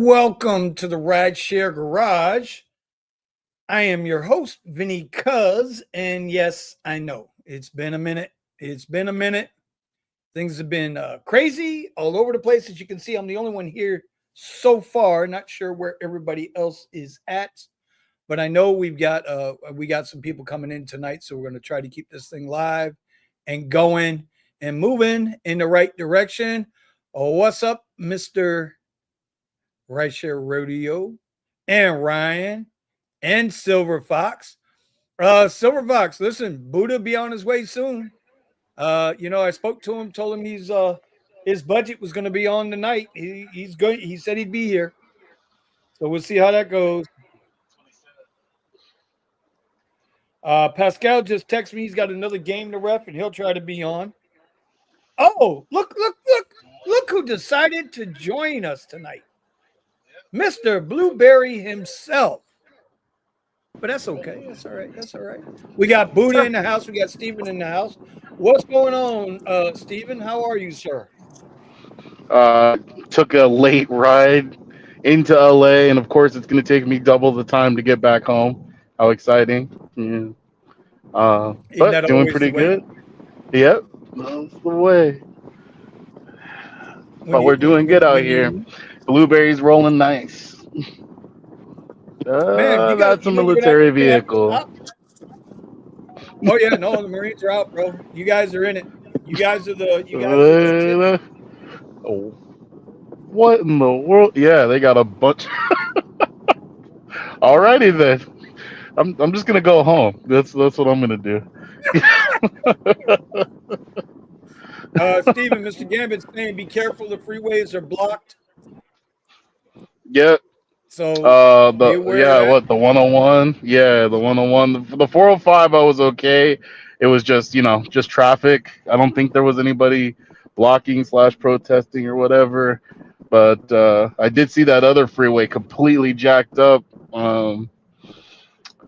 Welcome to the Rideshare Garage. I am your host, Vinny Cuz, and yes, I know it's been a minute. It's been a minute. Things have been crazy all over the place. As you can see, I'm the only one here so far. Not sure where everybody else is at, but I know we got some people coming in tonight, so we're going to try to keep this thing live and going and moving in the right direction. Oh, what's up, Mister Rideshare Rodeo, and Ryan, and Silver Fox. Silver Fox, listen, Buddha be on his way soon. I spoke to him, told him his budget was going to be on tonight. He's good. He said he'd be here, so we'll see how that goes. Pascal just texted me. He's got another game to ref, and he'll try to be on. Oh, look who decided to join us tonight, Mister Blueberry himself. But that's okay. That's all right. That's all right. We got Buddha in the house. We got Steven in the house. What's going on, Steven? How are you, sir? Took a late ride into LA, and of course, it's going to take me double the time to get back home. How exciting! Yeah. Isn't But that doing always the pretty way good. Yep, that's the way. when But you we're doing good out when here. you Blueberries rolling nice. man, That's a you know you're gonna military have to vehicle. stop. Oh yeah, no, the Marines are out, bro. You guys are in it. You guys are the tip. Uh, oh, what in the world? Yeah, they got a bunch. Alrighty then. I'm just gonna go home. That's what I'm gonna do. Steven, Mr. Gambit's saying be careful, the freeways are blocked. Yeah, So be the aware of yeah, that. what the 101? Yeah, the 101. The 405, I was okay. It was just just traffic. I don't think there was anybody blocking slash protesting or whatever. But I did see that other freeway completely jacked up. Um,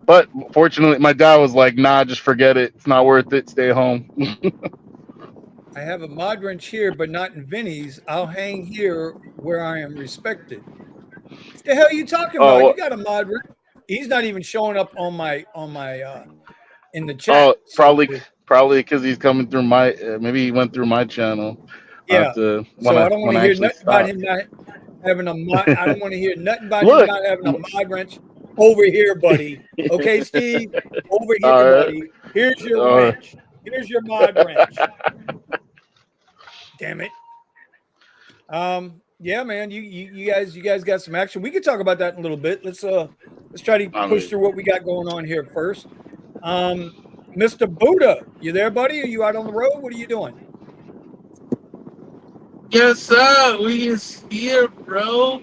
but fortunately, my dad was like, "Nah, just forget it. It's not worth it. Stay home." I have a mod wrench here, but not in Vinny's. I'll hang here where I am respected. The hell are you talking about? Oh, You got a mod wrench. He's not even showing up on my in the chat. oh, So probably because he's coming through my. Maybe he went through my channel. I have yeah. to So I don't want when to I hear actually nothing about stop. him not having a mod. I don't want to hear nothing about him Look. not having a mod wrench over here, buddy. Okay, Steve, over here, All right. buddy. Here's your Uh, wrench. Here's your mod wrench. Damn it. Yeah, man. You guys got some action. We could talk about that in a little bit. Let's try to I push mean, through what we got going on here first. Um, Mr. Buddha, you there, buddy? Are you out on the road? What are you doing? Yes, sir. We is here, bro.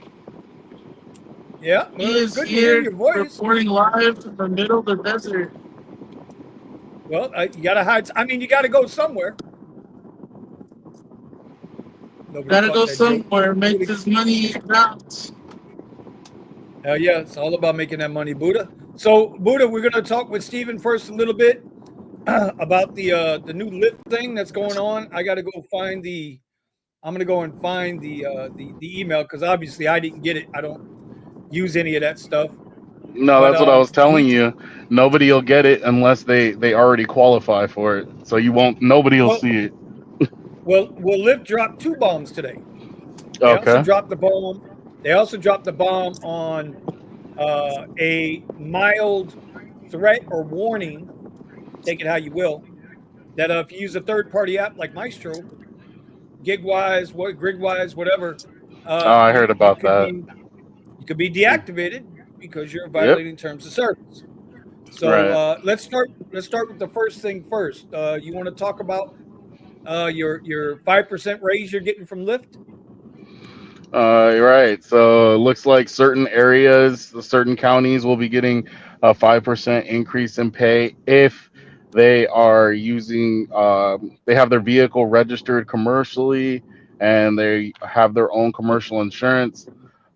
Yeah, He well, it's is good to hear here your voice. reporting live from the middle of the desert. Well, you got to hide. I mean, you got to go somewhere. Nobody Gotta caught go that joke. somewhere, make Nobody. this money count. Hell yeah, it's all about making that money, Buddha. So, Buddha, we're going to talk with Steven first a little bit about the new Lyft thing that's going on. I got to go find the. I'm going to go and find the email because obviously I didn't get it. I don't use any of that stuff. no, But that's what I was telling he you. Nobody will get it unless they already qualify for it. So you won't. Nobody will well, see it. Lyft dropped two bombs today. They also Okay. dropped the bomb. They also dropped the bomb on a mild threat or warning. Take it how you will. That if you use a third party app like Maestro, Grigwise, whatever, Oh, I you heard you about could that. be you could be deactivated because you're Yep. violating terms of service. So Right. let's start with the first thing first. You want to talk about your 5% raise you're getting from Lyft? Right. So it looks like certain areas, certain counties will be getting a 5% increase in pay if they are using, they have their vehicle registered commercially and they have their own commercial insurance.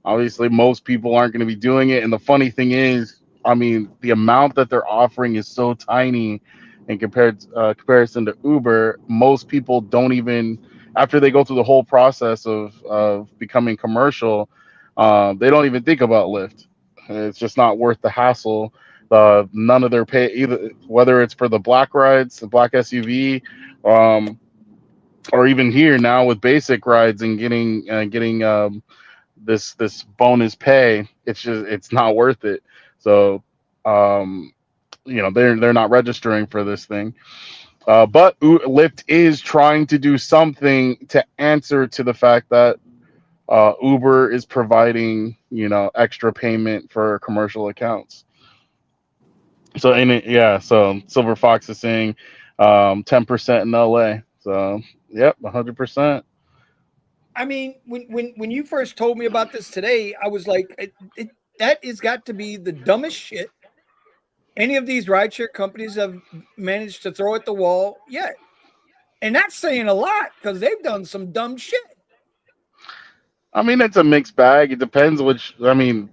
Obviously, most people aren't going to be doing it. And the funny thing is, I mean, the amount that they're offering is so tiny in comparison to Uber. Most people don't even, after they go through the whole process of becoming commercial, They don't even think about Lyft. It's just not worth the hassle. None of their pay, either whether it's for the black rides, the black SUV, um, or even here now with basic rides and getting this bonus pay. It's not worth it. So um, they're not registering for this thing. But Lyft is trying to do something to answer to the fact that Uber is providing extra payment for commercial accounts. So so Silver Fox is saying 10% in LA. So yep, 100%. I mean, when you first told me about this today, I was like, that has got to be the dumbest shit any of these rideshare companies have managed to throw at the wall yet. And that's saying a lot because they've done some dumb shit. I mean, it's a mixed bag. It depends which. I mean,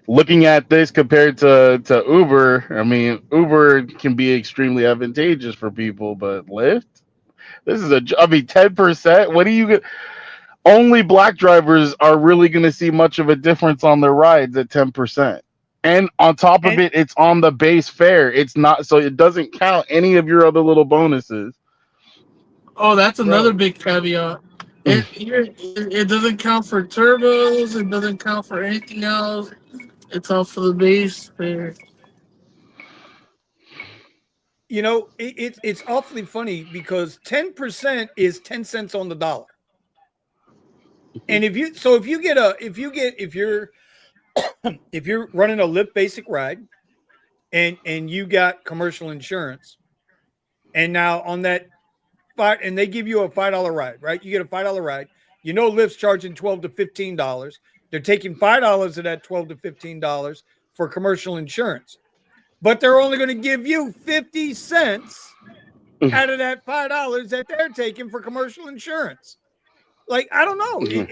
looking at this compared to Uber, I mean, Uber can be extremely advantageous for people, but Lyft, this is I mean, 10%. What do you get? Only black drivers are really going to see much of a difference on their rides at 10%. And on top of And it, it's on the base fare. It's not, so it doesn't count any of your other little bonuses. Oh, that's another bro, big caveat. It doesn't count for turbos. It doesn't count for anything else. It's all for the base fare. it's awfully funny because 10% is 10 cents on the dollar. And if you're running a Lyft basic ride and you got commercial insurance, and now on that five, and they give you a $5 ride, right? You get a $5 ride. Lyft's charging $12 to $15. They're taking $5 of that $12 to $15 for commercial insurance, but they're only going to give you 50 cents out of that $5 that they're taking for commercial insurance. Like, I don't know.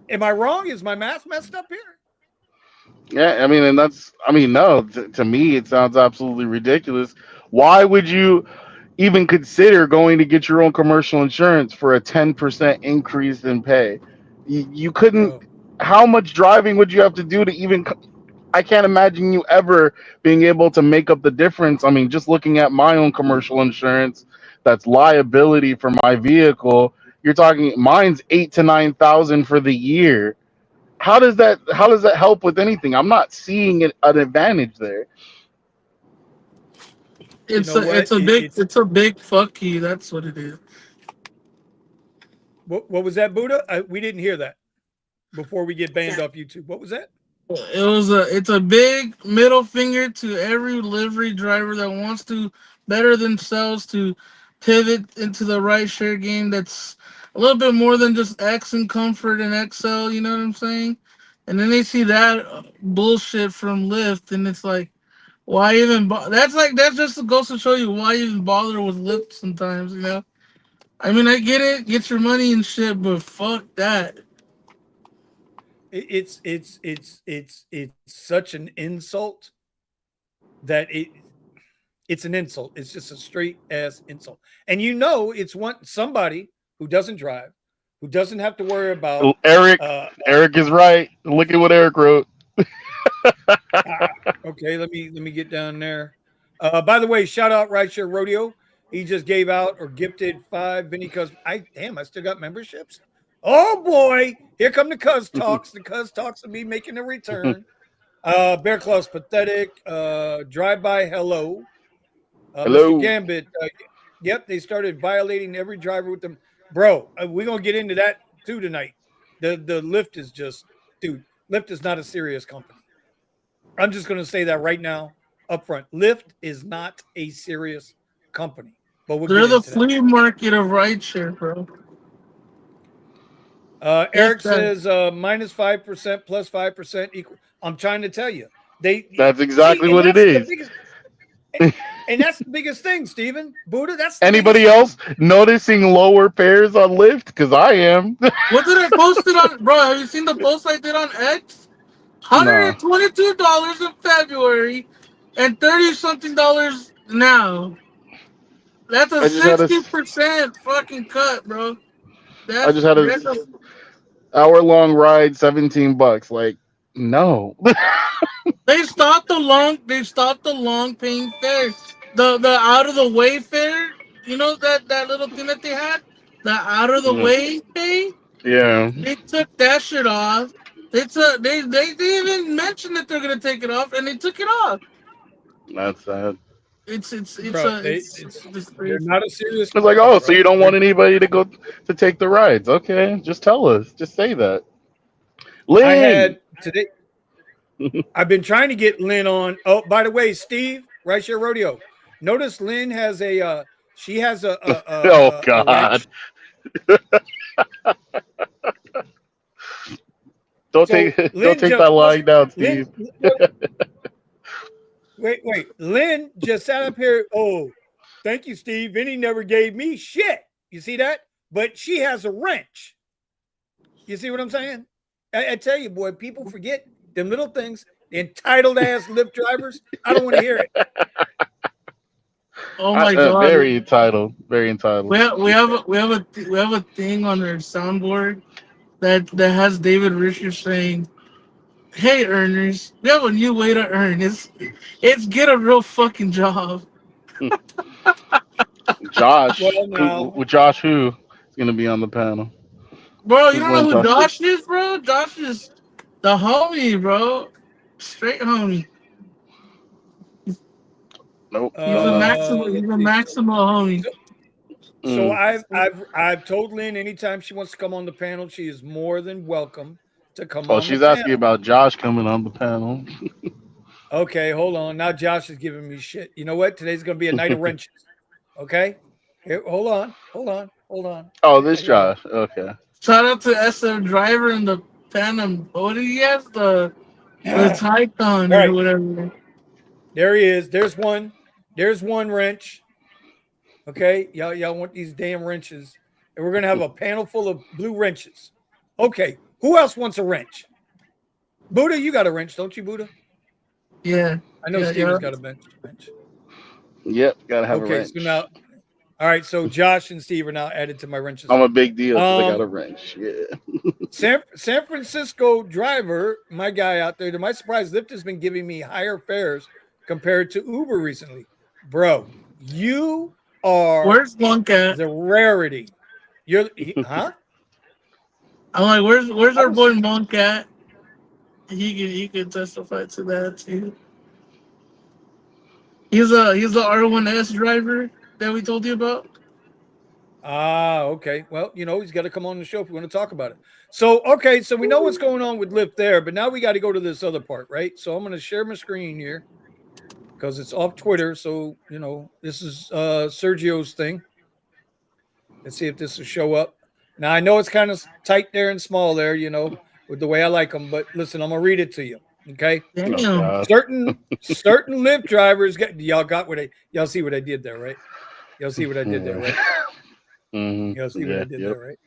Am I wrong? Is my math messed up here? Yeah, I mean, and I mean, no, to me, it sounds absolutely ridiculous. Why would you even consider going to get your own commercial insurance for a 10% increase in pay? You couldn't, Bro, how much driving would you have to do to even, I can't imagine you ever being able to make up the difference. I mean, just looking at my own commercial insurance, that's liability for my vehicle. You're talking, mine's 8 to 9 thousand for the year. How does that help with anything? I'm not seeing an advantage there. you It's know a what? it's a big it's a big fuck you. That's what it is. What was that, Buddha? We didn't hear that before we get banned off YouTube. What was that? It's a big middle finger to every livery driver that wants to better themselves to pivot into the right share game that's a little bit more than just X and comfort and XL, you know what I'm saying? And then they see that bullshit from Lyft and it's like why even that's just goes to show you why even bother with Lyft sometimes, you know? I mean, I get it, get your money and shit, but fuck that. It's such an insult that it's an insult. It's just a straight ass insult. And it's somebody who doesn't drive, who doesn't have to worry about Eric, uh Eric is right. Look at what Eric wrote. okay, let me get down there. By the way, shout out Rideshare Rodeo. He just gave out or gifted 5 Vinny Cuz. I still got memberships. Oh boy, here come the Cuz talks. The Cuz talks will be making a return. Bear Claw's pathetic. Drive by hello. Mr. Hello. Gambit. Yep, they started violating every driver with them. Bro, we're gonna get into that too tonight. The Lyft is just, dude. Lyft is not a serious company. I'm just gonna say that right now, up front. Lyft is not a serious company, but we'll get They're the into that. flea market of rideshare, bro. If Eric that. says -5% plus 5% equal. I'm trying to tell you, they That's see, exactly what it is. and that's the biggest thing, Stephen Buddha. That's the biggest Anybody thing. else noticing lower fares on Lyft? Because I am. What did I post it on, bro? Have you seen the post I did on X? hundred Nah. and twenty-two dollars in February, and 30 something dollars now. That's a I just had a 60% fucking cut, bro. I That's just had a that's a, hour-long ride, $17. Like, no. They stopped the long paying fare. The out of the way fare, you know that little thing that they had? The out of the Yeah. way pay? Yeah, They took that shit off. They even mentioned that they're gonna take it off, and they took it off. that's sad. bro. It's They're disgraceful. not a serious It's like, company, oh, so bro. you don't want anybody to go to take the rides? Okay, just tell us. Just say that. I Lynn. had today. I've been trying to get Lynn on. Oh, by the way, Steve, Rideshare Rodeo. Notice Lynn has a. She has Oh a God. wrench. Don't take So don't Lynn take just that line wasn't. down, Lynn, Steve. wait. Lynn just sat up here. Oh, thank you, Steve. Vinny never gave me shit. You see that? But she has a wrench. You see what I'm saying? I tell you, boy, people forget them little things. The entitled ass Lyft drivers. I don't want to hear it. Oh my god. Very entitled. Very entitled. We have a thing on our soundboard that has David Richards saying, "Hey earners, we have a new way to earn. It's get a real fucking job." Josh, Well, now, who is gonna be on the panel? Bro, you Who's don't know Lynn who talking? Josh is, bro? Josh is the homie, bro. Straight homie. Nope, don't know. He's let's a see. maximal homie. So, so Mm. I've told Lynn anytime she wants to come on the panel, she is more than welcome to come Oh, on the she's asking panel. about Josh coming on the panel. Okay, hold on. Now Josh is giving me shit. You know what? Today's gonna be a night of wrenches. Okay. Here, hold on. Oh, this Here we go. Josh. Okay. Shout out to SM Driver and the Phantom. What did he have? The All Titan or right, whatever. there he is. There's one. There's one wrench. Okay, y'all want these damn wrenches, and we're gonna have a panel full of blue wrenches. Okay, who else wants a wrench? Buddha, you got a wrench, don't you, Buddha? Yeah. I know Yeah. Steven's got a wrench. Yep, gotta have a Okay, so now, wrench. all right, so Josh and Steve are now added to my wrenches. I'm a big deal because I got Um, a wrench. Yeah. San Francisco driver, my guy out there. To my surprise, Lyft has been giving me higher fares compared to Uber recently. Bro, you are Where's Monk at? the rarity. Huh? I'm like, where's I our boy was Monk at? He can testify to that too. He's the R1S driver that we told you about. okay. Well, he's got to come on the show if we want to talk about it. So, okay, so we know what's going on with Lyft there, but now we got to go to this other part, right? So I'm going to share my screen here because it's off Twitter. So, this is Sergio's thing. Let's see if this will show up. Now I know it's kind of tight there and small there, with the way I like them. But listen, I'm gonna read it to you. Okay. Oh Damn. God. Certain Lyft drivers y'all see what I did there, right? Y'all see what I did there, Yeah. right? Y'all see what I Yeah. did Yep. there, right?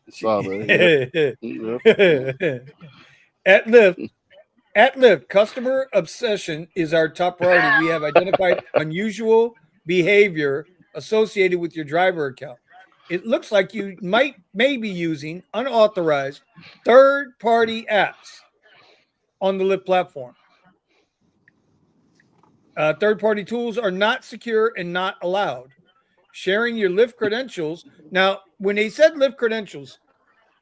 Saw that. Yep. Yep. At Lyft, customer obsession is our top priority. We have identified unusual behavior associated with your driver account. It looks like you may be using unauthorized third-party apps on the Lyft platform. Third-party tools are not secure and not allowed. Sharing your Lyft credentials. Now, when they said Lyft credentials,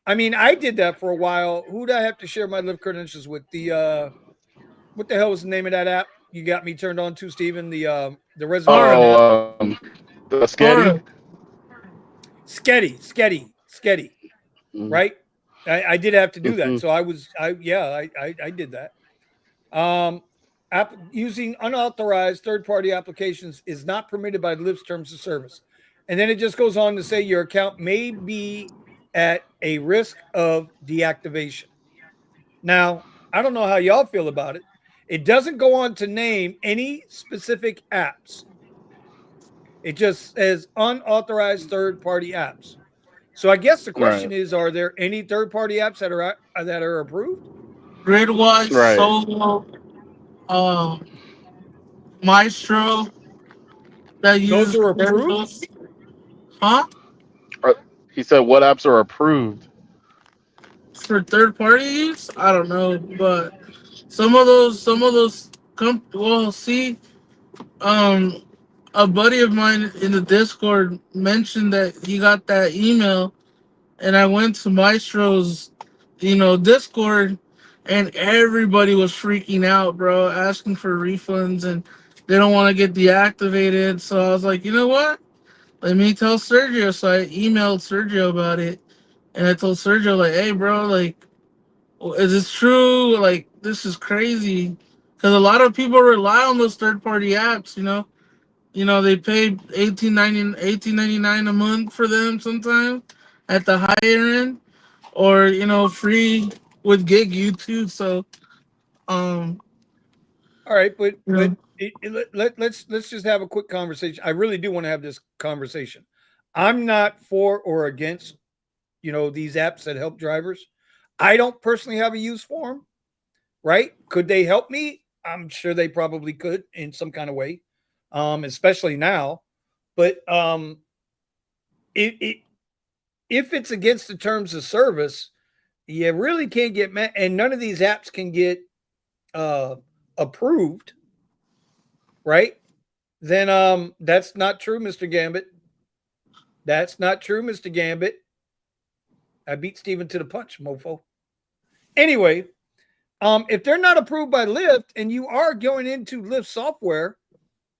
I mean, I did that for a while. Who did I have to share my Lyft credentials with? What the hell was the name of that app? You got me turned on to, Steven, the reservation Aura. app. The Sketty. Aura. Sketty. Mm. Right? I did have to do that. Mhm. So I did that. Using unauthorized third-party applications is not permitted by Lyft's terms of service. And then it just goes on to say your account may be at a risk of deactivation. Now, I don't know how y'all feel about it. It doesn't go on to name any specific apps. It just says unauthorized third-party apps. So I guess the question Right. is: are there any third-party apps that are approved? Gridwise, Right. Solo, um, Maestro that Those use are approved. those. Huh? He said what apps are approved. for third party use, I don't know, but some of those well, see, um, a buddy of mine in the Discord mentioned that he got that email, and I went to Maestro's, Discord, and everybody was freaking out, bro, asking for refunds, and they don't want to get deactivated. So I was like, you know what? Let me tell Sergio. So I emailed Sergio about it, and I told Sergio like, hey, bro, like, is this true? Like, this is crazy, because a lot of people rely on those third party apps. They pay 18.99 a month for them sometimes at the higher end, or free with gig YouTube. So um, All right, you but know, let's just have a quick conversation. I really do want to have this conversation. I'm not for or against these apps that help drivers. I don't personally have a use for them. Right? Could they help me? I'm sure they probably could in some kind of way, especially now. But it, if it's against the terms of service, you really can't get mad, and none of these apps can get uh, approved, right? Then that's not true, Mr. Gambit. That's not true, Mr. Gambit. I beat Steven to the punch, mofo. Anyway, if they're not approved by Lyft and you are going into Lyft software,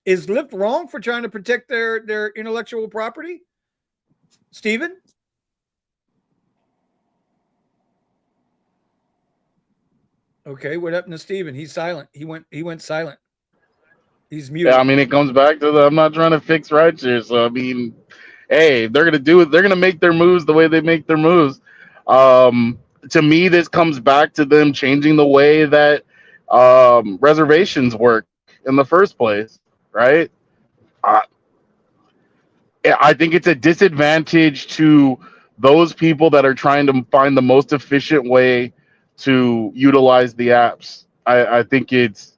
is Lyft wrong for trying to protect their intellectual property? Steven? Okay, what happened to Steven? He's silent. He went silent. He's Yeah, I muted. mean, it comes back to the I'm not trying to fix rideshare. So I mean, hey, if they're gonna do it, they're gonna make their moves the way they make their moves. Um, to me, this comes back to them changing the way that reservations work in the first place, right? Uh, I think it's a disadvantage to those people that are trying to find the most efficient way to utilize the apps. I think it's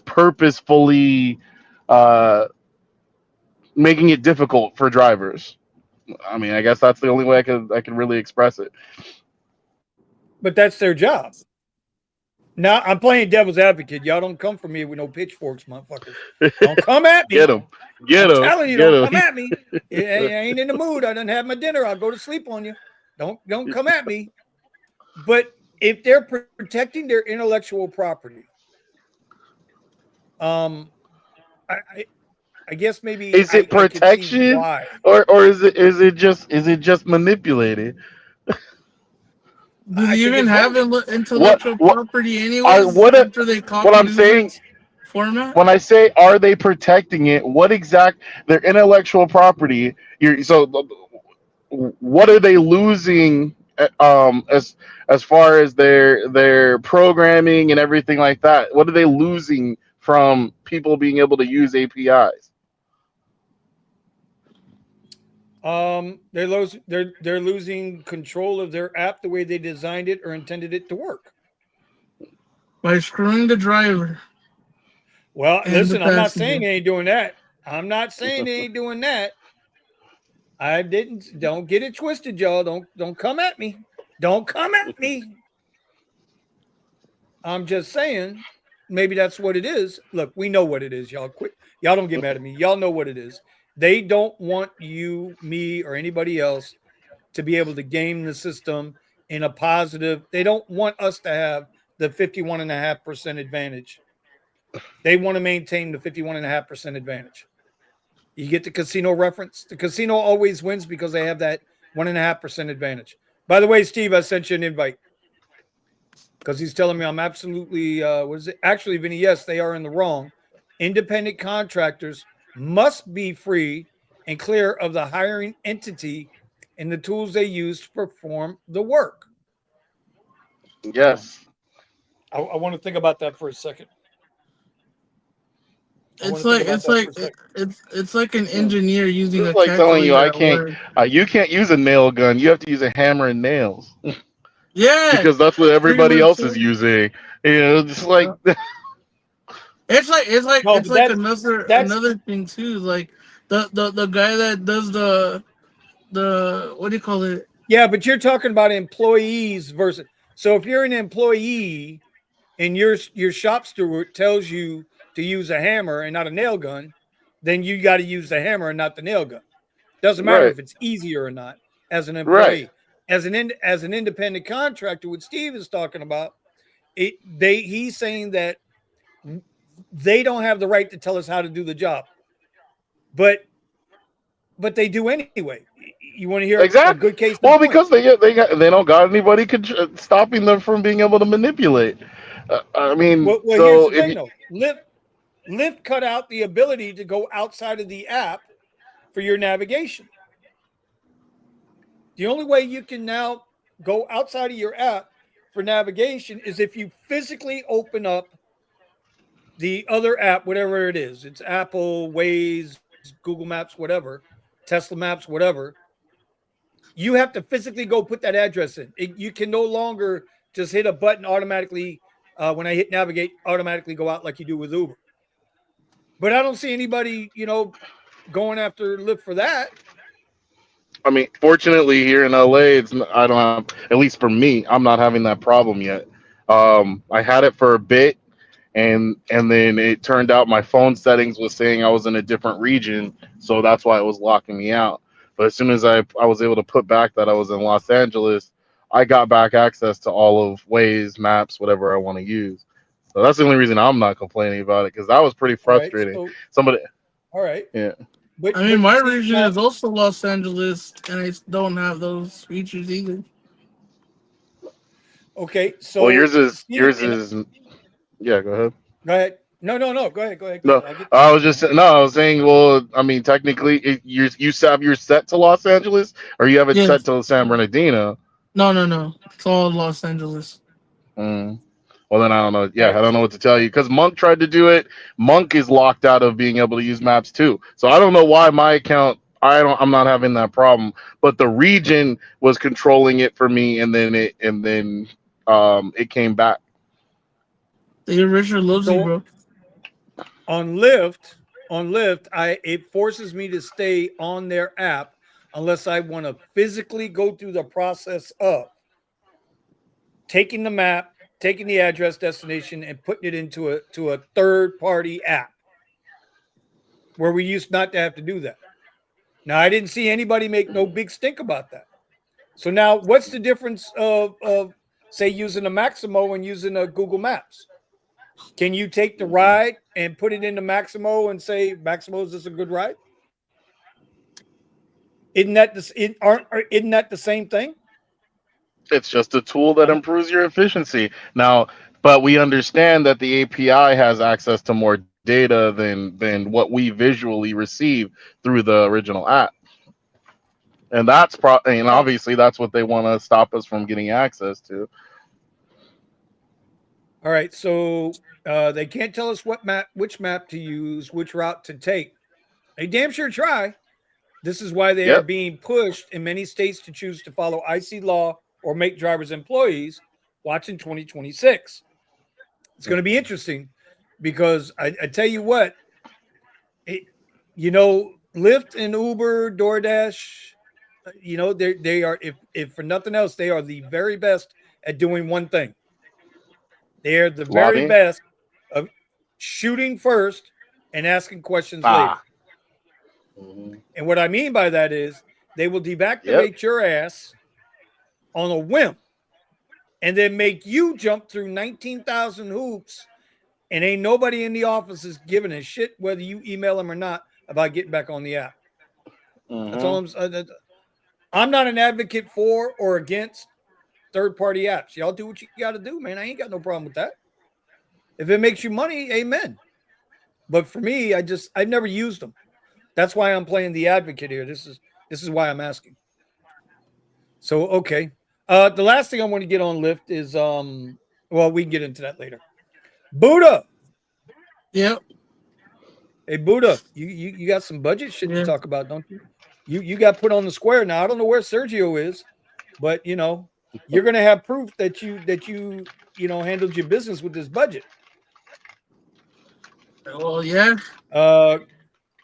purposefully uh, making it difficult for drivers. I mean, I guess that's the only way I could really express it. But that's their job. Now I'm playing devil's advocate. Y'all don't come for me with no pitchforks, motherfuckers. Don't come at Get me. them, get I'm them, telling you, get don't come them. at me. I ain't in the mood. I done had my dinner. I'll go to sleep on you. Don't come at me. But if they're protecting their intellectual property, um, I I guess maybe Is it I could see protection, why. or is it just manipulated? do they I think even it's have both. intellectual What property are anyways what after they what copied I'm saying Uber's format? when I say are they protecting it? What exact their intellectual property? What are they losing as far as their programming and everything like that? What are they losing from people being able to use APIs? They're losing control of their app the way they designed it or intended it to work. By screwing the driver Well, and the listen, I'm not saying passenger. they ain't doing that. I'm not saying they ain't doing that. I didn't. Don't get it twisted, y'all. Don't come at me. Don't come at me. I'm just saying. Maybe that's what it is. Look, we know what it is, y'all. Quit. Y'all don't get mad at me. Y'all know what it is. They don't want you, me, or anybody else to be able to game the system in a positive. They don't want us to have the 51.5% advantage. They want to maintain the 51.5% advantage. You get the casino reference. The casino always wins because they have that 1.5% advantage. By the way, Steve, I sent you an invite because he's telling me I'm absolutely, what is it? Actually, Vinny, yes, they are in the wrong. Independent contractors must be free and clear of the hiring entity and the tools they use to perform the work. Um, Yes. I want to think about that for a second. I want It's to think like about it's that for like a second. it's like an Hmm. engineer using This a is like telling you calculator I at can't. work. You can't use a nail gun. You have to use a hammer and nails Yeah, because that's what pretty everybody much. else is using. Just like No, It's but like that's another thing too. Like the guy that does the what do you call it? Yeah, but you're talking about employees versus. So if you're an employee and your shop steward tells you to use a hammer and not a nail gun, then you got to use the hammer and not the nail gun. Doesn't matter Right, if it's easier or not as an right, employee. As an independent contractor, what Steve is talking about, he's saying that they don't have the right to tell us how to do the job, but they do anyway. You want to hear a good exactly. case in Well, point? because they don't got anybody stopping them from being able to manipulate. I mean, Well, here's so the if thing you, though. Lyft cut out the ability to go outside of the app for your navigation. The only way you can now go outside of your app for navigation is if you physically open up the other app, whatever it is. It's Apple, Waze, Google Maps, whatever, Tesla Maps, whatever. You have to physically go put that address in. You can no longer just hit a button automatically. When I hit navigate, automatically go out like you do with Uber. But I don't see anybody, going after Lyft for that. I mean, fortunately here in LA, I don't have, at least for me, I'm not having that problem yet. I had it for a bit, and then it turned out my phone settings was saying I was in a different region, so that's why it was locking me out. But as soon as I was able to put back that I was in Los Angeles, I got back access to all of Waze, Maps, whatever I want to use. So that's the only reason I'm not complaining about it, because that was pretty All right. frustrating. So, Somebody, all right. yeah. I mean, But my see region now, is also Los Angeles, and I don't have those features either. okay. Well, So Steve, yours and is yeah. Go ahead. go ahead. No. Go ahead. Go ahead. Go No, ahead. I'll get to I was Steve in a just minute. no. I was saying, well, I mean, technically, you have yours set to Los Angeles, or you have it set Yes. to San Bernardino. No, no, no. It's all Los Angeles. Mm. Well, then I don't know. All Yeah, right. I don't know So what to tell you because Monk tried to do it. Monk is locked out of being able to use Maps too. So I don't know why my account. I'm not having that problem, but the region was controlling it for me, and then it came back. The Richard loves you, so bro. on Lyft, I it forces me to stay on their app unless I want to physically go through the process of taking the map, taking the address destination, and putting it into a third party app where we used not to have to do that. Now I didn't see anybody make no big stink about that. So now what's the difference of say using a Maximo and using a Google Maps? Can you take the ride and put it into Maximo and say, Maximo, is this a good ride? Isn't that the same thing? It's just a tool that I don't. improves your efficiency. Now, but we understand that the API has access to more data than what we visually receive through the original app. And and Oh, obviously that's what they want to stop us from getting access to. all right. So they can't tell us which map to use, which route to take. They damn sure try. This is why they are Yep. being pushed in many states to choose to follow IC law or make drivers employees. Watching 2026. It's going to be interesting because I tell you what, it, Lyft and Uber, DoorDash, they are if for nothing else, they are the very best at doing one thing. They are the very Lobbying. best of shooting first and asking questions later. Ah. Mhm. And what I mean by that is they will Yep. deactivate your ass on a whim and then make you jump through 19,000 hoops and ain't nobody in the office is giving a shit whether you email them or not about getting back on the app. That's all Hmm. I'm not an advocate for or against third party apps. Y'all do what you got to do, man. I ain't got no problem with that. If it makes you money, amen. But for me, I've never used them. That's why I'm playing the advocate here. This is why I'm asking. So okay. The last thing I want to get on Lyft is well, we can get into that later. Buddha. Yep. Hey Buddha, you got some budget shit to Yeah. talk about, don't you? You got put on the square. Now I don't know where Sergio is, but you're gonna have proof that you handled your business with this budget. Well, yeah. Uh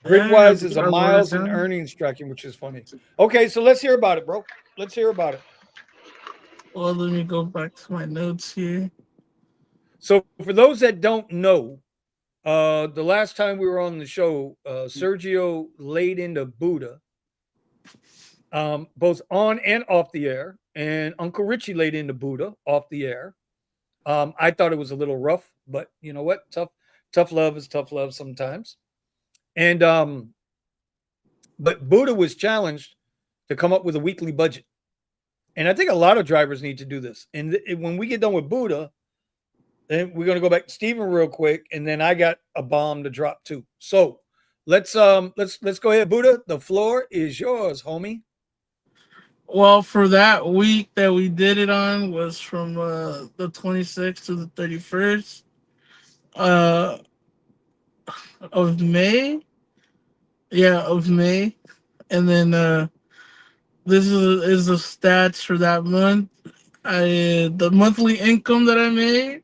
Yeah, Gridwise is a I wrote it miles and down. earnings tracking, which is funny. Okay, so let's hear about it, bro. Let's hear about it. Well, let me go back to my notes here. So for those that don't know, the last time we were on the show, Sergio laid into Buddha, both on and off the air, and Uncle Richie laid into Buddha off the air. I thought it was a little rough, but you know what? Tough love is tough love sometimes. And but Buddha was challenged to come up with a weekly budget. And I think a lot of drivers need to do this. And when we get done with Buddha, then we're gonna go back to Steven real quick, and then I got a bomb to drop too. So let's go ahead, Buddha. The floor is yours, homie. Well, for that week that we did it on was from the 26th to the 31st uh, of May. Yeah, of May. And then this is the stats for that month. The monthly income that I made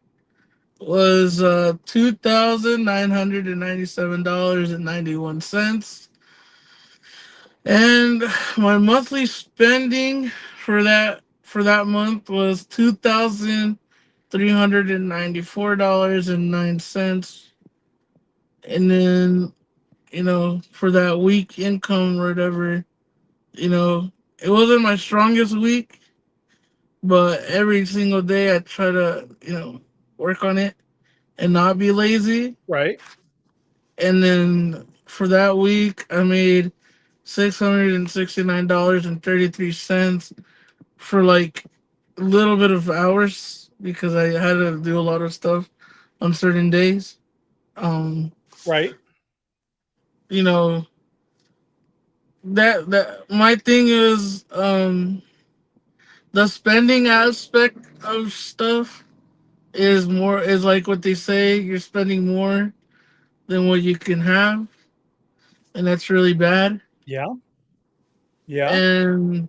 was $2,997.91, and my monthly spending for that month was $2,394.09, and then for that week income or whatever, you know, it wasn't my strongest week, but every single day I try to work on it and not be lazy. Right. And then for that week, I made $669.33 for like a little bit of hours because I had to do a lot of stuff on certain days. Um, Right. you know that my thing is the spending aspect of stuff is like what they say, you're spending more than what you can have, and that's really bad. Yeah. Yeah. And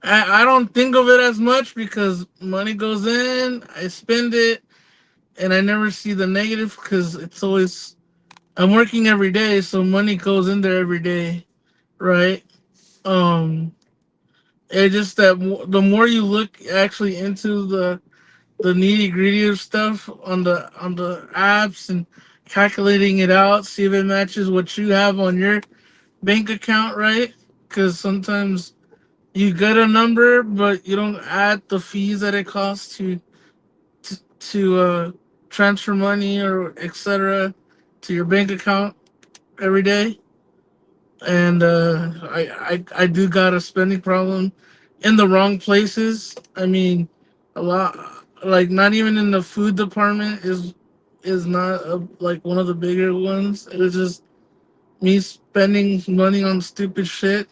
I don't think of it as much because money goes in, I spend it, and I never see the negative because it's always I'm working every day, so money goes in there every day, right? Um, it's just that the more you look actually into the nitty gritty of stuff on the apps and calculating it out, see if it matches what you have on your bank account, right? Because sometimes you get a number, but you don't add the fees that it costs to transfer money or etc. to your bank account every day. And I do got a spending problem in the wrong places. I mean, a lot, like not even in the food department is not like one of the bigger ones. It was just me spending money on stupid shit.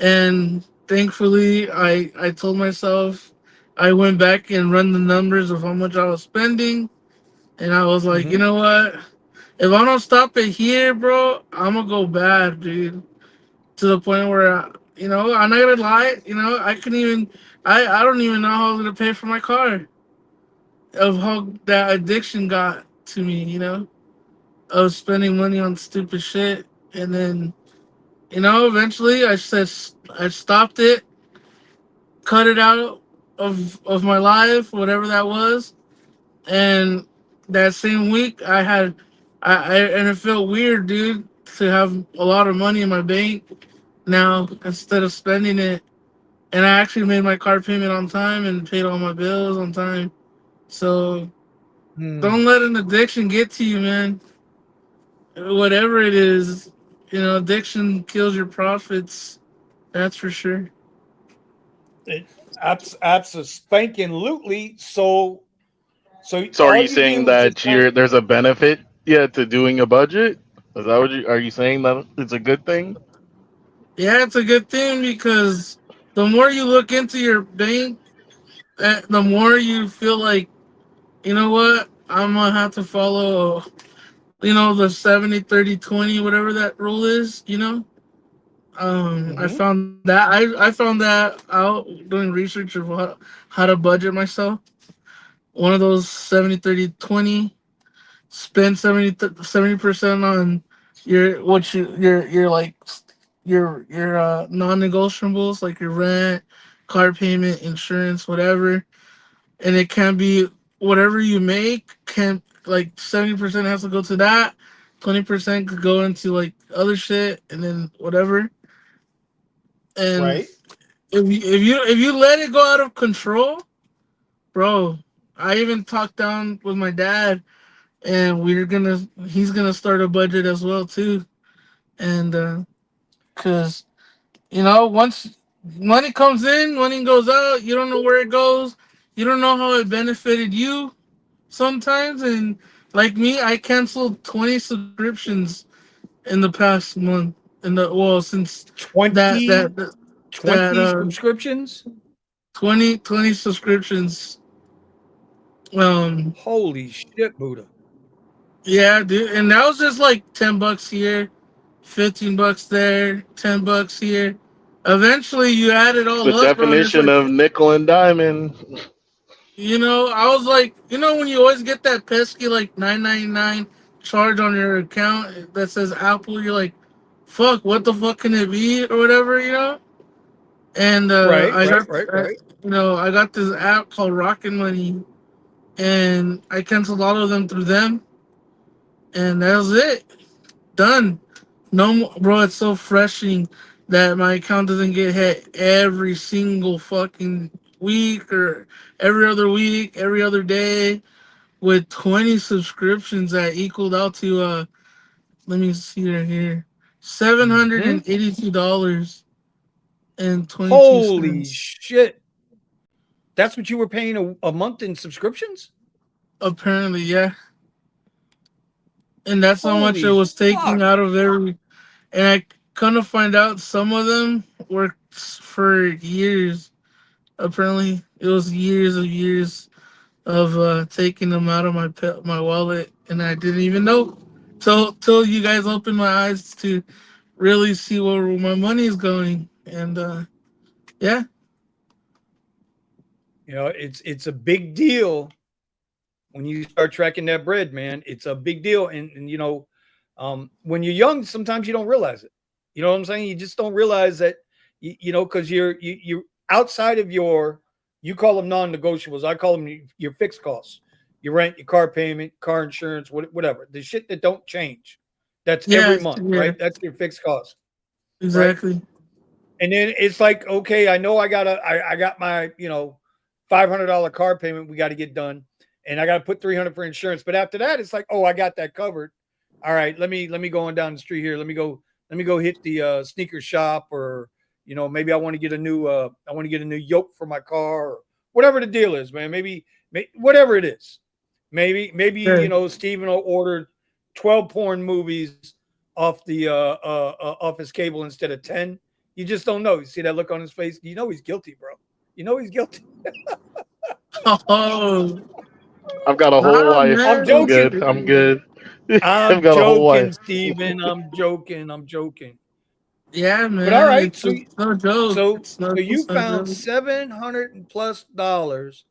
And thankfully I told myself, I went back and run the numbers of how much I was spending, and I was like, you Hmm. know what? If I don't stop it here, bro, I'm gonna go bad, dude. To the point where I'm not gonna lie, I couldn't even I don't even know how I was gonna pay for my car of how that addiction got to me, of spending money on stupid shit. And then eventually I stopped it, cut it out of my life, whatever that was. And that same week, and it felt weird, dude, to have a lot of money in my bank now instead of spending it. And I actually made my car payment on time and paid all my bills on time. So Hmm. don't let an addiction get to you, man. Whatever it is, addiction kills your profits. That's for sure. It, spanking lootly. So So are all you you saying do is just that kind of there's a benefit, yeah, to doing a budget? Is that what are you saying that it's a good thing? Yeah, it's a good thing because the more you look into your bank, the more you feel like, you know what, I'm gonna have to follow, the 70/30/20, whatever that rule is. I hmm. found that out doing research of how to budget myself. One of those 70/30/20, spend 70% on your like your non-negotiables like your rent, car payment, insurance, whatever, and it can be whatever you make. Can like 70% has to go to that, 20% could go into like other shit, and then whatever. And Right. if you let it go out of control, bro, I even talked down with my dad, and he's gonna start a budget as well too, and cause once money comes in, money goes out, you don't know where it goes, you don't know how it benefited you sometimes, and like me, I canceled 20 subscriptions in the past month, in the well since that that 20, that, that 20 subscriptions. 20 subscriptions. Um, Holy shit, Buddha. yeah, dude, and that was just like $10 here, $15 there, $10 here. Eventually, you add it The all up, bro, and it's definition like, of nickel and diamond. I was like, when you always get that pesky like 9.99 charge on your account that says Apple, you're like, fuck, what the fuck can it be or whatever, And Right, right, right, right. I got this app called Rocket Money, and I canceled all of them through them, and that was it. Done. No more, bro. It's so refreshing that my account doesn't get hit every single fucking week or every other week, every other day with 20 subscriptions that equaled out to let me see right here, Hmm. Holy $782.22. shit. That's what you were paying a month in subscriptions? Apparently, yeah. And that's how much it Holy was taking fuck. out of every. And I kind of find out some of them worked for years. Apparently, it was years of years of taking them out of my wallet, and I didn't even know till you guys opened my eyes to really see where my money is going. And yeah, It's a big deal when you start tracking that bread, man. It's a big deal. And when you're young, sometimes you don't realize it. You know what I'm saying? You just don't realize that, because you're outside of you call them non-negotiables. I call them your fixed costs, your rent, your car payment, car insurance, whatever. The shit that don't change. That's every yeah, month, yeah, right? That's your fixed cost, right? exactly. And then it's like, okay, I know I got my, $500 car payment we got to get done, and I got to put 300 for insurance. But after that, it's like, oh, I got that covered. All right, let me go on down the street here. Let me go hit the sneaker shop, or maybe I want to get a new yoke for my car, or whatever the deal is, man. Maybe whatever it is. Maybe Yeah. Steven will order 12 porn movies off his cable instead of 10. You just don't know. You see that look on his face? You know he's guilty, bro. You know he's guilty. Oh, I've got a whole nah, wife. I'm I'm man. good. joking. I'm good. I've I'm got a whole joking, wife. Steven. I'm joking. I'm joking. Yeah, But all man. right, It's, so it's no joke. so It's so not. you It's not found joke. $700+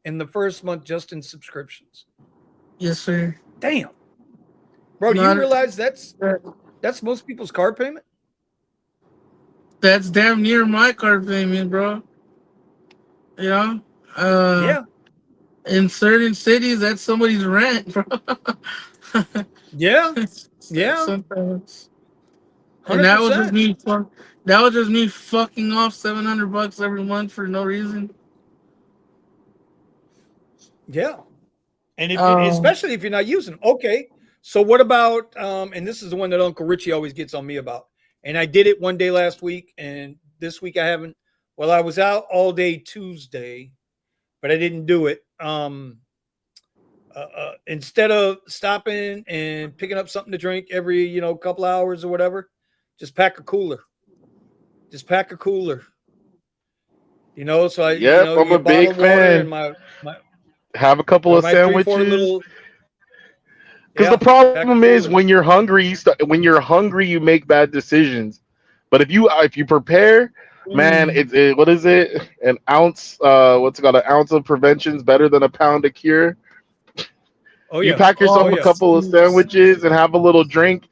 in the first month just in subscriptions. Yes, sir. Damn, bro. Do you Not. realize that's most people's car payment? That's damn near my car payment, bro. You know, uh, Yeah, in certain cities, that's somebody's rent, bro. yeah, yeah, Sometimes, and hundred that was just percent. me. That was just me fucking off $700 every month for no reason. Yeah. And Um, especially if you're not using them. Okay. So what about and this is the one that Uncle Richie always gets on me about. And I did it one day last week, and this week I haven't. Well, I was out all day Tuesday, but I didn't do it. Instead of stopping and picking up something to drink every couple hours or whatever, just pack a cooler. Just pack a cooler. So I Yep, I'm get a a bottle big of water and fan. my Have a couple of my 3 4 sandwiches. little. Because the Yeah, pack a problem is cooler. when you're hungry, when you're hungry, you make bad decisions. But if you prepare, man, mm, what is it? An ounce, what's it called? An ounce of prevention is better than a pound of cure. Oh You yeah. pack Oh yourself oh, a yeah. couple of jeez. sandwiches and have a little drink.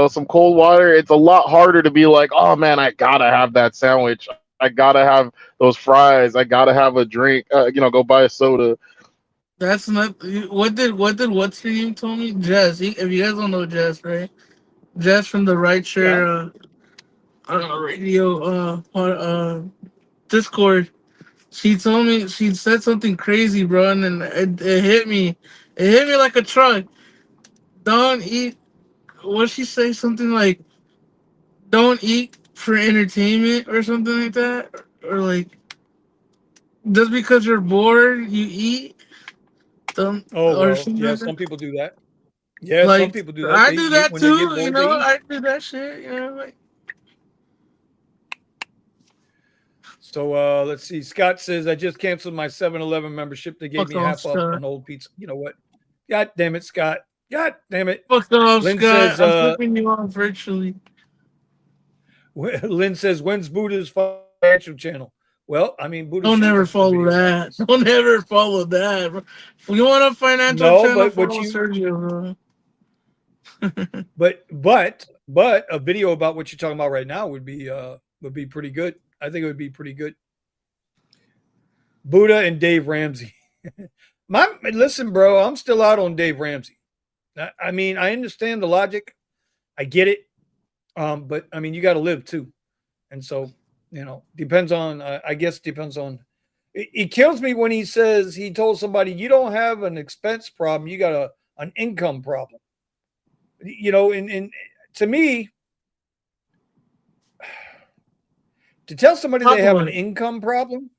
some cold water, it's a lot harder to be like, oh man, I gotta have that sandwich. I gotta have those fries. I gotta have a drink. Go buy a soda. That's not what's your name told me? Jess. If you guys don't know Jess, right? Jess from the Yeah. Rideshare radio Discord. She told me she said something crazy, bro, and then it hit me. It hit me like a truck. Don't eat. What she say? Something like, "Don't eat for entertainment" or something like that, or like, just because you're bored, you eat. Don't Oh or well, something yeah. like that. Some people do that. Yeah, some Like people do that. I They do eat that when they get too. You bored. They know, eat. I do that shit. You know, like So let's see. Scott says I just canceled my 7-Eleven membership. They gave fuck me off, half off Scott. on old pizza. You know what? God damn it, Scott. God damn it. Fuck off, Lynn Scott. says. I'm flipping you off virtually. Lynn says when's Buddha's financial channel? Well, I mean Buddha Don't should ever have a follow video about that. this. Don't ever follow that. Bro. If you want a financial No, channel, but what follow you Sergio, but a video about what you're talking about right now would be pretty good. I think it would be pretty good. Buddha and Dave Ramsey. Listen, bro, I'm still out on Dave Ramsey. I mean, I understand the logic. I get it. But I mean, you got to live too, and so depends on. I guess depends on. It kills me when he says he told somebody you don't have an expense problem, you got an income problem. And to me, to tell somebody Talk they have about an it. income problem,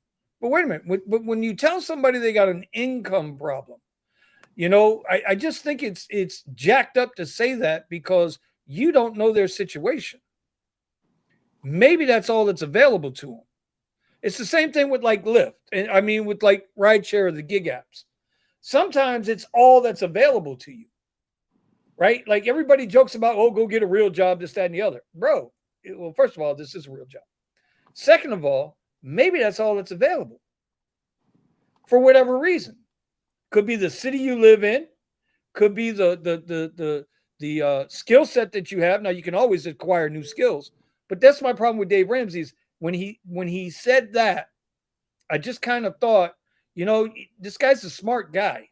but wait a minute, when you tell somebody they got an income problem, I just think it's jacked up to say that because you don't know their situation. Maybe that's all that's available to them. It's the same thing with like Lyft, and I mean with like rideshare or the gig apps. Sometimes it's all that's available to you, right? Like everybody jokes about, oh, go get a real job, this, that, and the other, bro. Well, first of all, this is a real job. Second of all, maybe that's all that's available for whatever reason. Could be the city you live in, could be the skill set that you have. Now you can always acquire new skills, but that's my problem with Dave Ramsey's when he said that. I just kind of thought, this guy's a smart guy.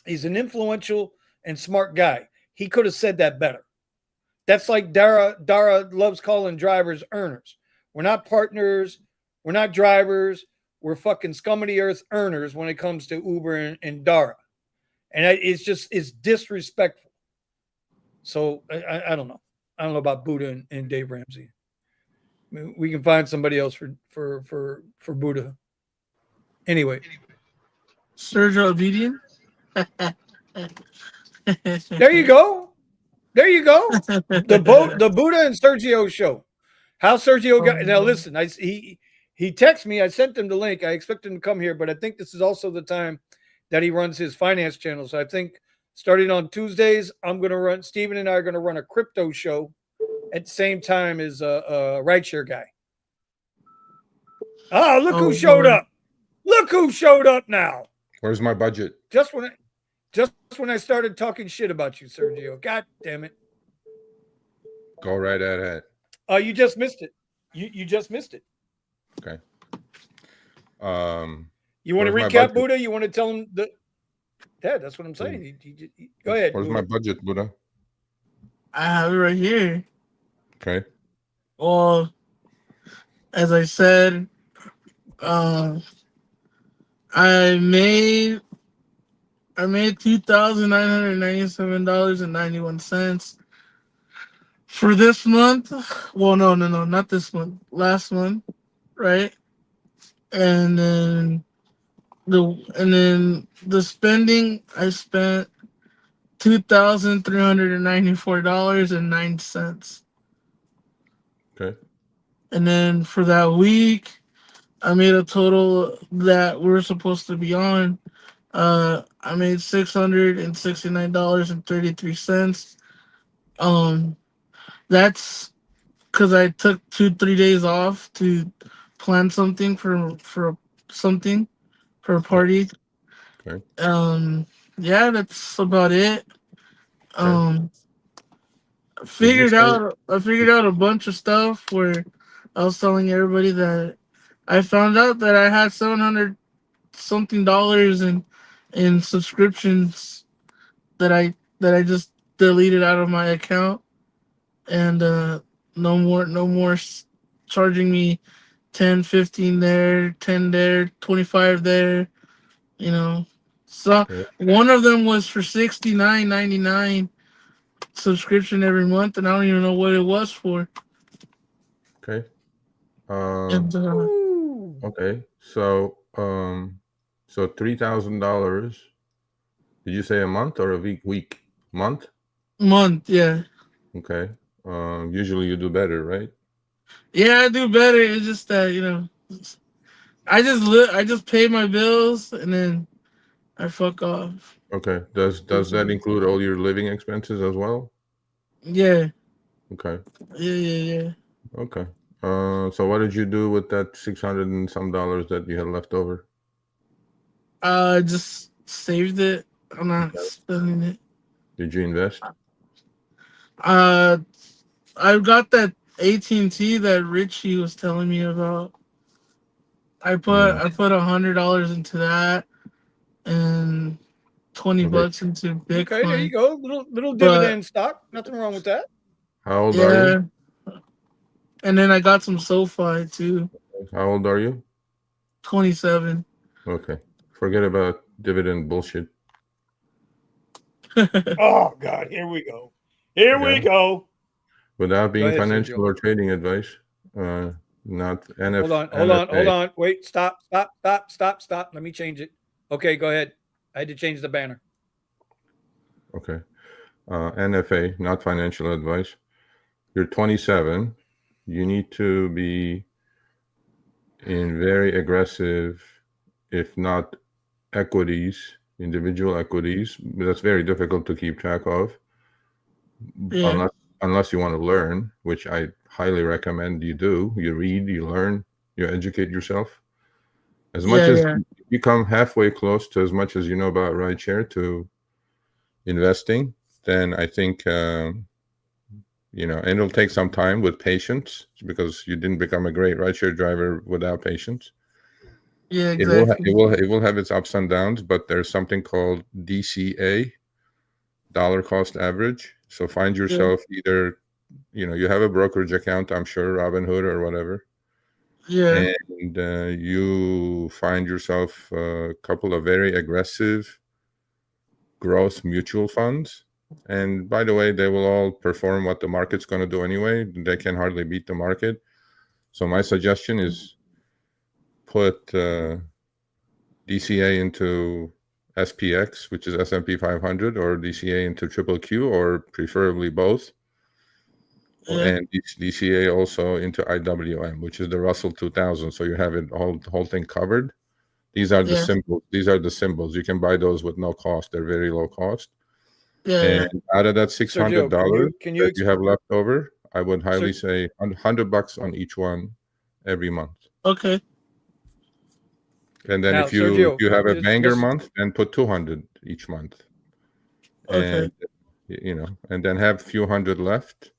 He's an influential and smart guy. He could have said that better. That's like Dara loves calling drivers earners. We're not partners. We're not drivers. We're fucking scum of the earth earners when it comes to Uber and Dara. And it's disrespectful. So I don't know. I don't know about Buddha and Dave Ramsey. I mean, we can find somebody else for Buddha. Anyway, Sergio Obedient. there you go. There you go. The Buddha and Sergio show. How Sergio got now? Listen, he texted me. I sent him the link. I expect him to come here, but I think this is also the time that he runs his finance channel. So I think starting on Tuesdays, I'm going to run. Steven and I are going to run a crypto show at the same time as a rideshare guy. Oh, look who showed up! Look who showed up now. Where's my budget? Just when I started talking shit about you, Sergio. God damn it! Go right ahead. You just missed it. You just missed it. Okay. You want to recap, Buddha? You want to tell him the? Yeah, that's what I'm saying. Go ahead. Where's Buddha. my budget, Buddha? I have it right here. Okay. Well, as I said, I made $2,997.91 for this month. Well, no, not this month. Last month, right? And then the spending, I spent $2,394.09. Okay. And then for that week, I made a total that we're supposed to be on. I made $669.33. That's because I took 2-3 days off to plan something for something for a party. Okay. Yeah, that's about it. Okay. figured say? out I figured out a bunch of stuff where I was telling everybody that I found out that I had 700 something dollars in subscriptions that I just deleted out of my account, and no more charging me 10, 15 there, 10 there, 25 there, you know. So Okay. one of them was for 69.99 subscription every month, and I don't even know what it was for. Okay. Um. And Ooh. Okay. So $3,000. Did you say a month or a week? Week. Month. month, yeah. Okay. Usually you do better, right? Yeah, I do better. It's just that, I just pay my bills and then I fuck off. Okay. Does that include all your living expenses as well? Yeah, Okay. yeah. Okay. So what did you do with that 600 and some dollars that you had left over? Just saved it. I'm not Okay. spending it. Did you invest? Uh, I've got that AT&T that Richie was telling me about. I put Yeah. I put $100 into that and 20 Okay. bucks into Okay, there you Bitcoin. go. Little But dividend stock. Nothing wrong with that. How old are you? yeah, and then I got some SoFi too. How old are you? 27. Okay. Forget about dividend bullshit. Oh God, here we go. Here we Yeah. go. Without Go being ahead, financial Sergio. or trading advice. Not Hold on, hold NFA. on. Wait, stop. Let me change it. Okay, go ahead. I had to change the banner. Okay. NFA, not financial advice. You're 27. You need to be in very aggressive, if not equities, individual equities. That's very difficult to keep track of Yeah, unless you want to learn, which I highly recommend you do. You read, you learn, you educate yourself. As much as yeah. you come halfway close to as much as you know about rideshare to investing, then I think and it'll take some time with patience because you didn't become a great rideshare driver without patience. Yeah, It will ha- exactly. it will have its ups and downs, but there's something called DCA, dollar cost average. So find Yeah, yourself either you have a brokerage account, I'm sure, Robinhood or whatever, yeah, and you find yourself a couple of very aggressive growth mutual funds. And by the way, they will all perform what the market's going to do anyway. They can hardly beat the market. So my suggestion is put DCA into SPX, which is S&P 500, or DCA into Triple Q, or preferably both, yeah, and DCA also into IWM, which is the Russell 2000. So you have it the whole thing covered. These are the yeah, symbols. These are the symbols. You can buy those with no cost. They're very low cost. yeah. And out of that $600 Sergio, can you that you have left over, I would highly Ser, say $100 on each one every month. Okay, And then now, if Sergio, you have a banger just month, then put 200 each month. okay. And and then have a few hundred left.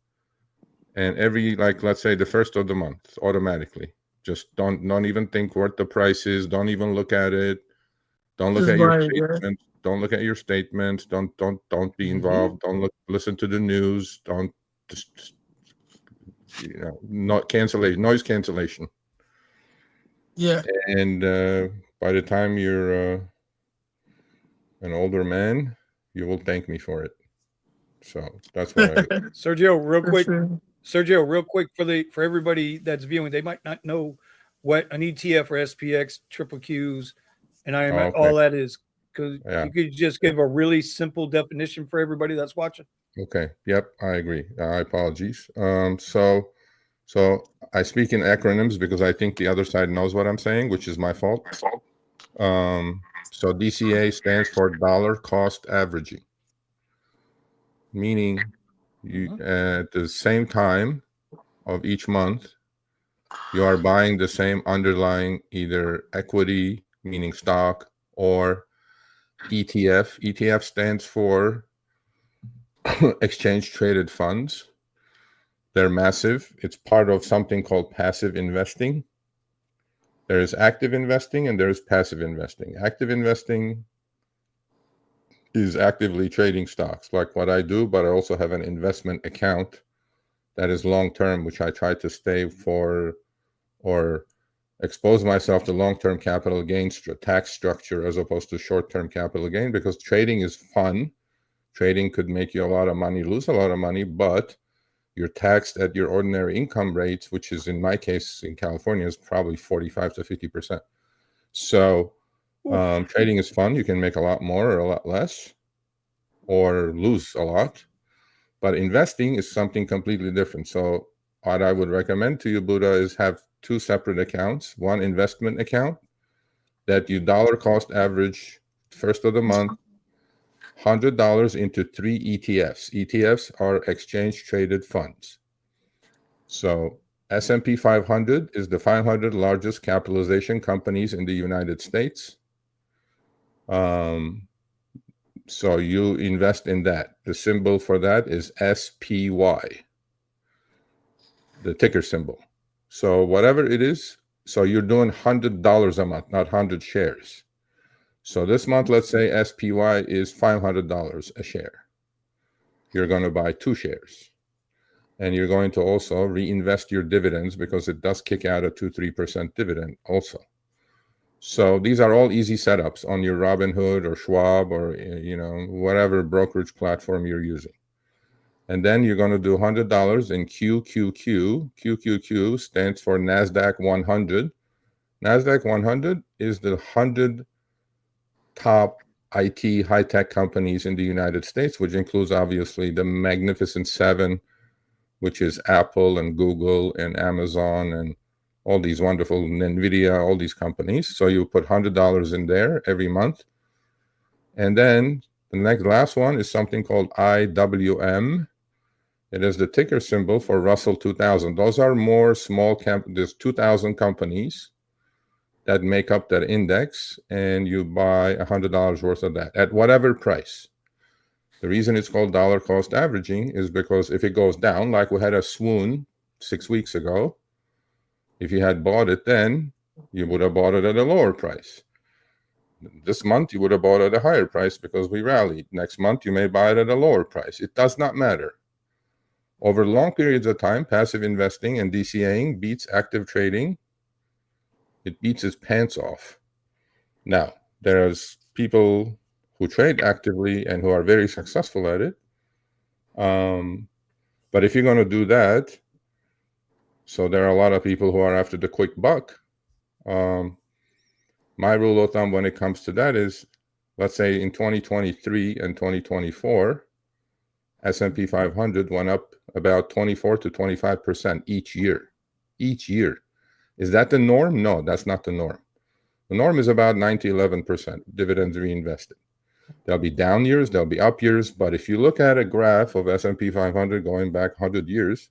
And every, like, let's say the first of the month, automatically, just don't even think what the price is. Don't even look at it. Don't look Just at your buy it, yeah. statements. Don't look at your statements. Don't be Mhm. involved. Don't listen to the news. Don't just not cancellation, noise cancellation. Yeah. And by the time you're an older man, you will thank me for it. So that's what I do. Sergio, real For quick. sure. Sergio, real quick for everybody that's viewing, they might not know what an ETF or SPX, triple Qs, and Oh, IM, okay. all that is. Because Yeah. you could just give a really simple definition for everybody that's watching. Okay. Yep. I agree. I apologies. So I speak in acronyms because I think the other side knows what I'm saying, which is my fault. So DCA stands for dollar cost averaging, meaning you at the same time of each month, you are buying the same underlying either equity, meaning stock, or ETF. ETF stands for exchange traded funds, They're massive. It's part of something called passive investing. There is active investing and there is passive investing. Active investing is actively trading stocks, like what I do, but I also have an investment account that is long-term, which I try to stay for or expose myself to long-term capital gains tax structure as opposed to short-term capital gain, because trading is fun. Trading could make you a lot of money, lose a lot of money, but you're taxed at your ordinary income rates, which is, in my case, in California, is probably 45 to 50%. So trading is fun. You can make a lot more or a lot less or lose a lot. But investing is something completely different. So what I would recommend to you, Buddha, is have two separate accounts. One investment account that you dollar cost average first of the month, $100 into 3 ETFs. ETFs are exchange traded funds. So S&P 500 is the 500 largest capitalization companies in the United States. So you invest in that. The symbol for that is SPY, the ticker symbol. So whatever it is, so you're doing $100 a month, not 100 shares. So this month, let's say SPY is $500 a share. You're going to buy 2 shares. And you're going to also reinvest your dividends, because it does kick out a 2-3% dividend also. So these are all easy setups on your Robinhood or Schwab or whatever brokerage platform you're using. And then you're going to do $100 in QQQ. QQQ stands for NASDAQ 100. NASDAQ 100 is the 100 top IT high-tech companies in the United States, which includes obviously the Magnificent Seven, which is Apple and Google and Amazon and all these wonderful, NVIDIA, all these companies. So you put $100 in there every month. And then the last one is something called IWM. It is the ticker symbol for Russell 2000. Those are more small there's 2,000 companies that make up that index, and you buy $100 worth of that at whatever price. The reason it's called dollar cost averaging is because if it goes down, like we had a swoon 6 weeks ago, if you had bought it then, you would have bought it at a lower price. This month, you would have bought it at a higher price because we rallied. Next month, you may buy it at a lower price. It does not matter. Over long periods of time, passive investing and DCAing beats active trading. It beats its pants off. Now, there's people who trade actively and who are very successful at it. But if you're going to do that, so there are a lot of people who are after the quick buck. My rule of thumb when it comes to that is, let's say in 2023 and 2024, S&P 500 went up about 24 to 25% each year. Each year. Is that the norm? No, that's not the norm. The norm is about 9 to 11% dividends reinvested. There'll be down years, there'll be up years, but if you look at a graph of S&P 500 going back 100 years,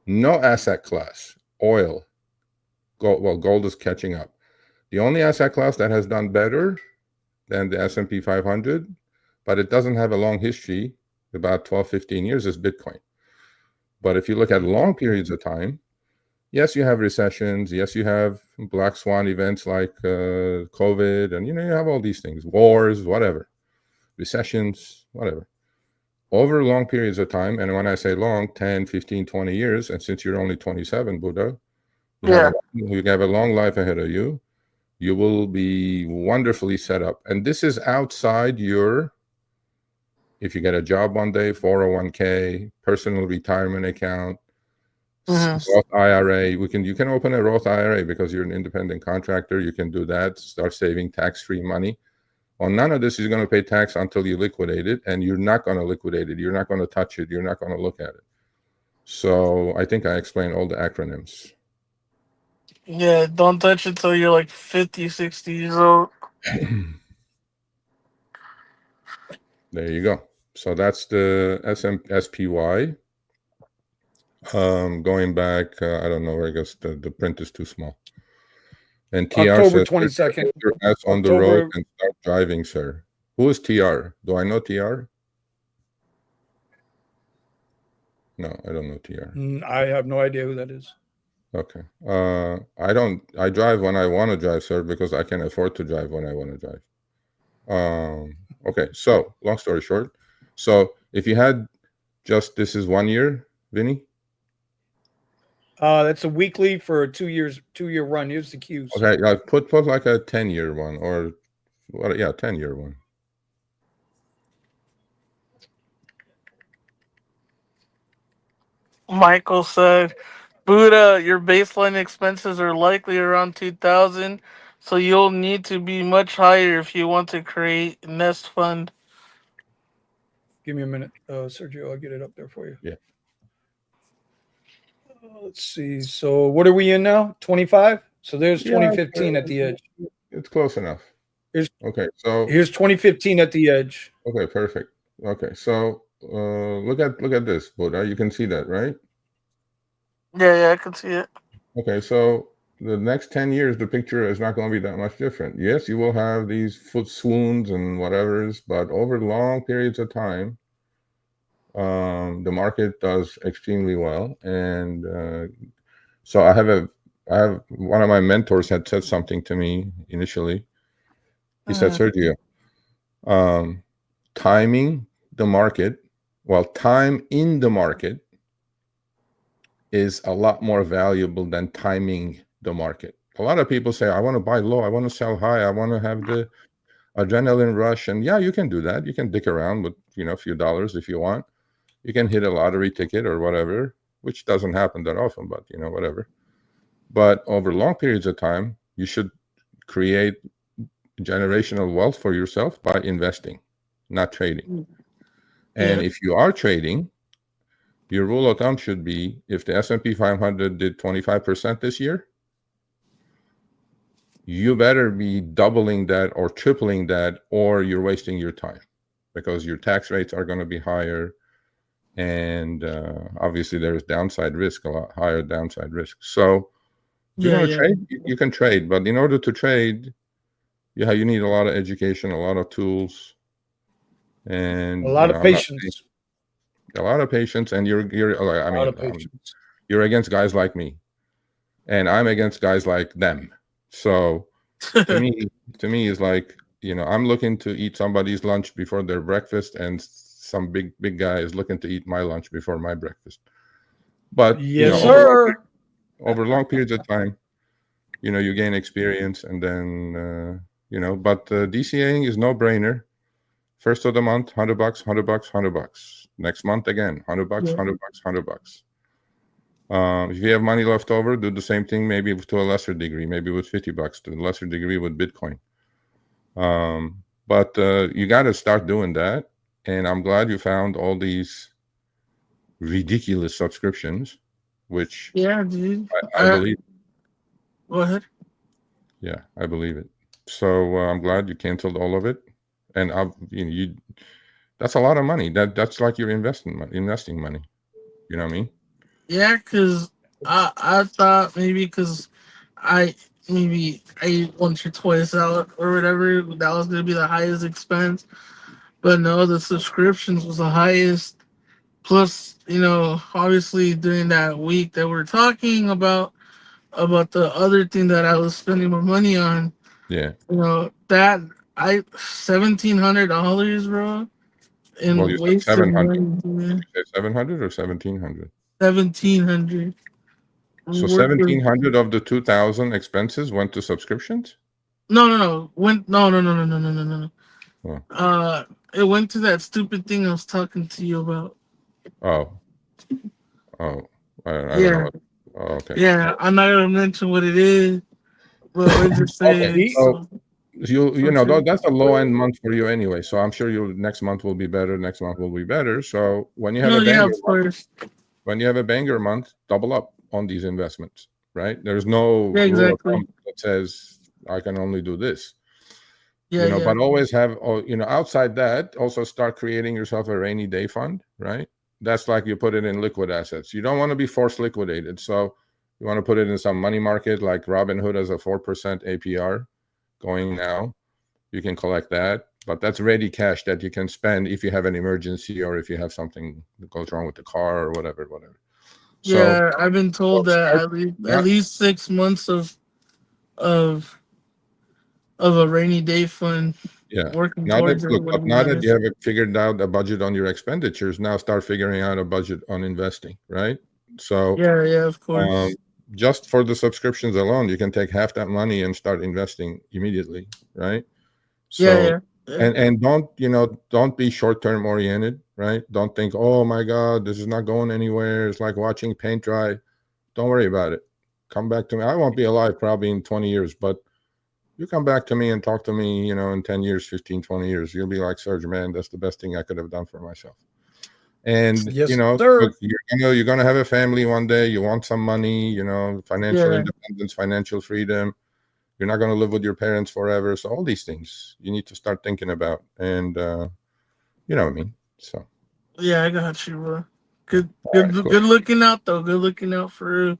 no asset class, oil, gold is catching up. The only asset class that has done better than the S&P 500, but it doesn't have a long history, about 12, 15 years, is Bitcoin. But if you look at long periods of time, yes, you have recessions. Yes, you have black swan events like COVID, and you have all these things, wars, whatever, recessions, whatever. Over long periods of time, and when I say long, 10, 15, 20 years, and since you're only 27, Buddha, you have a long life ahead of you. You will be wonderfully set up. And this is outside your, if you get a job one day, 401k, personal retirement account, Roth IRA. You can open a Roth IRA because you're an independent contractor. You can do that, start saving tax-free money. Well, none of this is going to pay tax until you liquidate it, and you're not going to liquidate it. You're not going to touch it. You're not going to look at it. So I think I explained all the acronyms. Yeah, don't touch it till you're like 50, 60 years old. There you go. So that's the SPY. Going back, I don't know. I guess the print is too small. And TR October says, 22nd. "Put your ass on the road and start driving, sir." Who is TR? Do I know TR? No, I don't know TR. I have no idea who that is. Okay. I drive when I want to drive, sir, because I can afford to drive when I want to drive. Okay. So long story short. So if you had this is 1 year, Vinny? That's a weekly for a 2-year run. Here's the cues. Okay. Put like a 10-year one or what? Yeah, 10-year one. Michael said, Buddha, your baseline expenses are likely around 2,000, so you'll need to be much higher if you want to create a nest fund. Give me a minute, Sergio. I'll get it up there for you. Yeah. Let's see. So what are we in now? 25. So there's 2015 at the edge. It's close enough. Here's Okay. So here's 2015 at the edge. okay, perfect. Okay. So look at this, Buddha. You can see that, right? Yeah, I can see it. Okay, so the next 10 years, the picture is not going to be that much different. Yes, you will have these foot swoons and whatevers, but over long periods of time, the market does extremely well. And so I have one of my mentors had said something to me initially. He said, Sergio, timing the market, time in the market is a lot more valuable than timing the market. A lot of people say, I want to buy low, I want to sell high, I want to have the adrenaline rush. And yeah, you can do that. You can dick around with, a few dollars if you want. You can hit a lottery ticket or whatever, which doesn't happen that often, but whatever. But over long periods of time, you should create generational wealth for yourself by investing, not trading. And if you are trading, your rule of thumb should be, if the S&P 500 did 25% this year, you better be doubling that or tripling that, or you're wasting your time, because your tax rates are going to be higher. And obviously there's downside risk, a lot higher downside risk. So if you're going to trade, you can trade. But in order to trade, you need a lot of education, a lot of tools, and a lot of patience. A lot of patience, and you're against guys like me, and I'm against guys like them. So to me is like, I'm looking to eat somebody's lunch before their breakfast, and some big guy is looking to eat my lunch before my breakfast. But yes, sir. Over long periods of time, you gain experience, and then but DCAing is no brainer. First of the month, $100, $100. Next month again, $100, $100. If you have money left over, do the same thing, maybe to a lesser degree, maybe with $50, to a lesser degree with Bitcoin. But you got to start doing that. And I'm glad you found all these ridiculous subscriptions, which dude. I believe. Go ahead. Yeah, I believe it. So I'm glad you canceled all of it. And that's a lot of money. That's like your investing money. You know what I mean? Yeah, because I thought maybe because I ate once or twice out or whatever, that was gonna be the highest expense. But no, the subscriptions was the highest. Plus, obviously during that week that we're talking about the other thing that I was spending my money on. Yeah. That $1,700, bro. And well, you said 700. money. Did you say 700 or 1,700? 1,700. So 1,700 of the 2,000 expenses went to subscriptions? No. Oh. It went to that stupid thing I was talking to you about. Oh. I don't know. Oh, okay. Yeah, I'm not gonna mention what it is, but we're just saying. Okay. So that's a low end month for you anyway. So I'm sure next month will be better. Next month will be better. So when you have when you have a banger month, double up on these investments, right? There's no rule of thumb that says I can only do this. But always have, outside that, also start creating yourself a rainy day fund, right? That's like you put it in liquid assets. You don't want to be forced liquidated. So you want to put it in some money market, like Robinhood has a 4% APR going now. You can collect that. but that's ready cash that you can spend if you have an emergency or if you have something that goes wrong with the car or whatever. So Yeah, I've been told that start, at least 6 months of a rainy day fund, yeah. working Now that towards it look would up, be now that nice. you have figured out a budget on your expenditures, now start figuring out a budget on investing, right? So Yeah, of um, course. just for the subscriptions alone, you can take half that money and start investing immediately, right? So Yeah. and don't be short-term oriented, right? Don't think, oh my God, this is not going anywhere. It's like watching paint dry. Don't worry about it. Come back to me. I won't be alive probably in 20 years, but you come back to me and talk to me, in 10 years, 15, 20 years, you'll be like, Serge, man, that's the best thing I could have done for myself. And, Yes, sir. look, you're gonna have a family one day. You want some money, financial Yeah. independence, financial freedom. You're not going to live with your parents forever. So all these things you need to start thinking about. And you know what I mean? So Yeah, I got you, bro. Good, all good, right, cool. good looking out though. Good looking out for real.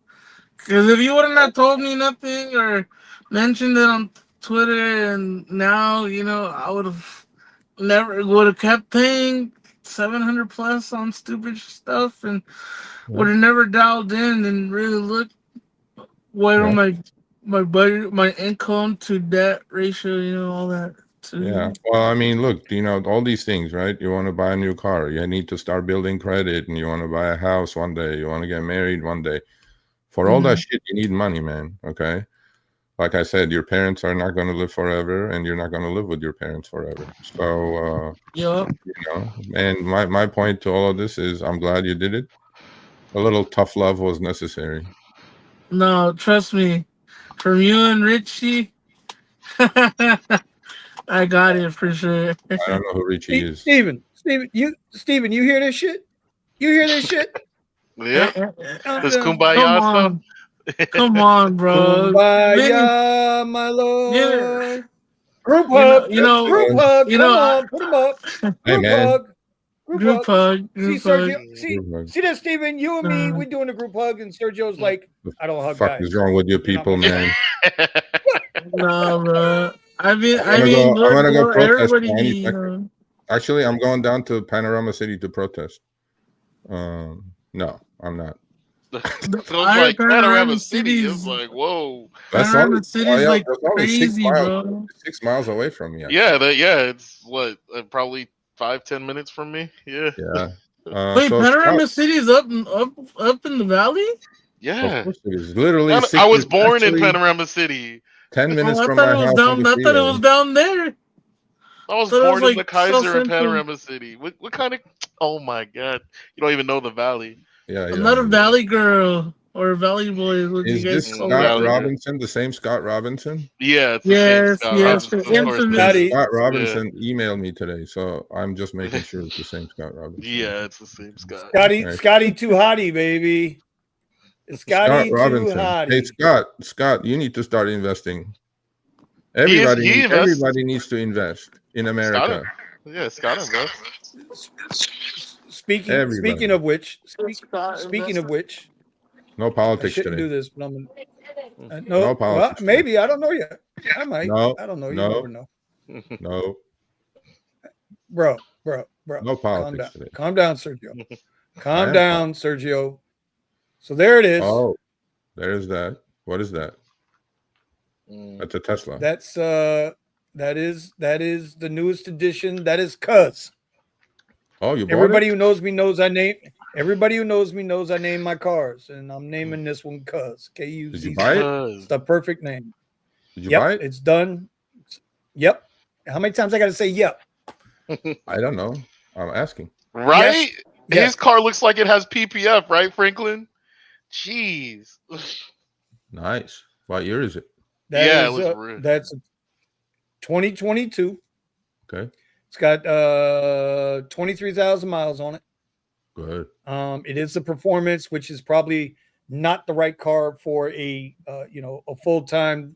Because if you would have not told me nothing or mentioned it on Twitter, and now I would have never would have kept paying 700 plus on stupid stuff, and Yeah. would have never dialed in and really looked what Yeah. on my budget, my income to debt ratio, all that. Yeah. Well, I mean, look, all these things, right? You want to buy a new car, you need to start building credit, and you want to buy a house one day, you want to get married one day. For all that shit, you need money, man. Okay. Like I said, your parents are not going to live forever, and you're not going to live with your parents forever. So, Yup. and my point to all of this is I'm glad you did it. A little tough love was necessary. No, trust me. From you and Richie, I got it for sure. I don't know who Richie is. Steven, you hear this shit? You hear this shit? Yeah. This Come kumbaya stuff. on. Come on, bro. Vinny, Kumbaya, my yeah, lord. Group you know, hug. you know, Group hug. you Come know, on, put them up. Hey, Group man. hug. Group group hug. hug, See, group hug. Sergio. See that, Steven? You and me, we're doing a group hug, and Sergio's like, I don't hug Fuck guys. is wrong with you You're not people, my man? Nah, bro. I I'm mean, gonna go look, protest everybody, any second. Actually, I'm going down to Panorama City to protest. No, I'm not. Feels like Panorama City. It's like, whoa. That's Panorama City's like that's only 6 crazy, miles. bro. 6 miles away from me. Actually. Yeah, it's what, probably 5-10 minutes from me. Yeah. Yeah. Wait, So Scott, Panorama City's up in the valley? of Yeah. course it is. Literally I was it's born in actually Panorama City. 10 minutes Oh, from my house on the I thought it freeway. was down there. I was Thought it was born in like the South Kaiser in Central. Panorama City. What kind of? Oh my God! You don't even know the valley. Yeah, I'm you not don't a know. valley girl or a valley boy, what you Is guys this call Scott it. Valley girl. Robinson, the same Scott Robinson? Yeah, it's the same Yes, Scott yes, the Robinson. Of course it infamous. is. Scotty. Scott Yeah. Robinson emailed me today, so I'm just making sure it's the same Scott Robinson. Yeah, it's the same Scott. Right. Scotty too hotty, baby. Scott Scotty too Robinson. Hey, hotty. Scott, you need to start investing. He invests. Everybody needs to invest in Scott, America. yeah, Scott invests. Speaking Everybody. of which, Scott, speaking of which, No I politics shouldn't do today. this, but I'm No well, politics. maybe I don't know yet. I might. No, I don't know. You no, never know, no, bro. no Calm politics down. today. Calm down, Sergio. I Calm am down, Sergio. So there it is. Oh, there's that. What is that? Mm. That's a Tesla. That's that is the newest edition. That is Cuz. Oh, you bought Everybody it? who knows me knows I name. Everybody who knows me knows I name my cars, and I'm naming this one Cuz. K-U-Z. Did you buy it? It's the perfect name. Did you buy it? It's done. Yep. How many times I got to say yep? I don't know. I'm asking. Right? Yes. His car looks like it has PPF, right, Franklin? Jeez. Nice. What year is it? It was rude. That's 2022. Okay. It's got 23,000 miles on it. Good. It is a performance, which is probably not the right car for a full-time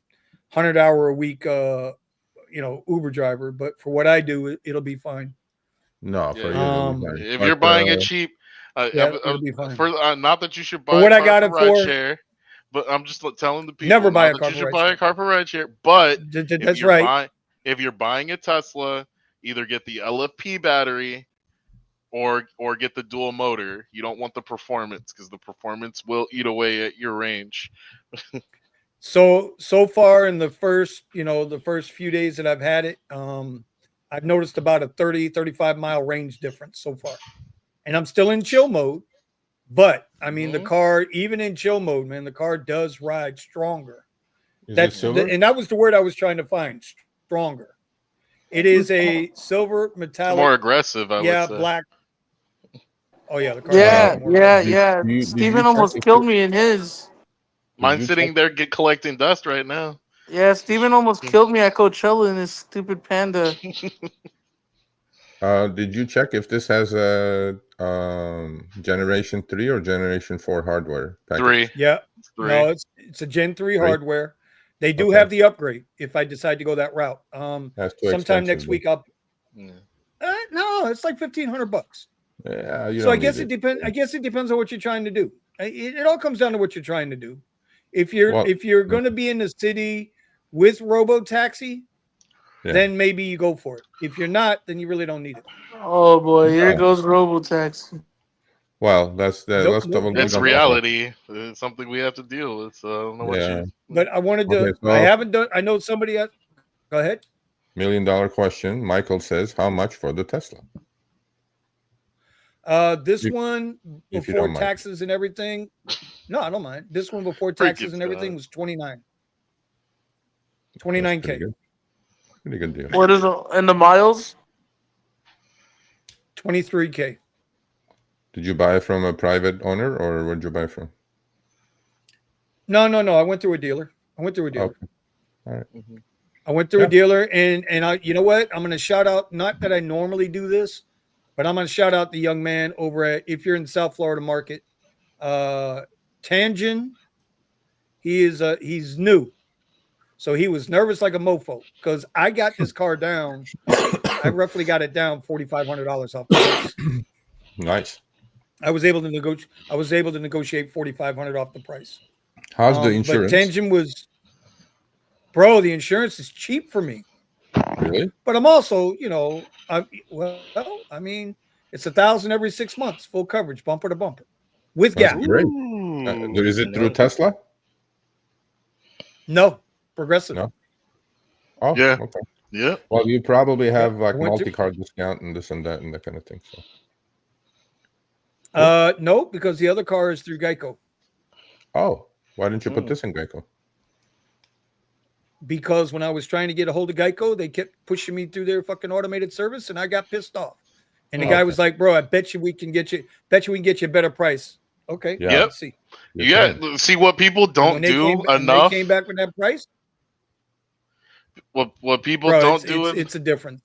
100-hour a week Uber driver, but for what I do, it'll be fine. No, for Yeah. you. If you're buying it cheap, it'll be fine. not that you should buy For what a I car got for it for, rideshare, but I'm just telling the people never buy not a car that you for should buy a rideshare. car for rideshare. But That's right. If you're buying a Tesla, either get the LFP battery or get the dual motor. You don't want the performance because the performance will eat away at your range. So far in the first, the first few days that I've had it, I've noticed about a 35 mile range difference so far. And I'm still in chill mode, but I mean the car, even in chill mode, man, the car does ride stronger. Is it silver? And that was the word I was trying to find, stronger. It is a silver It's metallic, more aggressive, I would say. black. Oh yeah, the car. Yeah. Did Steven you check almost if killed it- me in his. Mine's you sitting check- there collecting dust right now. Yeah, Steven almost killed me at Coachella in his stupid Panda. Did you check if this has a generation 3 or generation 4 hardware package? 3. Yeah. It's 3. No, it's a Gen 3 hardware. They do Okay. have the upgrade if I decide to go that route. That's too Sometime expensive, next week I'll Yeah. no, it's like $1,500. Yeah, you So I don't guess need it depends. I guess it depends on what you're trying to do. It all comes down to what you're trying to do. If you're going to be in the city with robo taxi, Yeah. then maybe you go for it. If you're not, then you really don't need it. Oh boy, here Yeah. goes Robotaxi. Well, that's the Nope, let's nope, double. nope. It's reality. It's something we have to deal with. So I don't know what Yeah. you. But I wanted to. Okay, so- I haven't done. I know somebody. Go ahead. $1 million question. Michael says, "How much for the Tesla?" This If- one if you before don't mind. taxes and everything. No, I don't mind. This one before Freaking taxes and everything God. was 29. That's 29K. pretty good. Pretty good deal. What is it? And the miles? 23K. Did you buy it from a private owner or where'd you buy it from? No. I went through a dealer. Okay. I went through Yeah. a dealer, and I, you know what? I'm going to shout out. Not that I normally do this, but I'm going to shout out the young man over at, if you're in South Florida market, Tangent. He's new, so he was nervous like a mofo because I got this car down. I roughly got it down $4,500 off the price. Nice. I was able to negotiate $4,500 off the price. How's the But insurance? Tangent was, bro. The insurance is cheap for me. Really? But I'm also, I mean, it's $1,000 every 6 months, full coverage, bumper to bumper, with That's gap. great. Ooh. Is it through Tesla? No, Progressive. No. Oh, Yeah. okay. Yeah. Well, you probably have like I went to- multi-card discount and this and that and that kind of thing. So No, because the other car is through Geico. oh, why didn't you put this in Geico? Because when I was trying to get a hold of Geico, they kept pushing me through their fucking automated service, and I got pissed off. And the guy was like, "Bro, I bet you we can get you a better price." Okay, Yeah. Yep. let's see. Yeah. See what people And don't when they do came, and they enough. came back with that price, What people bro, don't do it's a difference.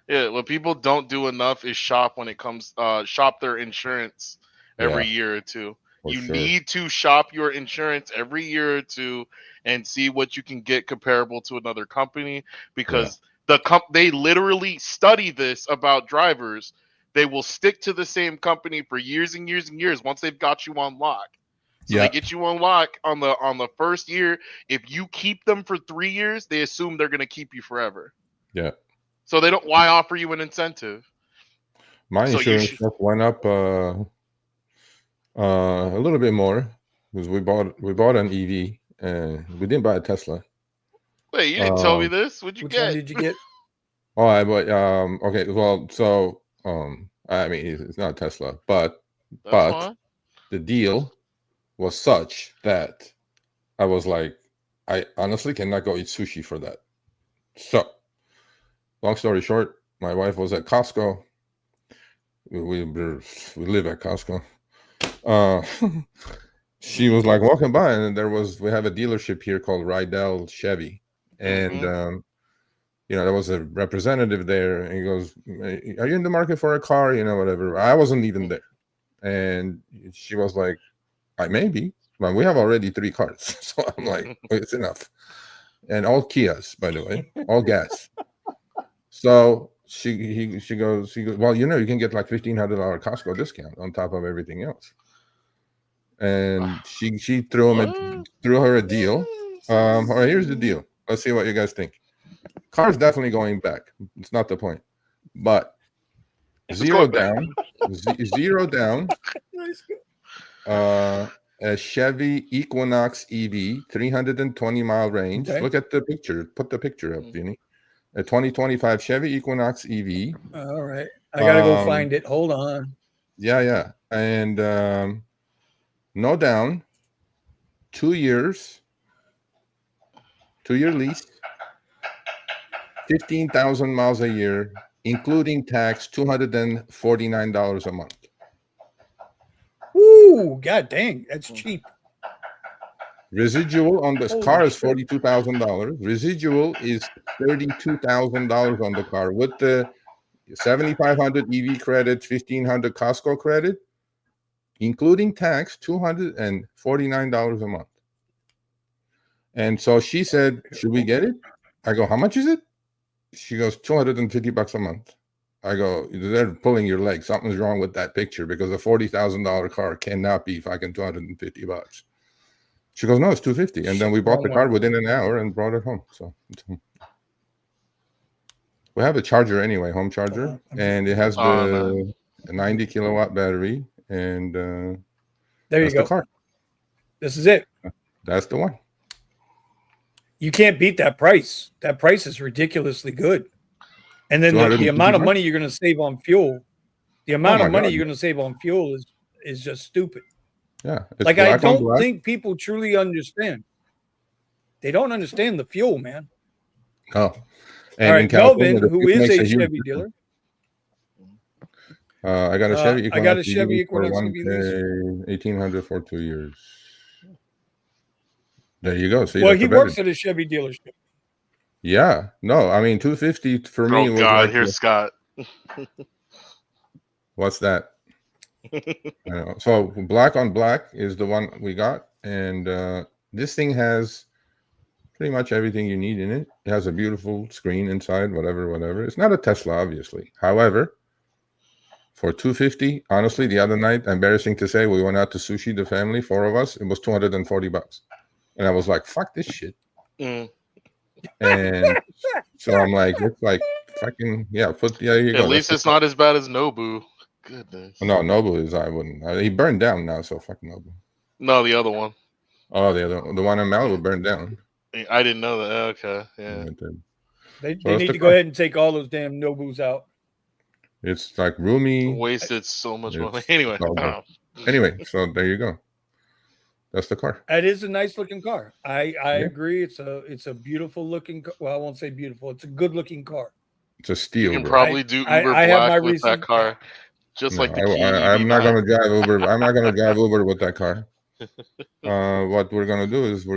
Yeah, what people don't do enough is shop when it comes shop their insurance every year or two. For You sure. need to shop your insurance every year or two and see what you can get comparable to another company because they literally study this about drivers. They will stick to the same company for years and years and years once they've got you on lock. So Yeah. they get you on lock on the first year. If you keep them for 3 years, they assume they're going to keep you forever. Yeah. So they don't. Why offer you an incentive? My So you insurance should- stuff went up a little bit more because we bought an EV and we didn't buy a Tesla. Wait, you didn't tell me this. What'd you Which get? one did you get? Oh, I bought okay, well, so I mean it's not a Tesla, but That's fine. the deal was such that I was like, I honestly cannot go eat sushi for that. So, long story short, my wife was at Costco. We live at Costco. She was like walking by, and we have a dealership here called Rydell Chevy, and there was a representative there, and he goes, "Are you in the market for a car? Whatever." I wasn't even there, and she was like, "I may be, but we have already 3 cars." So I'm like, "It's enough," and all Kias, by the way, all gas. So she goes, "Well, you can get like $1,500 Costco discount on top of everything else." And she threw her a deal. All right, here's the deal. Let's see what you guys think. Car's definitely going back. It's not the point. But It's zero going back. down, zero down. A Chevy Equinox EV, 320-mile range. Okay. Look at the picture. Put the picture up, Vinny. A 2025 Chevy Equinox EV. All right. I got to go find it. Hold on. Yeah. And no down, 2 years, 2-year lease, 15,000 miles a year, including tax, $249 a month. Woo, god dang, that's cheap. Residual on this Holy car is shit. $42,000. Residual is $32,000 on the car with the 7,500 EV credit, 1,500 Costco credit, including tax, $249 a month. And so she said, "Should we get it?" I go, "How much is it?" She goes, $250 a month. I go, "They're pulling your leg. Something's wrong with that picture because a $40,000 car cannot be fucking $250." She goes, "No, it's $250." And then we bought the car within an hour and brought it home. So we have a charger anyway, home charger, and it has the 90 kilowatt battery. And there you go. The car. This is it. That's the one. You can't beat that price. That price is ridiculously good. And then the amount of money you're going to save on fuel, the amount of money you're going to save on fuel is just stupid. Yeah. Like, I don't think people truly understand. They don't understand the fuel, man. Oh. And all right, Melvin, who is a Chevy dealer. I got a Chevy Equinox. I got a Chevy Equinox EV lease. 1,800 for 2 years. There you go. See, well, he works at a Chevy dealership. Yeah. No, I mean, 250 for me. Oh, God, here's Scott. What's that? So black on black is the one we got. And this thing has pretty much everything you need in it. It has a beautiful screen inside, whatever. It's not a Tesla, obviously. However, for $250, honestly, the other night, embarrassing to say, we went out to sushi, the family, 4 of us. It was $240. And I was like, fuck this shit. And so I'm like, it's like fucking, yeah, there you go. At least it's not as bad as Nobu. Goodness. No, Nobu is, I wouldn't. He burned down now, so fuck Nobu. No, the other one. Oh, the one in Malibu burned down. I didn't know that. Okay, yeah. They need to go ahead and take all those damn Nobus out. It's like roomy. Wasted so much money. Anyway. Anyway, so there you go. That's the car. It is a nice looking car. I agree. It's a beautiful looking. Well, I won't say beautiful. It's a good looking car. It's a steal. You can probably do Uber Black with that car, just like the Kia. I'm not going to drive Uber. I'm not going to drive Uber with that car. What we're going to do is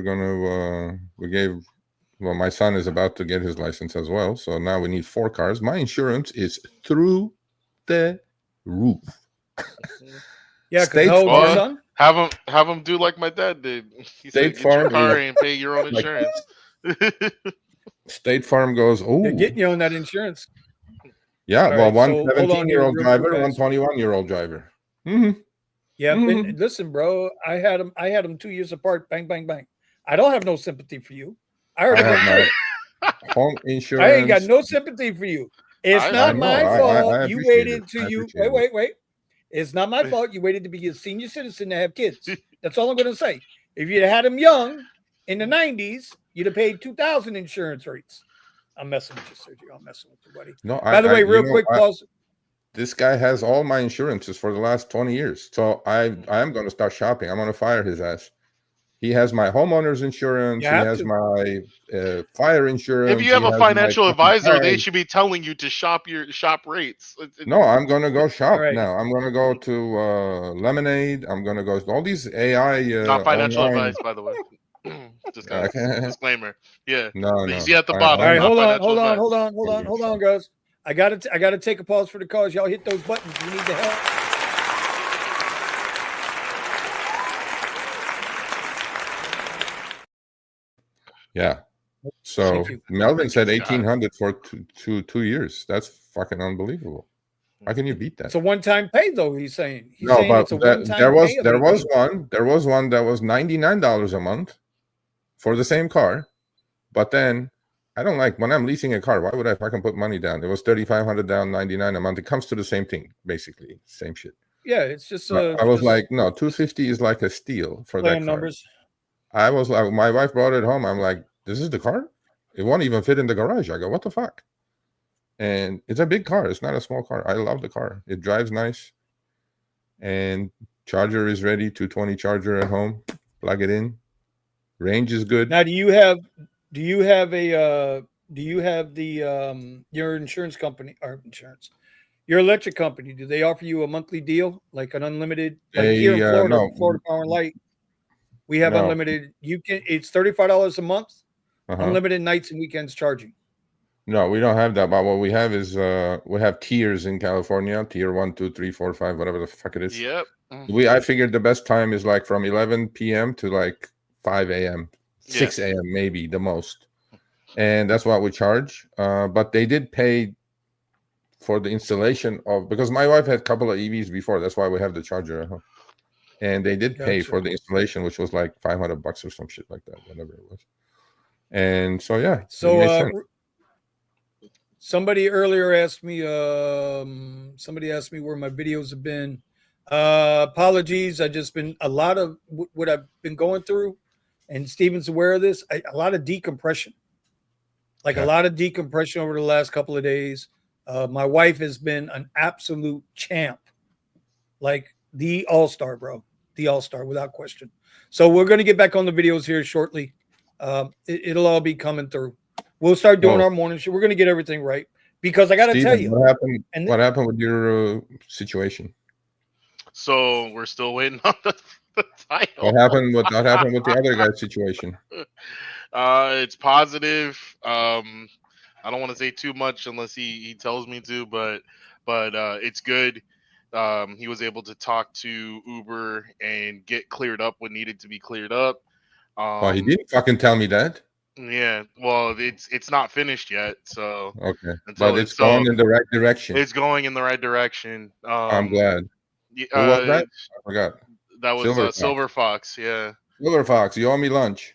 my son is about to get his license as well. So now we need 4 cars. My insurance is through the roof. Yeah, because how old is your son? Have him do like my dad did. He said, get your car and pay your own insurance. State Farm goes, oh, they're getting you on that insurance. Yeah, well, one 17-year-old driver, one 21-year-old driver. Mm-hmm. Yeah, listen, bro. I had them 2 years apart. Bang, bang, bang. I don't have no sympathy for you. I already have my home insurance. I ain't got no sympathy for you. It's not my fault. You waited till you wait. It's not my fault. You waited to be a senior citizen to have kids. That's all I'm going to say. If you'd had them young in the 90s, you'd have paid 2,000 insurance rates. I'm messing with you, Sergio. I'm messing with you, buddy. No, by the way, real quick, pause. This guy has all my insurances for the last 20 years. So I am going to start shopping. I'm going to fire his ass. He has my homeowner's insurance. He has my fire insurance. If you have a financial advisor, they should be telling you to shop rates. No, I'm going to go shop now. I'm going to go to Lemonade. I'm going to go to all these AI. Not financial advice, by the way. Just disclaimer. Yeah. No. You see at the bottom. All right, hold on, guys. I gotta take a pause for the cause. Y'all hit those buttons. We need the help. Yeah. So Melvin said 1,800 for two years. That's fucking unbelievable. How can you beat that? It's a one-time pay, though. He's saying. But there was one that was $99 a month for the same car, but then I don't like when I'm leasing a car. Why would I fucking put money down? It was 3,500 down, 99 a month. It comes to the same thing, basically, same shit. Yeah, it's just But I was like, no, 250 is like a steal for that playing car. numbers. I was like, my wife brought it home. I'm like, this is the car? It won't even fit in the garage. I go, what the fuck? And it's a big car. It's not a small car. I love the car. It drives nice. And charger is ready. 220 charger at home. Plug it in. Range is good. Now, do you have your insurance company or your electric company? Do they offer you a monthly deal, like an unlimited? Like here in Florida, no, Florida Power and Light, we have no. unlimited. It's $35 a month, Uh-huh. unlimited nights and weekends charging. No, we don't have that. But what we have is we have tiers in California. Tier 1, 2, 3, 4, 5, whatever the fuck it is. Yep. I figured the best time is like from 11 p.m. to like 5 a.m., 6 a.m. maybe the most, and that's what we charge. But they did pay for the installation of, because my wife had a couple of EVs before. That's why we have the charger at home, and they did pay for the installation, which was like $500 or some shit like that, whatever it was. And so yeah, So somebody earlier asked me. Somebody asked me where my videos have been. Apologies. I just been a lot of what I've been going through, and Steven's aware of this. A lot of decompression, a lot of decompression over the last couple of days. My wife has been an absolute champ, like the all-star, bro, the all-star without question. So we're going to get back on the videos here shortly. It'll all be coming through. We'll start doing our morning show. We're going to get everything right, because I got to tell you, what happened with your situation? So we're still waiting on the title. What happened with the other guy's situation? It's positive. I don't want to say too much unless he tells me to, but it's good. He was able to talk to Uber and get cleared up what needed to be cleared up. He didn't fucking tell me that. Yeah, well, it's not finished yet, so okay, but it's going in the right direction. It's going in the right direction. I'm glad. Who was that? I forgot. That was Silver Fox. Yeah, Silver Fox. You owe me lunch.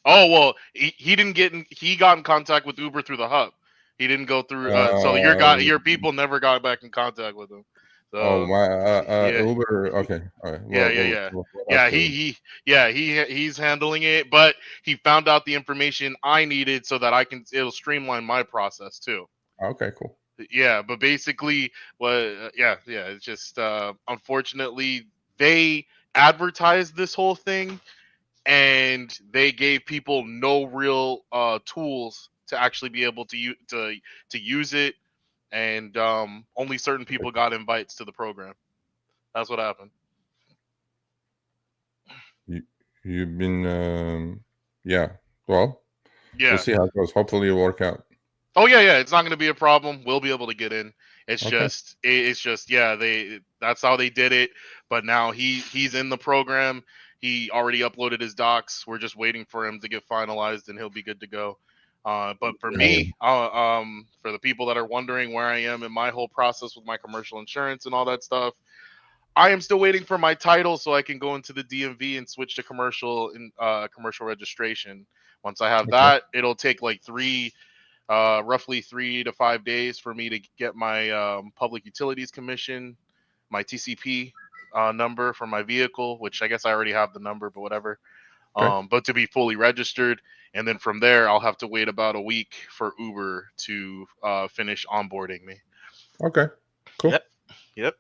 Oh well, he didn't get in. He got in contact with Uber through the hub. He didn't go through. So your people never got back in contact with him. So, Uber. Okay. All right. He's handling it, but he found out the information I needed so that it'll streamline my process too. Okay, cool. Yeah, but basically, it's just unfortunately they advertised this whole thing, and they gave people no real tools to actually be able to use it, and only certain people got invites to the program. That's what happened. You've been Well, we'll see how it goes. Hopefully it'll work out. Oh yeah, it's not going to be a problem. We'll be able to get in. It's Okay. just that's how they did it. But now he's in the program. He already uploaded his docs. We're just waiting for him to get finalized, and he'll be good to go. But for me, for the people that are wondering where I am in my whole process with my commercial insurance and all that stuff, I am still waiting for my title so I can go into the DMV and switch to commercial registration. Once I have that, it'll take like roughly 3 to 5 days for me to get my Public Utilities Commission, my TCP number for my vehicle, which I guess I already have the number, but whatever. Okay. But to be fully registered, and then from there, I'll have to wait about a week for Uber to finish onboarding me. Okay, cool. Yep.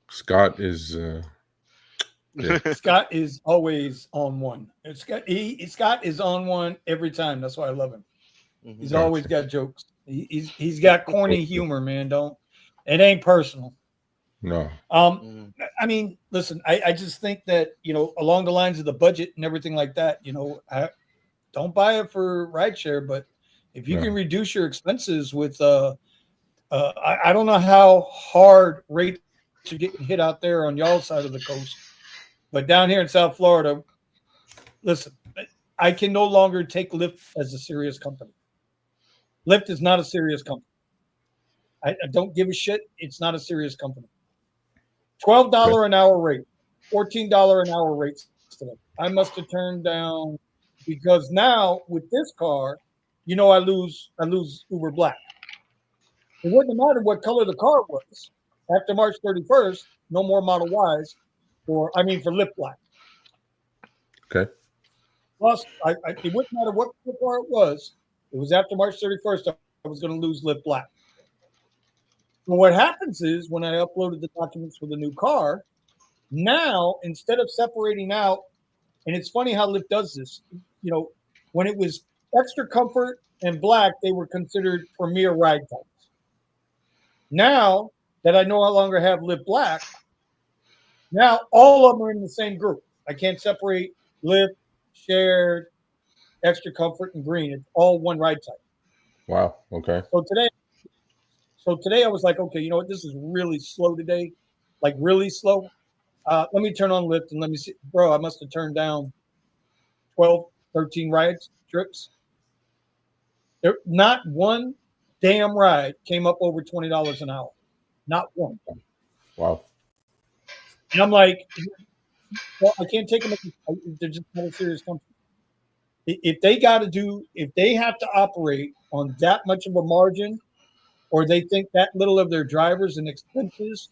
Scott is Scott is always on one. Scott is on one every time. That's why I love him. He's always got jokes. He's got corny humor, man. It ain't personal. No. I mean, listen, I just think that, along the lines of the budget and everything like that, I don't buy it for rideshare, but if you can reduce your expenses with, I don't know how hard rates are getting hit out there on y'all side of the coast, but down here in South Florida, listen, I can no longer take Lyft as a serious company. Lyft is not a serious company. I don't give a shit. It's not a serious company. $12 an hour rate, $14 an hour rates. I must have turned down, because now with this car, I lose Uber Black. It wouldn't have mattered what color the car was. After March 31st, no more Model Ys for Lyft Black. Okay. Plus, it wouldn't matter what car it was. It was after March 31st, I was going to lose Lyft Black. And what happens is when I uploaded the documents for the new car, now instead of separating out, and it's funny how Lyft does this, when it was extra comfort and black, they were considered premier ride types. Now that I no longer have Lyft Black, now all of them are in the same group. I can't separate Lyft, shared, extra comfort, and green. It's all one ride type. Wow. Okay. So today I was like, okay, you know what? This is really slow today, like really slow. Let me turn on Lyft and let me see. Bro, I must have turned down 12, 13 ride trips. There, not one damn ride came up over $20 an hour. Not one. Wow. And I'm like, well, I can't take them. They're just not a serious company. If they have to operate on that much of a margin, or they think that little of their drivers and expenses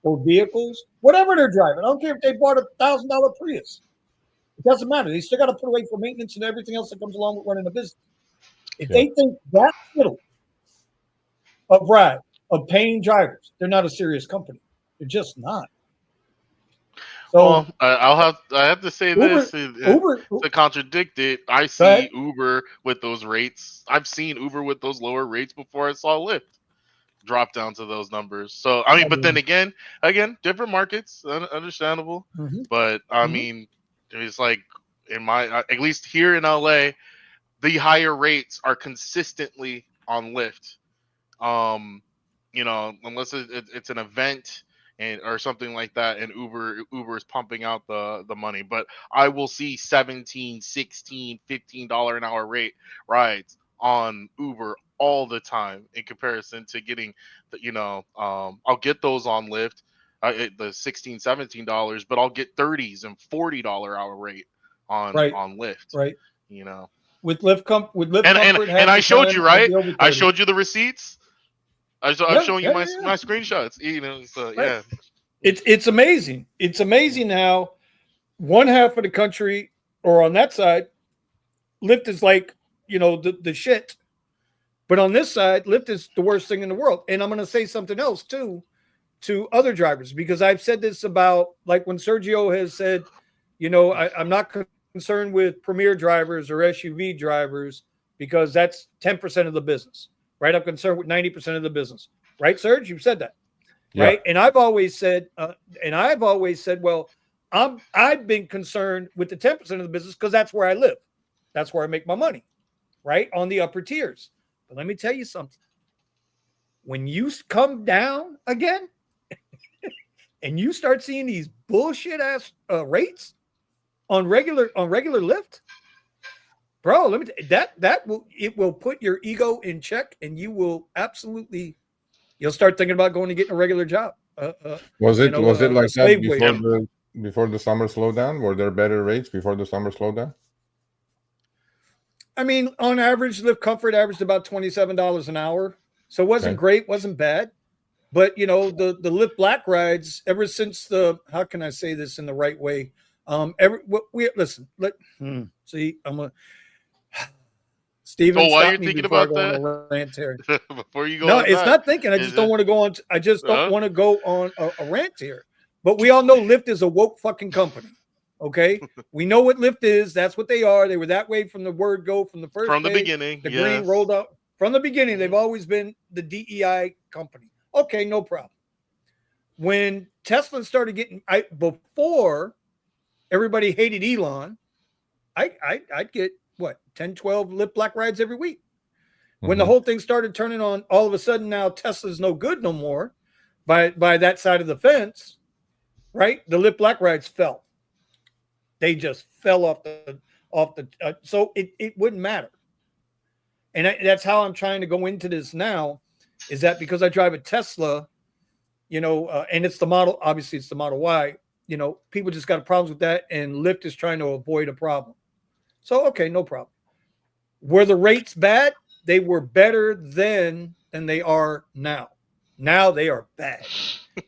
or vehicles, whatever they're driving, I don't care if they bought $1,000 Prius. It doesn't matter. They still got to put away for maintenance and everything else that comes along with running a business. If they think that little of paying drivers, they're not a serious company. They're just not. So I have to say this Uber to contradict it. I see Uber with those rates. I've seen Uber with those lower rates before I saw Lyft drop down to those numbers. So but then again, different markets, understandable. Mm-hmm. But it's like at least here in LA, the higher rates are consistently on Lyft. Unless it's an event or something like that, and Uber is pumping out the money. But I will see $17, $16, $15 an hour rate rides on Uber all the time in comparison to getting I'll get those on Lyft, the $16, $17, but I'll get $30s and $40 hour rate on Lyft. Right. With Lyft Comfort, and I showed you, right? I showed you the receipts. I'm showing you my screenshots. Right. It's amazing. It's amazing how one half of the country, or on that side, Lyft is like the shit, but on this side, Lyft is the worst thing in the world. And I'm going to say something else too to other drivers, because I've said this about, like, when Sergio has said, I'm not concerned with premier drivers or SUV drivers because that's 10% of the business, right? I'm concerned with 90% of the business, right, Serge? You've said that, right? And I've always said, well, I've been concerned with the 10% of the business because that's where I live, that's where I make my money, right, on the upper tiers. But let me tell you something: when you come down again and you start seeing these bullshit ass rates on regular Lyft, bro, let me that will put your ego in check, and you'll start thinking about going to getting a regular job. Was it like that before the summer slowdown? Were there better rates before the summer slowdown? I mean, on average, Lyft Comfort averaged about $27 an hour, so it wasn't great, wasn't bad. But the Lyft Black rides, ever since how can I say this in the right way? Steven, so while stop you're me thinking before about I go that, on a rant here. Before you go, no, it's not thinking. I just don't want to go on. I just don't want to go on a rant here. But we all know Lyft is a woke fucking company. Okay, we know what Lyft is. That's what they are. They were that way from the word go, from the first from the day, beginning. The green rolled up from the beginning. They've always been the DEI company. Okay, no problem. When Tesla started getting, before everybody hated Elon, I'd get 10, 12 Lyft Black rides every week. When the whole thing started turning on, all of a sudden now Tesla's no good no more by that side of the fence, right? The Lyft Black rides fell. They just fell off the so it wouldn't matter. And that's how I'm trying to go into this now, is that because I drive a Tesla, and it's the model, obviously it's the Model Y, people just got problems with that, and Lyft is trying to avoid a problem. So, okay, no problem. Were the rates bad? They were better then than they are now. Now they are bad.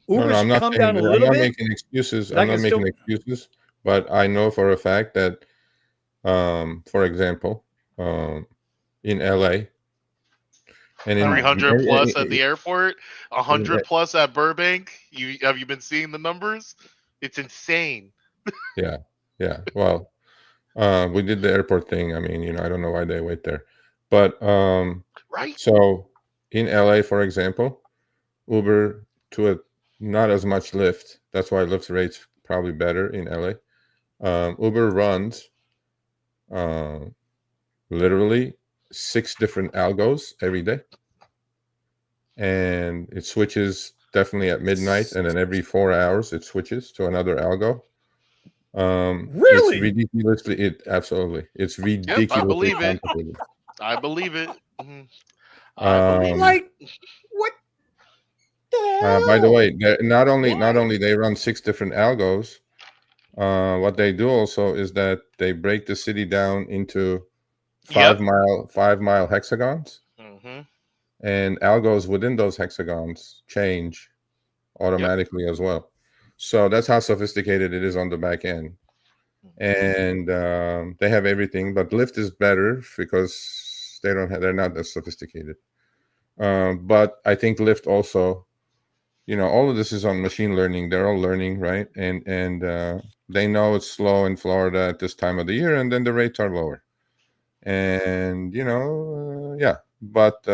No, Uber no, I'm should not come saying down a that. I'm little not bit, making excuses. but I I'm can not making still. excuses, but I know for a fact that, for example, in LA and in, 300 plus at in, the airport, in 100 plus at Burbank. Have you been seeing the numbers? It's insane. yeah, yeah. Well, we did the airport thing. I mean, I don't know why they wait there, but Right? so in LA, for example, Uber to a not as much Lyft. That's why Lyft's rates probably better in LA. Uber runs uh, literally 6 different algos every day, and it switches definitely at midnight, and then every 4 hours it switches to another algo. It's Really? ridiculously it's Yep, I ridiculously believe it. complicated. I believe it. I believe it. Um, Like what the by the hell? way, not Why? only they run 6 different algos. What they do also is that they break the city down into Yep. 5 mile hexagons, hmm and algos within those hexagons change Yep. automatically as well. So that's how sophisticated it is on the back end. And they have everything, but Lyft is better because they're not as sophisticated. But I think Lyft also, all of this is on machine learning. They're all learning, right? And they know it's slow in Florida at this time of the year, and then the rates are lower. And yeah, but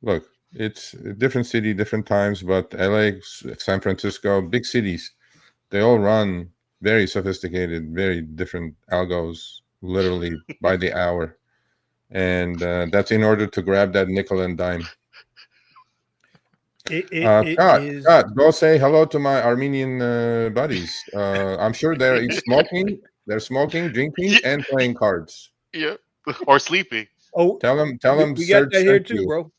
look, it's a different city, different times. But LA, San Francisco, big cities, they all run very sophisticated, very different algos, literally by the hour, and that's in order to grab that nickel and dime. It Scott, is. go say hello to my Armenian buddies. I'm sure they're smoking, drinking, Yeah. and playing cards. Yep. Or sleeping. Oh, Tell them we got Serge that here sent too, you. bro.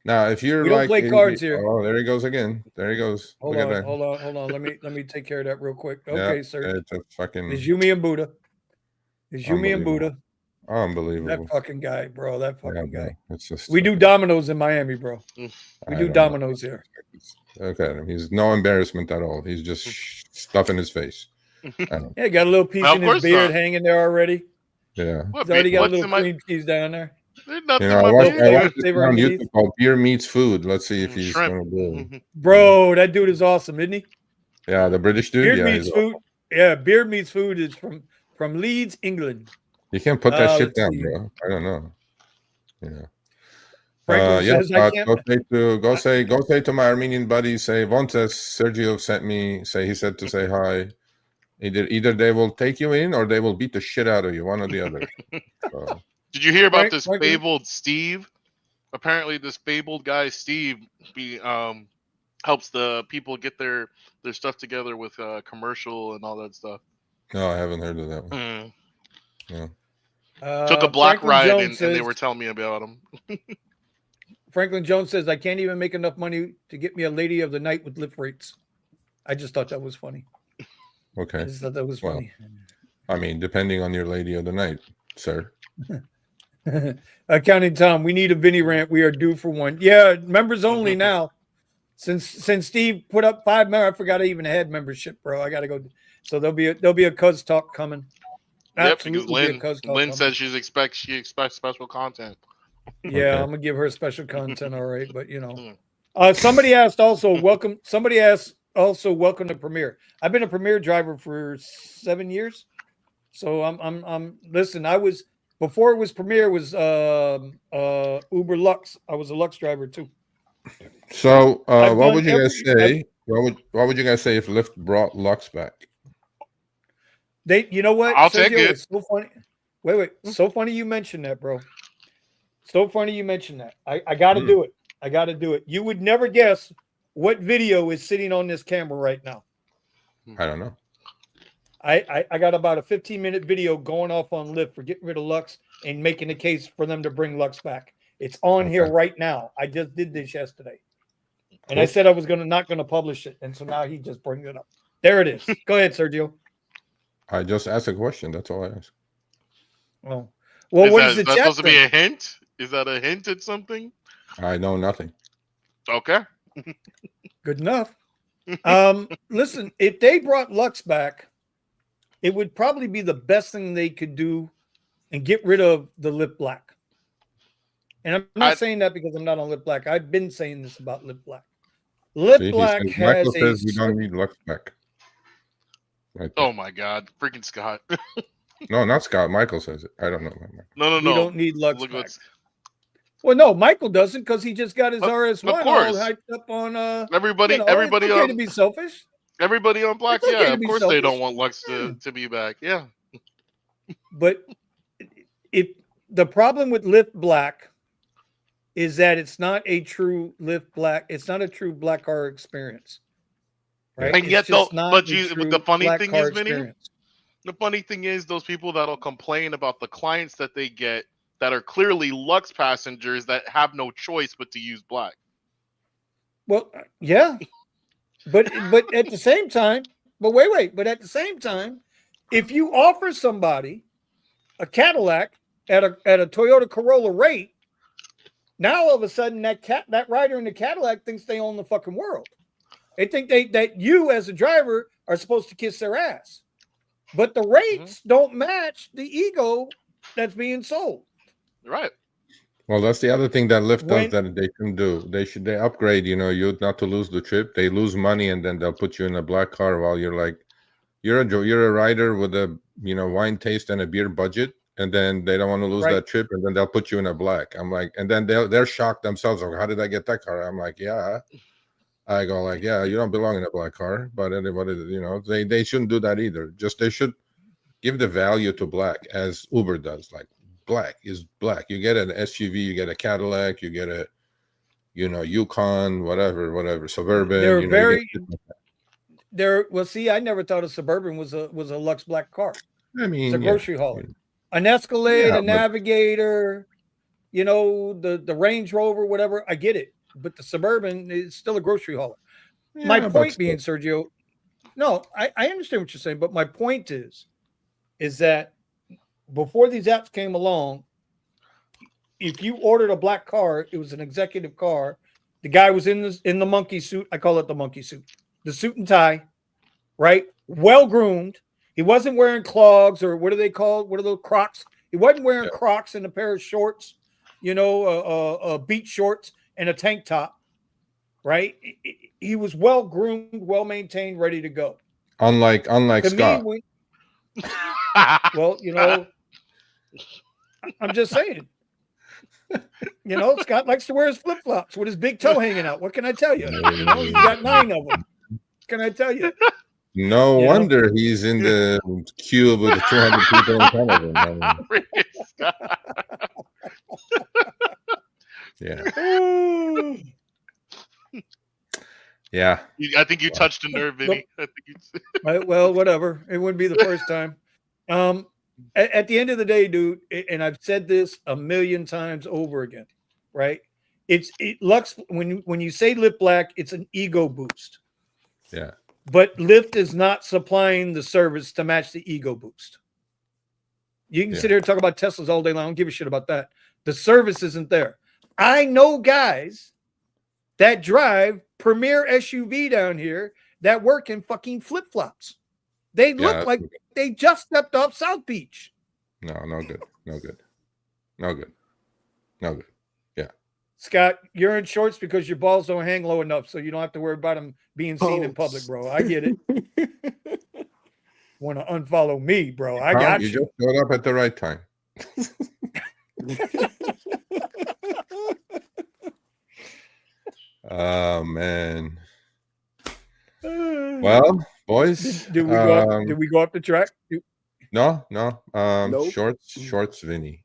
Now, if you're We don't like, play cards here. oh, there he goes again. There he goes. Hold Look at on, that. hold on. Let me take care of that real quick. Yeah, Okay, sir. it's a fucking It's Yumi and Buddha. It's Yumi and unbelievable. Buddha. That Unbelievable. fucking guy, bro. That Yeah, fucking bro. guy. It's just We do fucking, dominoes in Miami, bro. We I do don't know. dominoes here. Look at him. He's no embarrassment at all. He's just stuffing his face. I don't know. Yeah, got a little piece Well, in of his course beard not. hanging there already. Yeah. He's already got a What's little in my? cream cheese down there. There's nothing in I my watched Little beard. this flavor on Lay's. YouTube called Beer Meets Food. Let's see if he's Shrimp. gonna do it. Bro, that dude is awesome, isn't he? Yeah, the British dude. Beard Yeah, meets food. Yeah, beard meets food is from Leeds, England. you can't put that shit Let's down, see. bro. I don't know. Yeah. Franklin Yeah, says I can't. go say to my Armenian buddies, say Vontes Sergio sent me, he said to say hi. Either they will take you in or they will beat the shit out of you, one or the other. So, Did you hear about this Franklin. fabled Steve? Apparently, this fabled guy Steve helps the people get their stuff together with commercial and all that stuff. no, I haven't heard of that one. Mm. Yeah. Took a block Franklin ride Jones and they says- were telling me about him. Franklin Jones says I can't even make enough money to get me a lady of the night with Lyft rates. I just thought that was funny. I Okay. just thought that was Well, funny. I mean, depending on your lady of the night, sir. Accounting Tom, we need a Vinny rant. We are due for one. Yeah, members only now. Since Steve put up 5 members, I forgot I even had membership, bro. I gotta go. So there'll be a cuz talk coming. Yep, Absolutely, because be a cuz talk Lynn coming. says she expects special content. Yeah, Okay. I'm gonna give her special content. All right, but somebody asked also welcome. Somebody asked also welcome to Premiere. I've been a Premiere driver for 7 years, so I'm listen. I was before it was Premiere, it was Uber Lux. I was a Lux driver too. So, I've what done would you guys every- say? What would you guys say if Lyft brought Lux back? You know what? I'll take Sergio, it. it's so funny. Wait. So funny you mentioned that, bro. So funny you mentioned that. I got to do it. I got to do it. You would never guess what video is sitting on this camera right now. I don't know. I got about a 15-minute video going off on Lyft for getting rid of Lux and making the case for them to bring Lux back. It's on here right now. I just did this yesterday. And I said I was not gonna publish it. And so now he just brings it up. There it is. Go ahead, Sergio. I just asked a question. That's all I asked. Well, what Is does that, the is that chat supposed to be think? a hint? Is that a hint at something? I know nothing. Okay. Good enough. Listen, if they brought Lux back, it would probably be the best thing they could do and get rid of the Lyft Black. And I'm not I- saying that because I'm not on Lyft Black. I've been saying this about Lyft Black. See, Lyft he Black says, Michael has a says we don't need Lux back. Right there. Oh my God, freaking Scott! No, not Scott. Michael says it. I don't know. No. we don't need Lux Look back. what's Well, no, Michael doesn't because he just got his Of RS1 all course. hyped up on everybody. it's Everybody okay to on be selfish. everybody on Black. It's okay Yeah, to of be course they don't selfish. want Lux to be back. Yeah. But if the problem with Lyft Black is that it's not a true Lyft Black, it's not a true black car experience. Right? And It's yet, though, just not but a true the funny black thing car is, Vinny, experience. the funny thing is, those people that'll complain about the clients that they get that are clearly Lux passengers that have no choice but to use Black. Well, yeah. But at the same time, but at the same time, if you offer somebody a Cadillac at a Toyota Corolla rate, now all of a sudden that rider in the Cadillac thinks they own the fucking world. They think that you as a driver are supposed to kiss their ass. But the rates don't match the ego that's being sold. Right. Well, that's the other thing that Lyft does When- that they can do. They upgrade, you not to lose the trip. They lose money and then they'll put you in a black car while you're like, you're a rider with a wine taste and a beer budget, and then they don't want to lose Right. that trip, and then they'll put you in a black. I'm like, and then they're shocked themselves. Like, how did I get that car? I'm like, yeah. I go like, yeah, you don't belong in a black car, but anybody, they shouldn't do that either. Just they should give the value to black as Uber does. Like, black is black. You get an SUV, you get a Cadillac, you get a Yukon, whatever, Suburban. They're very well, see, I never thought a Suburban was a Lux black car. I mean, It's a grocery hauler. An Escalade, Yeah, a Navigator, the Range Rover, whatever. I get it. But the Suburban is still a grocery hauler. My point being, Sergio, no, I understand what you're saying, but my point is that before these apps came along, if you ordered a black car, it was an executive car. The guy was in the monkey suit. I call it the monkey suit. The suit and tie, right? Well groomed. He wasn't wearing clogs or what are they called? What are those Crocs? He wasn't wearing Crocs and a pair of shorts, beach shorts and a tank top, right? He was well groomed, well maintained, ready to go. Unlike To Scott. me, well, I'm just saying. Scott likes to wear his flip flops with his big toe hanging out. What can I tell you? He's got 9 of them. What can I tell you? No wonder he's in the queue with 200 people in front of him. Yeah. Yeah. I think you touched a nerve, Vinny. Well, whatever. It wouldn't be the first time. At the end of the day, dude, and I've said this a million times over again, right? Lux, when you say Lyft Black, it's an ego boost. Yeah. But Lyft is not supplying the service to match the ego boost. You can sit here and talk about Teslas all day long. I don't give a shit about that. The service isn't there. I know guys that drive Premier SUV down here that work in fucking flip-flops. They look like they just stepped off South Beach. No good. Yeah. Scott, you're in shorts because your balls don't hang low enough, so you don't have to worry about them being seen in public, bro. I get it. Want to unfollow me, bro? I got you. You just showed up at the right time. Oh man. Well, boys, did we go off the track? No. Nope. Shorts, Vinny.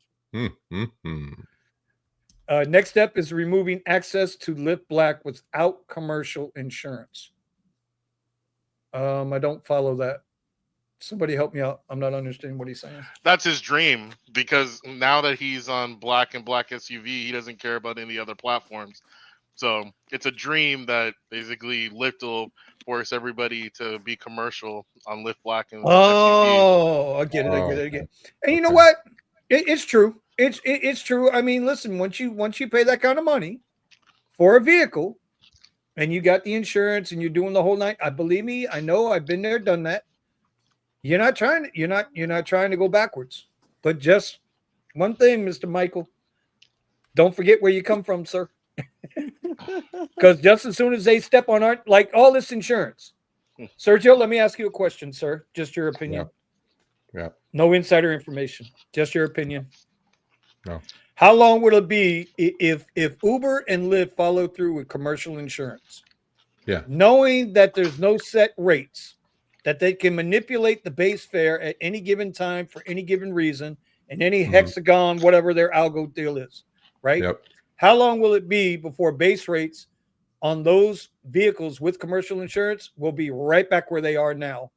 Next step is removing access to Lyft Black without commercial insurance. I don't follow that. Somebody help me out. I'm not understanding what he's saying. That's his dream because now that he's on Black and Black SUV, he doesn't care about any other platforms. So it's a dream that basically Lyft will force everybody to be commercial on Lyft Black and SUV. I get it. And you know what? It's true. It's true. I mean, listen, once you pay that kind of money for a vehicle, and you got the insurance, and you're doing the whole night, I believe me, I know, I've been there, done that. You're not trying to go backwards. But just one thing, Mr. Michael, don't forget where you come from, sir. Because just as soon as they step on our, like all this insurance, Sergio, let me ask you a question, sir. Just your Yeah. opinion. Yeah. No insider information. Just your opinion. No. How long will it be if Uber and Lyft follow through with commercial insurance, Yeah. knowing that there's no set rates, that they can manipulate the base fare at any given time for any given reason, and any Mhm. hexagon, whatever their algo deal is, right? Yep. How long will it be before base rates on those vehicles with commercial insurance will be right back where they are now,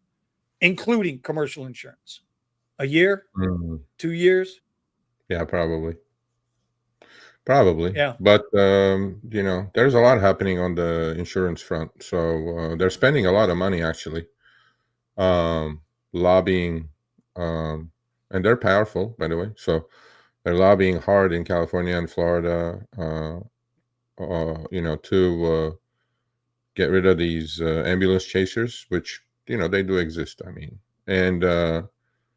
including commercial insurance? A year, Mhm. 2 years? Yeah, probably. Probably. Yeah. But there's a lot happening on the insurance front. So they're spending a lot of money actually. Lobbying, and they're powerful, by the way. So they're lobbying hard in California and Florida, to get rid of these ambulance chasers, which they do exist. I mean, and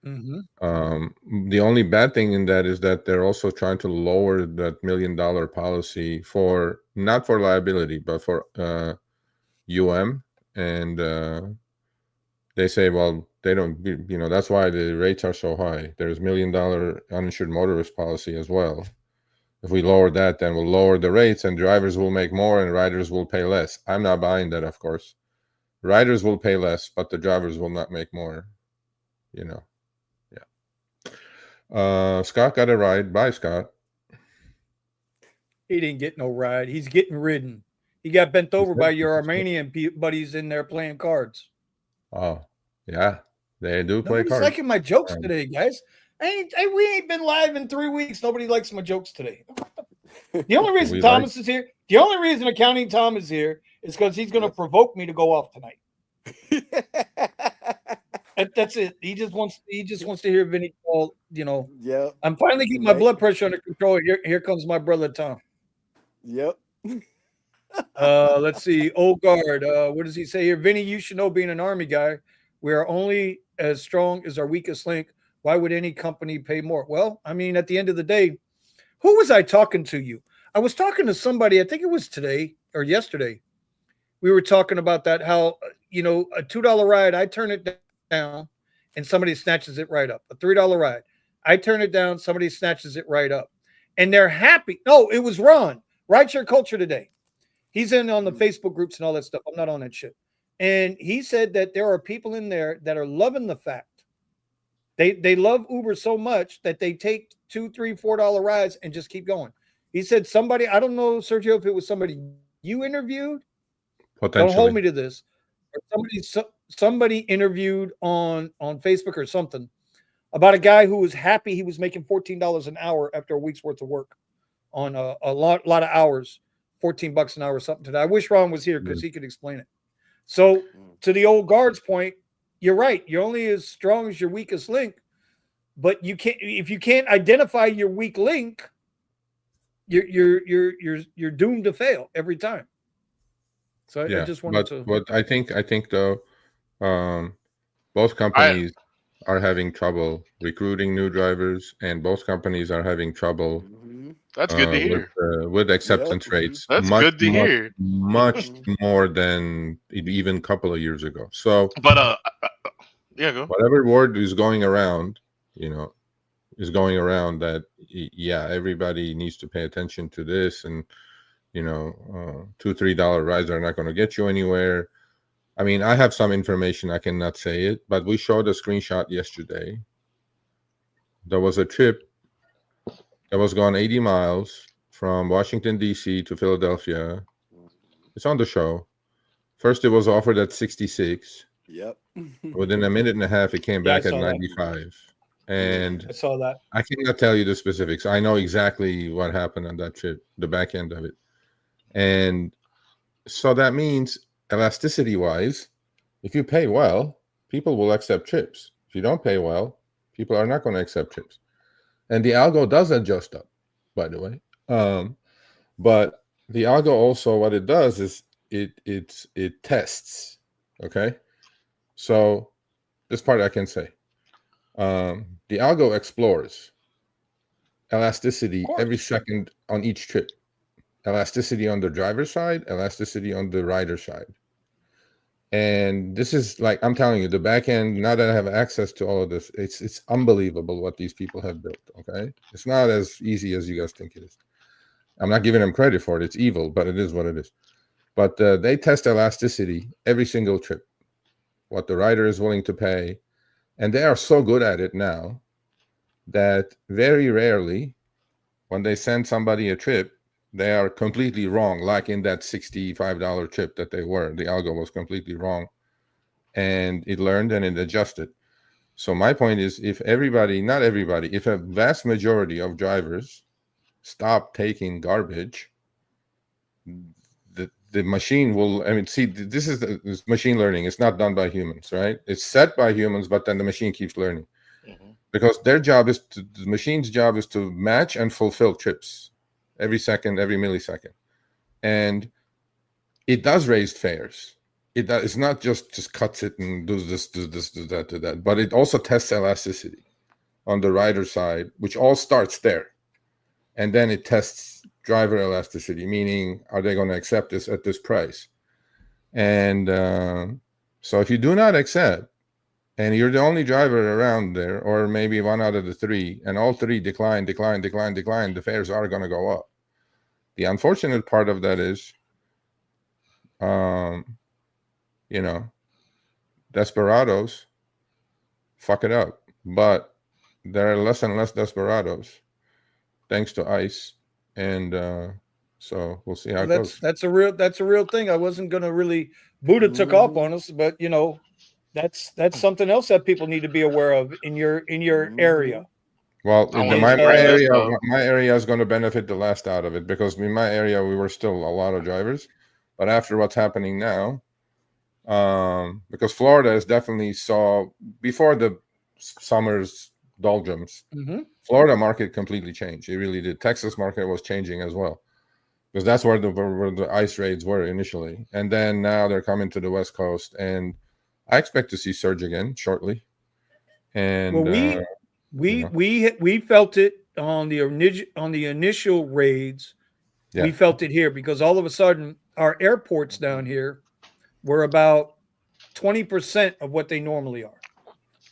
Mm-hmm. the only bad thing in that is that they're also trying to lower that $1 million policy for not for liability, but for UM, and they say, well, they don't, that's why the rates are so high. There's $1 million uninsured motorist policy as well. If we lower that, then we'll lower the rates and drivers will make more and riders will pay less. I'm not buying that, of course. Riders will pay less, but the drivers will not make more. Yeah. Scott got a ride. Bye, Scott. He didn't get no ride. He's getting ridden. He got bent He over by said- your Armenian buddies in there playing cards. Oh, yeah, they do play Nobody's cards. liking my jokes Um, today, guys. We ain't been live in 3 weeks. Nobody likes my jokes today. The only reason We Thomas is here, the only reason Accounting Tom is here is because he's going to provoke me to go off tonight. That's it. He just wants to hear Vinny call. Yep. I'm finally getting my blood pressure under control. Here comes my brother Tom. Yep. Let's see. Old guard. What does he say here? Vinny, you should know, being an Army guy, we are only as strong as our weakest link. Why would any company pay more? Well, I mean, at the end of the day, who was I talking to you? I was talking to somebody, I think it was today or yesterday. We were talking about that, how, a $2 ride, I turn it down and somebody snatches it right up. A $3 ride, I turn it down, somebody snatches it right up. And they're happy. No, it was Ron, Rideshare Culture Today. He's in on the Facebook groups and all that stuff. I'm not on that shit. And he said that there are people in there that are loving the fact they love Uber so much that they take $2, $3, $4 rides and just keep going. He said somebody, I don't know, Sergio, if it was somebody you interviewed. Don't hold me to this. Or somebody interviewed on Facebook or something about a guy who was happy he was making $14 an hour after a week's worth of work on a lot of hours, $14 an hour or something today. I wish Ron was here because he could explain it. So to the old guard's point, you're right. You're only as strong as your weakest link, but if you can't identify your weak link, you're doomed to fail every time. So I just wanted to. But I think though, both companies are having trouble recruiting new drivers, and both companies are having trouble. That's good to hear. With acceptance rates. That's good to hear. Much more than even a couple of years ago. So, but yeah, go. Whatever word is going around, that everybody needs to pay attention to this, and $2-3 rides are not going to get you anywhere. I mean, I have some information, I cannot say it, but we showed a screenshot yesterday. There was a trip that was gone 80 miles from Washington, D.C. to Philadelphia. It's on the show. First, it was offered at 66. Yep. Within a minute and a half, it came back at 95. And I saw that. I cannot tell you the specifics. I know exactly what happened on that trip, the back end of it. And so that means, elasticity-wise, if you pay well, people will accept trips. If you don't pay well, people are not going to accept trips. and the algo does adjust up, by the way. But the algo also, what it does is it tests. Okay, so this part I can say. The algo explores elasticity every second on each trip. Elasticity on the driver's side, elasticity on the rider side. And this is like, I'm telling you, the back end, now that I have access to all of this, it's unbelievable what these people have built. Okay, it's not as easy as you guys think it is. I'm not giving them credit for it. It's evil, but it is what it is. But they test elasticity every single trip, what the rider is willing to pay. And they are so good at it now that very rarely, when they send somebody a trip, they are completely wrong, like in that $65 trip that they were. The algo was completely wrong. And it learned and it adjusted. So my point is, if everybody, not everybody, if a vast majority of drivers stop taking garbage, the machine will, I mean, see, this is machine learning. It's not done by humans, right? It's set by humans, but then the machine keeps learning. Because their job is the machine's job is to match and fulfill trips every second, every millisecond. And it does raise fares. It's not just cuts it and does this, do that, do that. But it also tests elasticity on the rider side, which all starts there. And then it tests driver elasticity, meaning, are they going to accept this at this price? And so if you do not accept, and you're the only driver around there, or maybe one out of the three, and all three decline, the fares are going to go up. The unfortunate part of that is, desperados fuck it up. But there are less and less desperados, thanks to ICE. And so we'll see how it goes. That's a real thing. I wasn't going to really, Buddha took off on us, but that's something else that people need to be aware of in your area. Well, I wanna my say this, area, though. my area is going to benefit the last out of it, because in my area we were still a lot of drivers, but after what's happening now, because Florida is definitely saw before the summer's doldrums, Florida market completely changed. It really did. Texas market was changing as well, because that's where the ICE raids were initially, and then now they're coming to the West Coast, and I expect to see surge again shortly. And well, we felt it on the initial raids. Yeah. We felt it here because all of a sudden our airports down here were about 20% of what they normally are.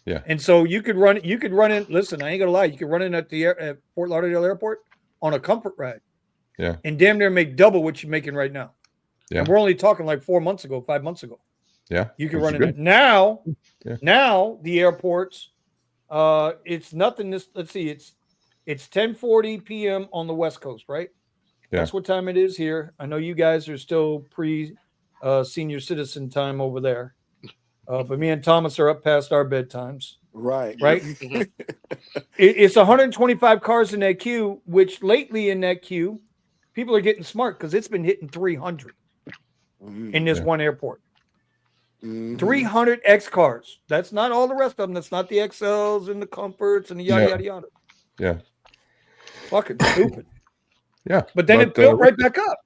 Yeah. And so you could run in. Listen, I ain't gonna lie. You could run in at Fort Lauderdale Airport on a comfort ride. Yeah. And damn near make double what you're making right now. Yeah. And we're only talking like 5 months ago. Yeah. You can run in it. Now, now the airports, it's nothing. Let's see, it's 10:40 p.m. on the West Coast, right? Yeah. That's what time it is here. I know you guys are still senior citizen time over there. But me and Thomas are up past our bedtimes. Right. It's 125 cars in that queue, which lately in that queue, people are getting smart because it's been hitting 300 in this one airport. 300 X cars. That's not all the rest of them. That's not the XLs and the Comforts and the yada yada. Yeah. Fucking stupid. Yeah. But then it built right back up.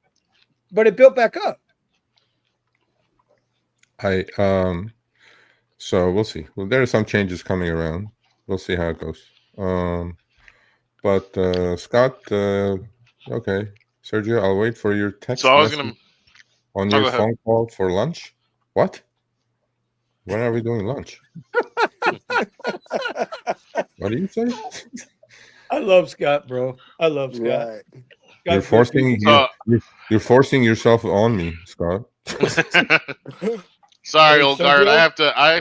So we'll see. Well, there are some changes coming around. We'll see how it goes. But Scott, okay, Sergio, I'll wait for your text message on your phone call for lunch. What? When are we doing lunch? What do you say? I love Scott, bro. I love Scott. Right. You're forcing yourself on me, Scott. Sorry, old guard. I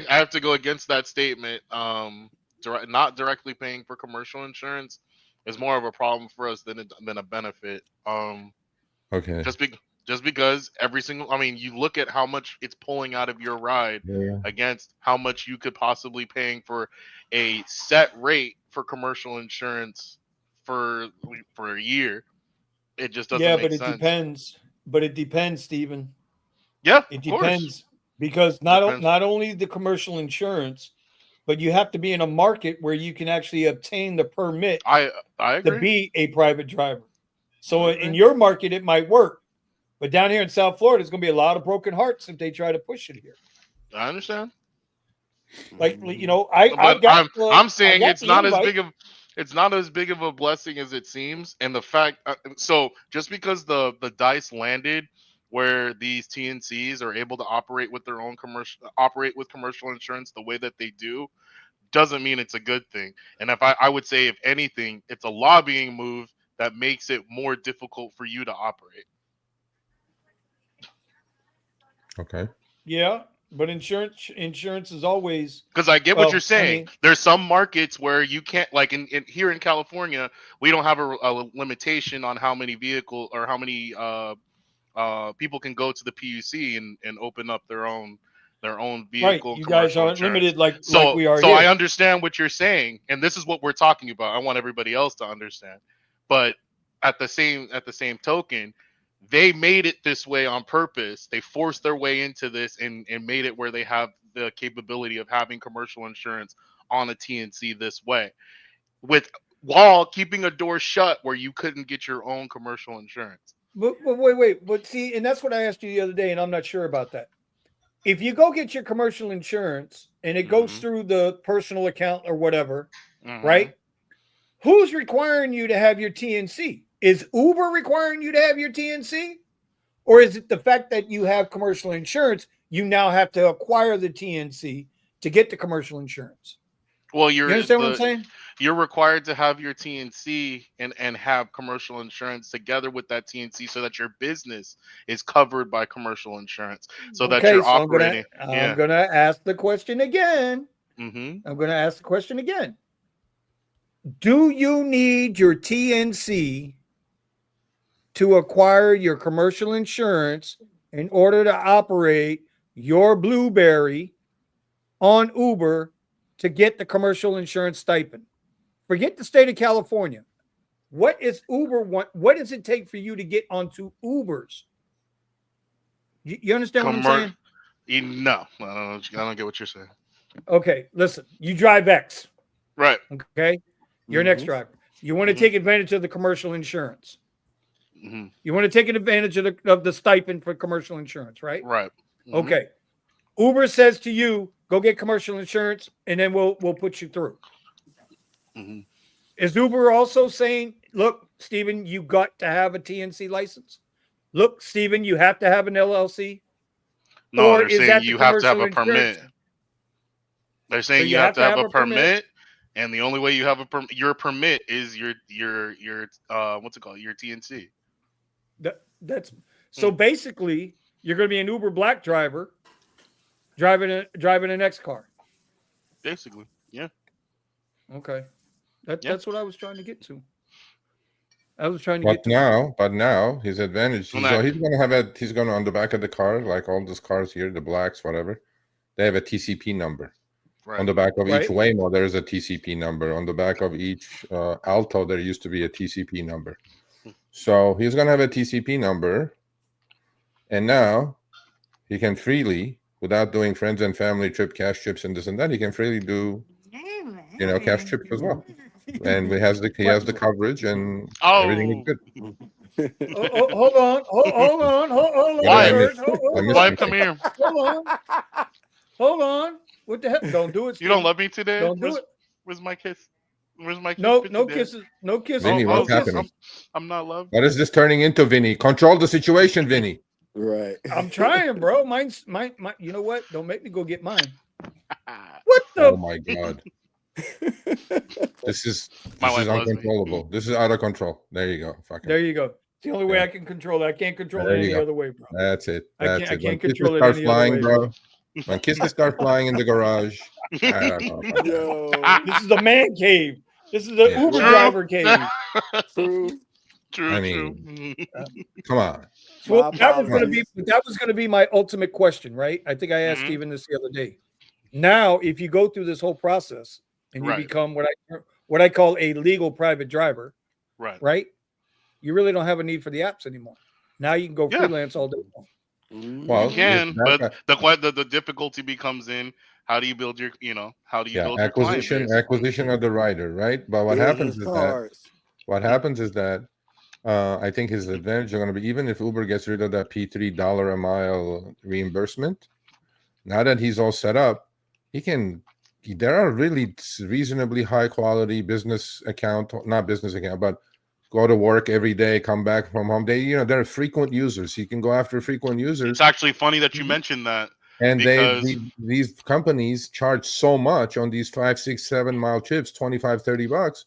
have to go against that statement. Not directly paying for commercial insurance is more of a problem for us than a benefit. Okay. Just because you look at how much it's pulling out of your ride against how much you could possibly paying for a set rate for commercial insurance for a year. It just doesn't make sense. But it depends, Stephen. Yeah, it depends because not only the commercial insurance, but you have to be in a market where you can actually obtain the permit I to agree. be a private driver. So I in agree. your market, it might work, but down here in South Florida, it's going to be a lot of broken hearts if they try to push it here. I understand. Like But I'm I saying got the invite. it's not as big of a blessing as it seems. And the fact, so just because the dice landed where these TNCs are able to operate with their own operate with commercial insurance the way that they do, doesn't mean it's a good thing. And I would say, if anything, it's a lobbying move that makes it more difficult for you to operate. Okay. Yeah, but insurance is always Because I get what you're well. I saying. mean, There's some markets where you can't, like here in California, we don't have a limitation on how many vehicle or how many people can go to the PUC and open up their own right? vehicle You guys commercial aren't insurance. limited like we are So I here. understand what you're saying, and this is what we're talking about. I want everybody else to understand. But at the same token, they made it this way on purpose. They forced their way into this and made it where they have the capability of having commercial insurance on a TNC this way, with while keeping a door shut where you couldn't get your own commercial insurance. But wait. But see, and that's what I asked you the other day, and I'm not sure about that. If you go get your commercial insurance and it goes Mm-hmm. through the personal account or whatever, Mm-hmm. right? Who's requiring you to have your TNC? Is Uber requiring you to have your TNC? Or is it the fact that you have commercial insurance, you now have to acquire the TNC to get the commercial insurance? Well, You understand what I'm saying? you're required to have your TNC and have commercial insurance together with that TNC so that your business is covered by commercial insurance, so that Okay, you're so operating. I'm gonna ask the question again. Mm-hmm. I'm gonna ask the question again. Do you need your TNC to acquire your commercial insurance in order to operate your Blueberry on Uber to get the commercial insurance stipend? Forget the state of California. What is Uber want? What does it take for you to get onto Ubers? You understand what I'm saying? No, I don't get what you're saying. Okay, listen. You drive X. Right. Okay, you're an X driver. You want to take advantage of the commercial insurance. Mm-hmm. You want to take advantage of the stipend for commercial insurance, right? Right. Mm-hmm. Okay. Uber says to you, "Go get commercial insurance, and then we'll put you through." Mm-hmm. Is Uber also saying, "Look, Steven, you got to have a TNC license. Look, Steven, you have to have an LLC." No, Or they're is saying that the you have to have commercial a insurance? permit. They're So saying you you have have to to have have a a permit. permit, and the only way you have your permit is your what's it called, your TNC. That's so basically you're going to be an Uber Black driver driving an X car. Basically, yeah. Okay, Yeah. that's what I was trying to get to. I was trying to But get to. now his advantage. He's gonna have a. He's gonna, on the back of the car, like all those cars here, the blacks, whatever. They have a TCP number. Right. On the back of each Right. Waymo, there is a TCP number. On the back of each Alto, there used to be a TCP number. So he's gonna have a TCP number, and now he can freely, without doing friends and family trip, cash trips, and this and that, he can freely do, cash trips as well. And he has the coverage, and everything is good. Hold on, hold on, Wife, sir. come here. Hold on. What the heck? Don't do it, You don't Steven. love me today? Don't do it. Where's my kiss? Where's my kiss? No today? kisses. No kisses. Vinny, no what's kisses. happening? I'm not loved. What is this turning into, Vinny? Control the situation, Vinny. Right. I'm trying, bro. Mine's my. You know what? Don't make me go get mine. What the? Oh my God. This is My wife loves me. uncontrollable. This is out of control. There you go. Fucking. There you go. It's the only way I can control it. I can't control There it you any go. other way, bro. That's it. I That's can't it. When control kisses it start any other flying, way, bro. When kisses start flying in the garage, I don't know. Yo. This is a man cave. This is the Yeah. Uber True. driver cave. True. True. I True. mean, come on. So My that was going to be apologies. my ultimate question, right? I think I asked Mhm. Steven this the other day. Now, if you go through this whole process and you Right. become what I call a legal private driver, Right. right? You really don't have a need for the apps anymore. Now you can go Yeah. freelance all day long. Well, You can, that, but the difficulty becomes in how do you build your how do you yeah, build your client base? acquisition of the rider, right? But what Business happens is that cards. I think his advantage are going to be, even if Uber gets rid of that $3 a mile reimbursement, now that he's all set up, there are really reasonably high quality not business account, but go to work every day, come back from home. They're frequent users. You can go after frequent users. It's actually funny that you Mhm. mentioned that. And Because these companies charge so much on these 5, 6, 7 mile trips, 25, $30.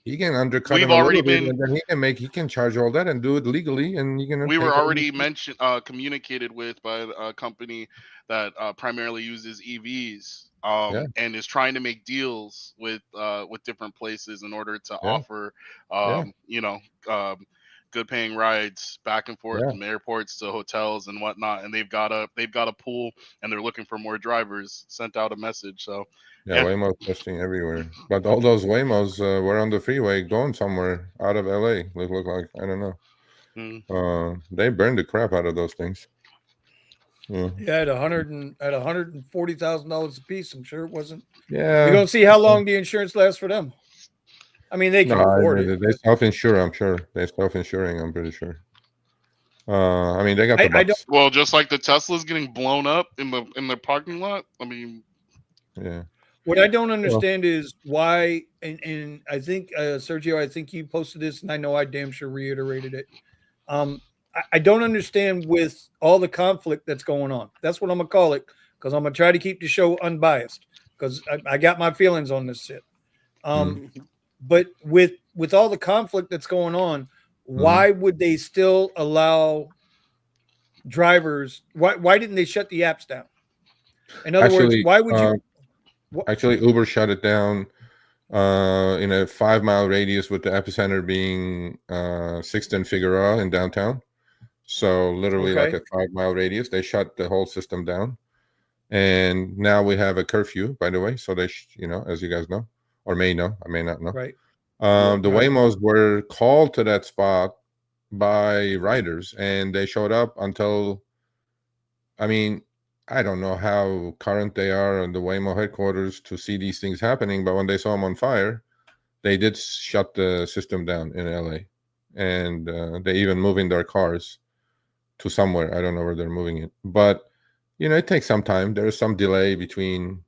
He can undercut we've them a already little bit, been and then he can charge all that and do it legally, and you can we pay were for already it. communicated with by a company that primarily uses EVs Yeah, and is trying to make deals with different places in order to yeah, offer yeah, um, good paying rides back and forth yeah, from airports to hotels and whatnot. And they've got a pool and they're looking for more drivers. Sent out a message. So yeah. yeah. Waymo's testing everywhere, but all those Waymos were on the freeway going somewhere out of LA. Look like, I don't know. Mm. They burned the crap out of those things. Yeah, Yeah, at $140,000 a piece. I'm sure it wasn't. We're yeah. gonna see how long the insurance lasts for them. I mean, they No, can afford it, they but self-insure. I'm sure they self-insuring. I'm pretty sure. I mean, they got the I don't. bucks. Well, just like the Tesla's getting blown up in the parking lot. I mean, Yeah. What I don't Well, understand is why, and I think Sergio, I think you posted this, and I know I damn sure reiterated it. I don't understand with all the conflict that's going on. That's what I'm gonna call it because I'm gonna try to keep the show unbiased because I got my feelings on this shit. mm, But with all the conflict that's going on, mhm. why would they still allow drivers? Why didn't they shut the apps down? In other words, Actually, why would you? What, Uber shut it down in a 5 mile radius, with the epicenter being Sixth and Figueroa in downtown. So literally like okay, a 5 mile radius, they shut the whole system down. And now we have a curfew, by the way. So as you guys know, or may know, I may not know. right, Yep. The right. Waymos were called to that spot by riders, and they showed up until, I mean, I don't know how current they are on the Waymo headquarters to see these things happening, but when they saw them on fire, they did shut the system down in LA, and they even moving their cars to somewhere. I don't know where they're moving it, but it takes some time. There is some delay between,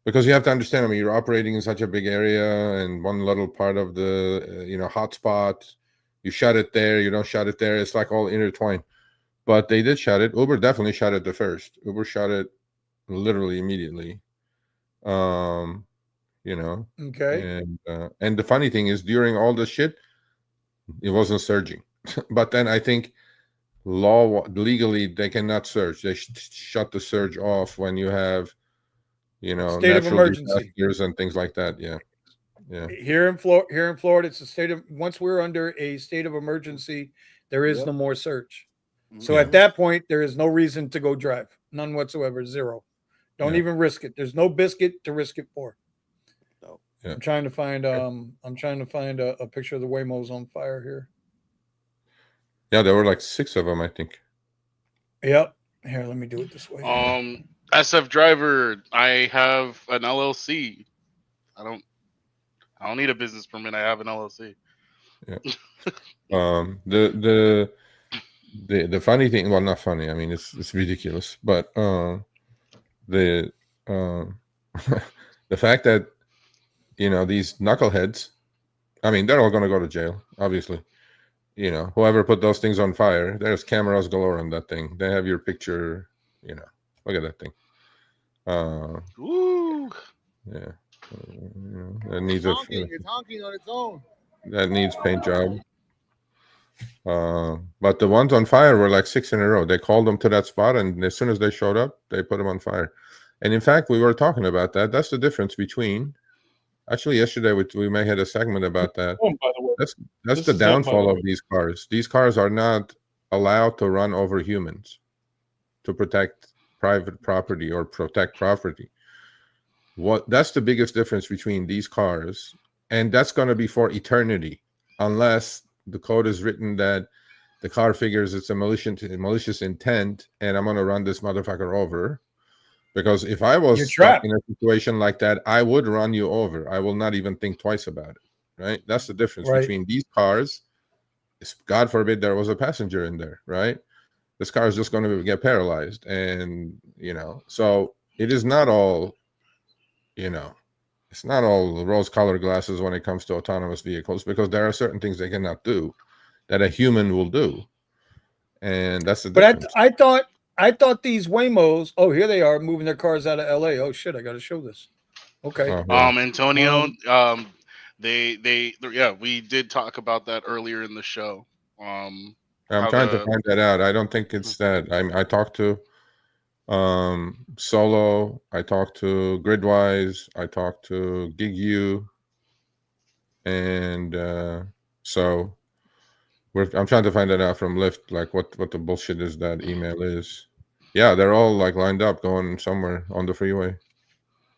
because you have to understand. I mean, you're operating in such a big area, and one little part of the hotspot, you shut it there, you don't shut it there. It's like all intertwined. But they did shut it. Uber definitely shut it the first. Uber shut it literally immediately. Um, you know, Okay, and the funny thing is, during all this shit, it wasn't surging. But then I think legally they cannot surge. They shut the surge off when you have state of natural emergency. disasters and things like that. Yeah, yeah, Here in Florida, it's a state of once we're under a state of emergency, there is Yep. no more search. So yeah, at that point, there is no reason to go drive, none whatsoever, zero. Don't yeah, even risk it. There's no biscuit to risk it for. No. yeah. I'm trying to find a picture of the Waymos on fire here. Yeah, there were like 6 of them, I think. Yep. Here, let me do it this way. SF driver, I have an LLC. I don't I don't need a business permit. I have an LLC. Yeah. The funny thing, well, not funny. I mean, it's ridiculous, but the the fact that these knuckleheads, I mean, they're all going to go to jail, obviously. Whoever put those things on fire, there's cameras galore on that thing. They have your picture. Look at that thing. Ooh. Yeah, that needs It's honking on its own. that needs paint job. But the ones on fire were like 6 in a row. They called them to that spot, and as soon as they showed up, they put them on fire. And in fact, we were talking about that. That's the difference between. Actually, yesterday we may had a segment about that. By the way, That's this the is Zone, by the downfall way. of these cars. These cars are not allowed to run over humans to protect private property or protect property. That's the biggest difference between these cars, and that's going to be for eternity, unless the code is written that the car figures it's a malicious intent, and I'm gonna run this motherfucker over. Because if I You're was stuck trapped. in a situation like that, I would run you over. I will not even think twice about it. Right? That's the difference Right. between these cars. God forbid there was a passenger in there, right? This car is just going to get paralyzed. And, so it is not all, it's not all rose-colored glasses when it comes to autonomous vehicles, because there are certain things they cannot do that a human will do. And that's the But difference. I thought these Waymos. Oh, here they are moving their cars out of L.A. Oh shit! I got to show this. Okay. Oh, yeah. Antonio, yeah, we did talk about that earlier in the show. I'm how trying to the find that out. I don't think it's that. I talked to Solo, I talked to Gridwise, I talked to GigU, and so I'm trying to find that out from Lyft, like what the bullshit is that email is. Yeah, they're all like lined up going somewhere on the freeway.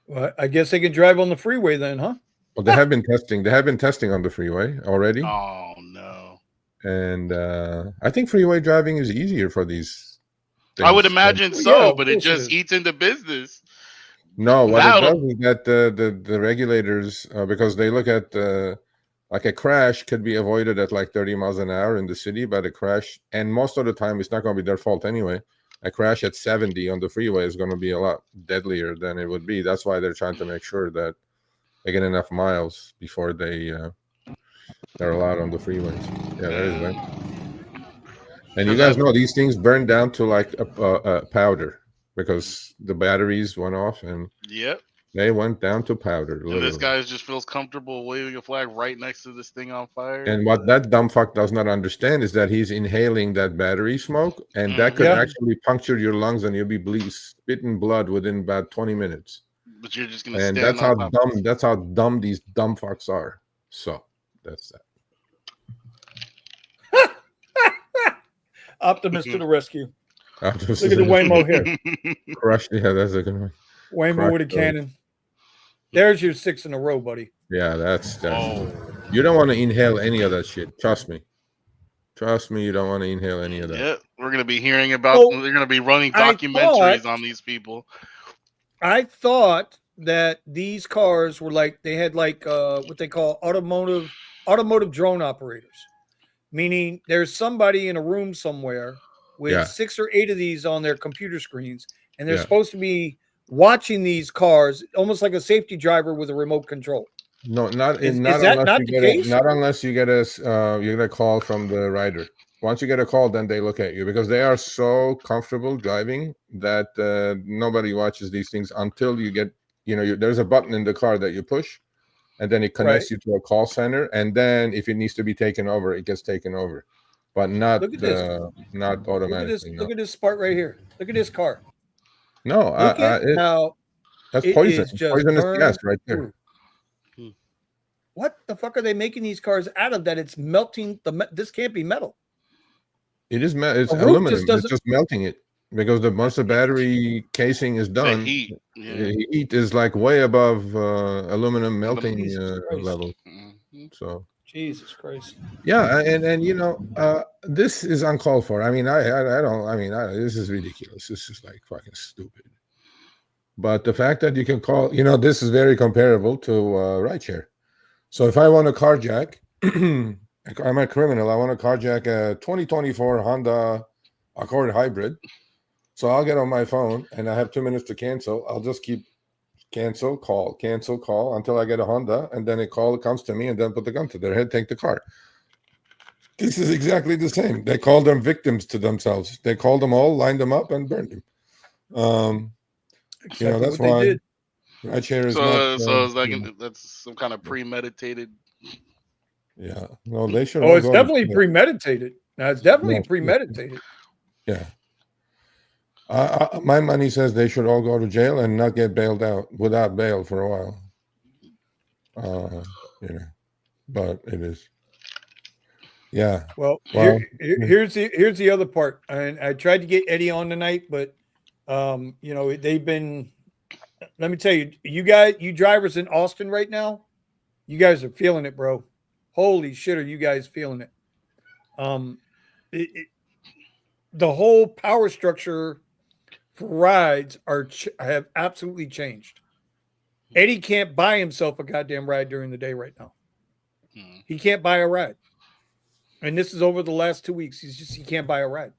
Well, I guess they can drive on the freeway then, huh? Well, they have been testing. They have been testing on the freeway already, oh no, and I think freeway driving is easier for these things. I would imagine Well, so, yeah, of but it course it just is. eats into business. No, what it Now, does is that the regulators, because they look at like a crash could be avoided at like 30 miles an hour in the city, but a crash, and most of the time it's not going to be their fault anyway. A crash at 70 on the freeway is going to be a lot deadlier than it would be. That's why they're trying to make sure that they get enough miles before they're allowed on the freeways. Yeah, there is that. And you guys know these things burn down to like a powder because the batteries went off and yep. they went down to powder. And Literally. this guy just feels comfortable waving a flag right next to this thing on fire. And what that dumb fuck does not understand is that he's inhaling that battery smoke, and that could actually puncture your lungs, and you'll be spitting blood within about 20 minutes. But you're just gonna And stand that's how on top. dumb. That's how dumb these dumb fucks are. So that's that. Optimus to the rescue. Optimus Look at the Waymo here. Crushed. Yeah, that's a good one. Waymo with a cannon. There's your 6 in a row, buddy. Yeah, that's you don't want to inhale any of that shit. Trust me. Trust me, you don't want to inhale any of that. Yeah, we're gonna be hearing about. They're gonna be running documentaries on these people. I thought that these cars were like they had like what they call automotive drone operators, meaning there's somebody in a room somewhere with 6 or 8 of these on their computer screens, and they're supposed to be watching these cars almost like a safety driver with a remote control. No, not unless you get a call from the rider. Once you get a call, then they look at you because they are so comfortable driving that nobody watches these things until you get, there's a button in the car that you push, and then it connects you to a call center, and then if it needs to be taken over, it gets taken over, but not automatically. Look at this part right here. Look at this car. No, that's poison. Poisonous gas right there. What the fuck are they making these cars out of that it's melting? This can't be metal. It is metal. It's aluminum. It's just melting it because once the battery casing is done, the heat is like way above aluminum melting level. So Jesus Christ. Yeah, and this is uncalled for. I mean, this is ridiculous. This is like fucking stupid. But the fact that you can call, this is very comparable to rideshare. So if I want to carjack, I'm a criminal. I want to carjack a 2024 Honda Accord hybrid. So I'll get on my phone and I have 2 minutes to cancel. I'll just keep cancel, call until I get a Honda. And then a call comes to me and then put the gun to their head, take the car. This is exactly the same. They call them victims to themselves. They called them all, lined them up and burned them. That's why rideshare is not. So it's like that's some kind of premeditated. Yeah, no, they should. Oh, it's definitely premeditated. Now it's definitely premeditated. Yeah, my money says they should all go to jail and not get bailed out without bail for a while. But it is. Yeah. Well, here's the other part, and I tried to get Eddie on tonight, but they've been. Let me tell you, you drivers in Austin right now, you guys are feeling it, bro. Holy shit, are you guys feeling it? the whole power structure for rides have absolutely changed. Eddie can't buy himself a goddamn ride during the day right now. He can't buy a ride. And this is over the last 2 weeks. He can't buy a ride.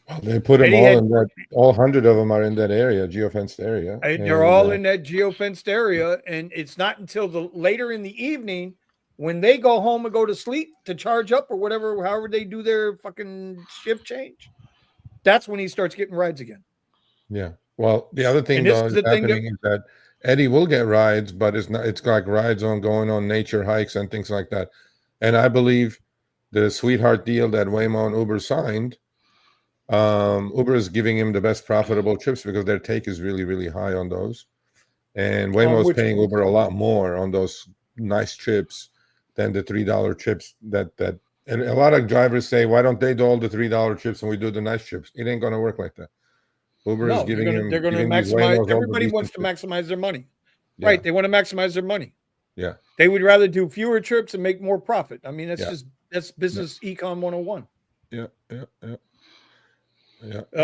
Well, they put them all in that. All 100 of them are in that area, geofenced area. And they're all in that geofenced area, and it's not until the later in the evening when they go home and go to sleep to charge up or whatever, however they do their fucking shift change. That's when he starts getting rides again. Yeah. Well, the other thing though is happening is that Eddie will get rides, but it's not. It's like rides on going on nature hikes and things like that. And I believe the sweetheart deal that Waymo and Uber signed, Uber is giving him the best profitable trips because their take is really, really high on those. And Waymo is paying Uber a lot more on those nice trips than the $3 trips that and a lot of drivers say, why don't they do all the $3 trips and we do the nice trips? It ain't going to work like that. Uber is giving him. They're going to maximize. Everybody wants to maximize their money, right? They want to maximize their money. Yeah. They would rather do fewer trips and make more profit. I mean, that's business econ 101. Yeah.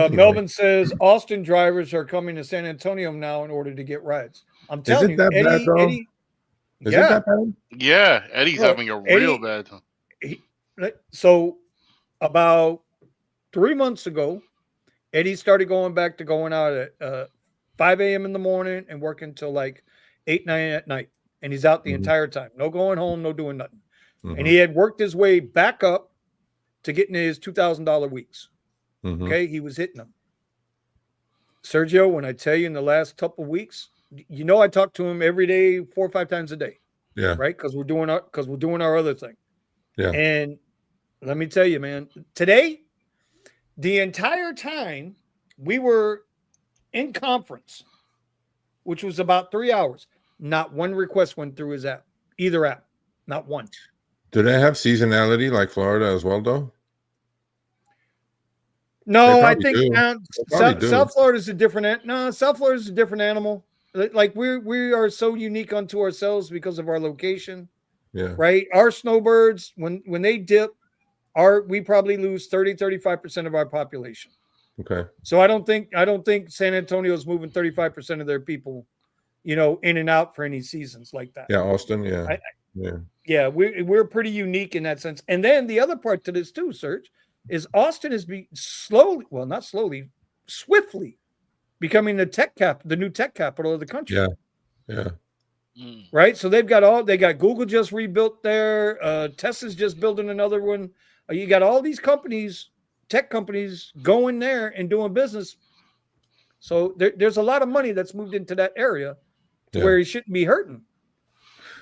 Melvin says Austin drivers are coming to San Antonio now in order to get rides. I'm telling you, Eddie. Is it that bad? Yeah, Eddie's having a real bad time. So about 3 months ago, Eddie started going back to going out at 5 a.m. in the morning and working till like 8, 9 at night. And he's out the entire time. No going home, no doing nothing. And he had worked his way back up to getting his $2,000 weeks. Okay, he was hitting them. Sergio, when I tell you in the last couple of weeks, I talk to him every day, 4 or 5 times a day. Yeah. Right? Because we're doing our other thing. Yeah. And let me tell you, man, today, the entire time we were in conference, which was about 3 hours, not one request went through his app, either app, not one. Do they have seasonality like Florida as well, though? No, I think South Florida is a different. No, South Florida is a different animal. Like we are so unique unto ourselves because of our location. Yeah. Right. Our snowbirds, when they dip, we probably lose 30-35% of our population. Okay. So I don't think San Antonio is moving 35% of their people, in and out for any seasons like that. Yeah, Austin. Yeah. Yeah, we're pretty unique in that sense. And then the other part to this too, Serge, is Austin is swiftly becoming the new tech capital of the country. Yeah. Right. So they got Google just rebuilt there. Tesla's just building another one. You got all these companies, tech companies going there and doing business. So there's a lot of money that's moved into that area to where he shouldn't be hurting.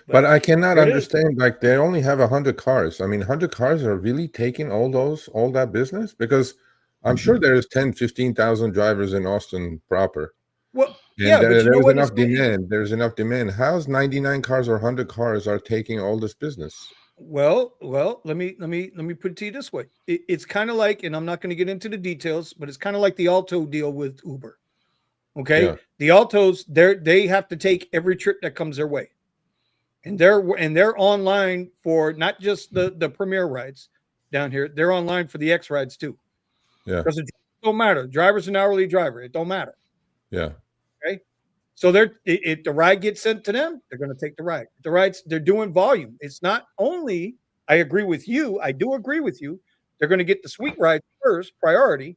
But I cannot understand, like they only have 100 cars. I mean, 100 cars are really taking all that business? Because I'm sure there is 10, 15,000 drivers in Austin proper. Well, and there's enough demand. There's enough demand. How's 99 cars or 100 cars are taking all this business? Well, let me put it to you this way. It's kind of like, and I'm not going to get into the details, but it's kind of like the Alto deal with Uber. Okay. Yeah. The Altos, they have to take every trip that comes their way. And they're online for not just the premier rides down here. They're online for the X rides too. Yeah. Because it don't matter. The driver's an hourly driver. It don't matter. Yeah. Okay. So if the ride gets sent to them, they're going to take the ride. The rides, they're doing volume. It's not only, I agree with you. I do agree with you. They're going to get the sweet rides first, priority.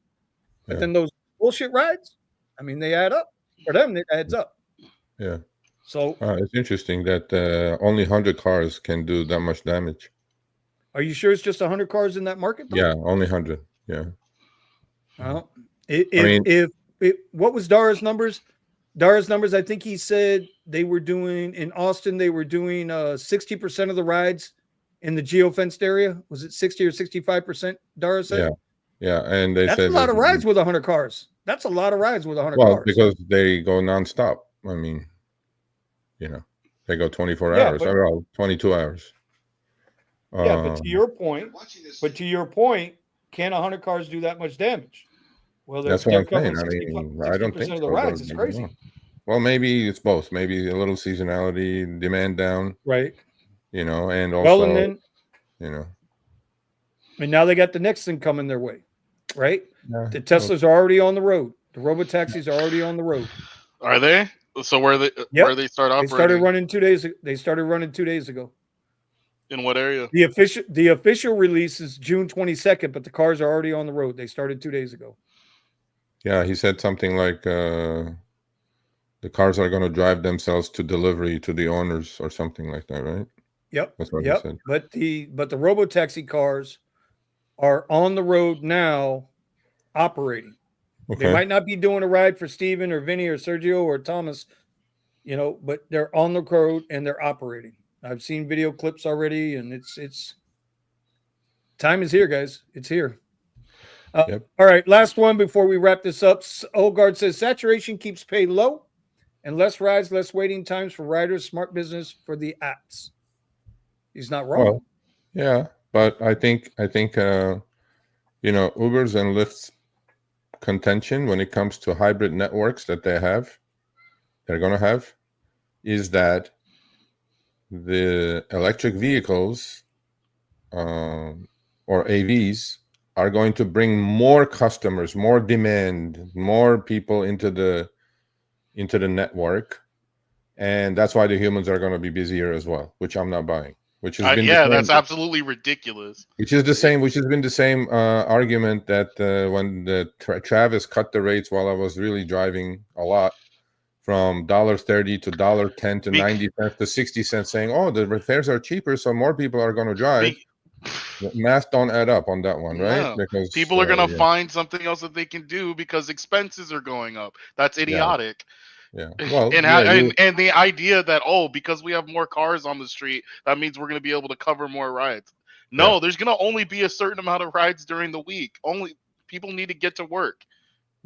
But then those bullshit rides, I mean, they add up. For them, it adds up. Yeah. So it's interesting that only 100 cars can do that much damage. Are you sure it's just 100 cars in that market, though? Yeah, only 100. Yeah. Well, what was Dara's numbers? Dara's numbers, I think he said they were doing in Austin, they were doing 60% of the rides in the geofenced area. Was it 60 or 65%? Dara said. Yeah, and they that's said a lot of rides with 100 cars. That's a lot of rides with 100 cars. Well, because they go nonstop. I mean, they go 24 hours. Well, 22 hours. But to your point, can 100 cars do that much damage? Well, that's what I'm saying. I mean, I don't think of the rides. It's crazy. Well, maybe it's both. Maybe a little seasonality, demand down. Right. And also, And now they got the next thing coming their way, right? Yeah. The Teslas are already on the road. The robotaxis are already on the road. Are they? So where Yep. they start operating? They started running 2 days. They started running 2 days ago. In what area? The official release is June 22nd, but the cars are already on the road. They started 2 days ago. Yeah, he said something like the cars are going to drive themselves to delivery to the owners or something like that, right? Yep. That's what he said. But the robotaxi cars are on the road now, operating. Okay. They might not be doing a ride for Steven or Vinny or Sergio or Thomas, but they're on the road and they're operating. I've seen video clips already, and it's time is here, guys. It's here. Yep. All right, last one before we wrap this up. Olgard says saturation keeps pay low, and less rides, less waiting times for riders. Smart business for the apps. He's not wrong. Well, yeah, but I think Uber's and Lyft's contention when it comes to hybrid networks that they're going to have, is that the electric vehicles or AVs are going to bring more customers, more demand, more people into the network, and that's why the humans are going to be busier as well, which I'm not buying. Which has been that's absolutely ridiculous. Which has been the same argument that when Travis cut the rates while I was really driving a lot, from $1.30 to $1.10 to 90 cents to 60 cents, saying, "Oh, the fares are cheaper, so more people are going to drive." The math don't add up on that one, right? No. Because people are going to find something else that they can do because expenses are going up. That's idiotic. Yeah. Well, and the idea that because we have more cars on the street, that means we're going to be able to cover more rides. No, there's going to only be a certain amount of rides during the week. Only people need to get to work.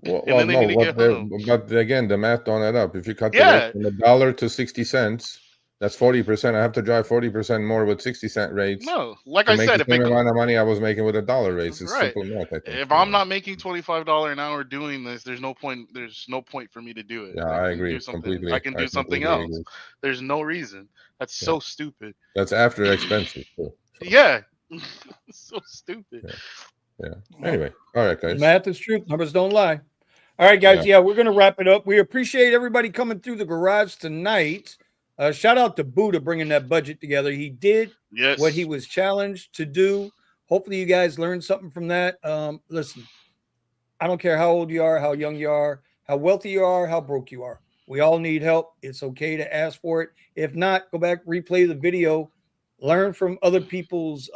But again, the math don't add up. If you cut the rate from $1 to 60 cents, that's 40%. I have to drive 40% more with 60-cent rates. No, like I said, the same amount of money I was making with $1 rates. It's right. simple math, I think. If I'm not making $25 an hour doing this, there's no point. There's no point for me to do it. Yeah, I agree completely. I can do something else. Agree. There's no reason. That's so stupid. That's after expenses too. So. Yeah, it's so stupid. Yeah. Anyway, all right, guys. Math is truth. Numbers don't lie. All right, guys. Yeah, we're going to wrap it up. We appreciate everybody coming through the garage tonight. Shout out to Buddha bringing that budget together. He did what he was challenged to do. Hopefully you guys learned something from that. Listen, I don't care how old you are, how young you are, how wealthy you are, how broke you are. We all need help. It's okay to ask for it. If not, go back, replay the video, learn from other people's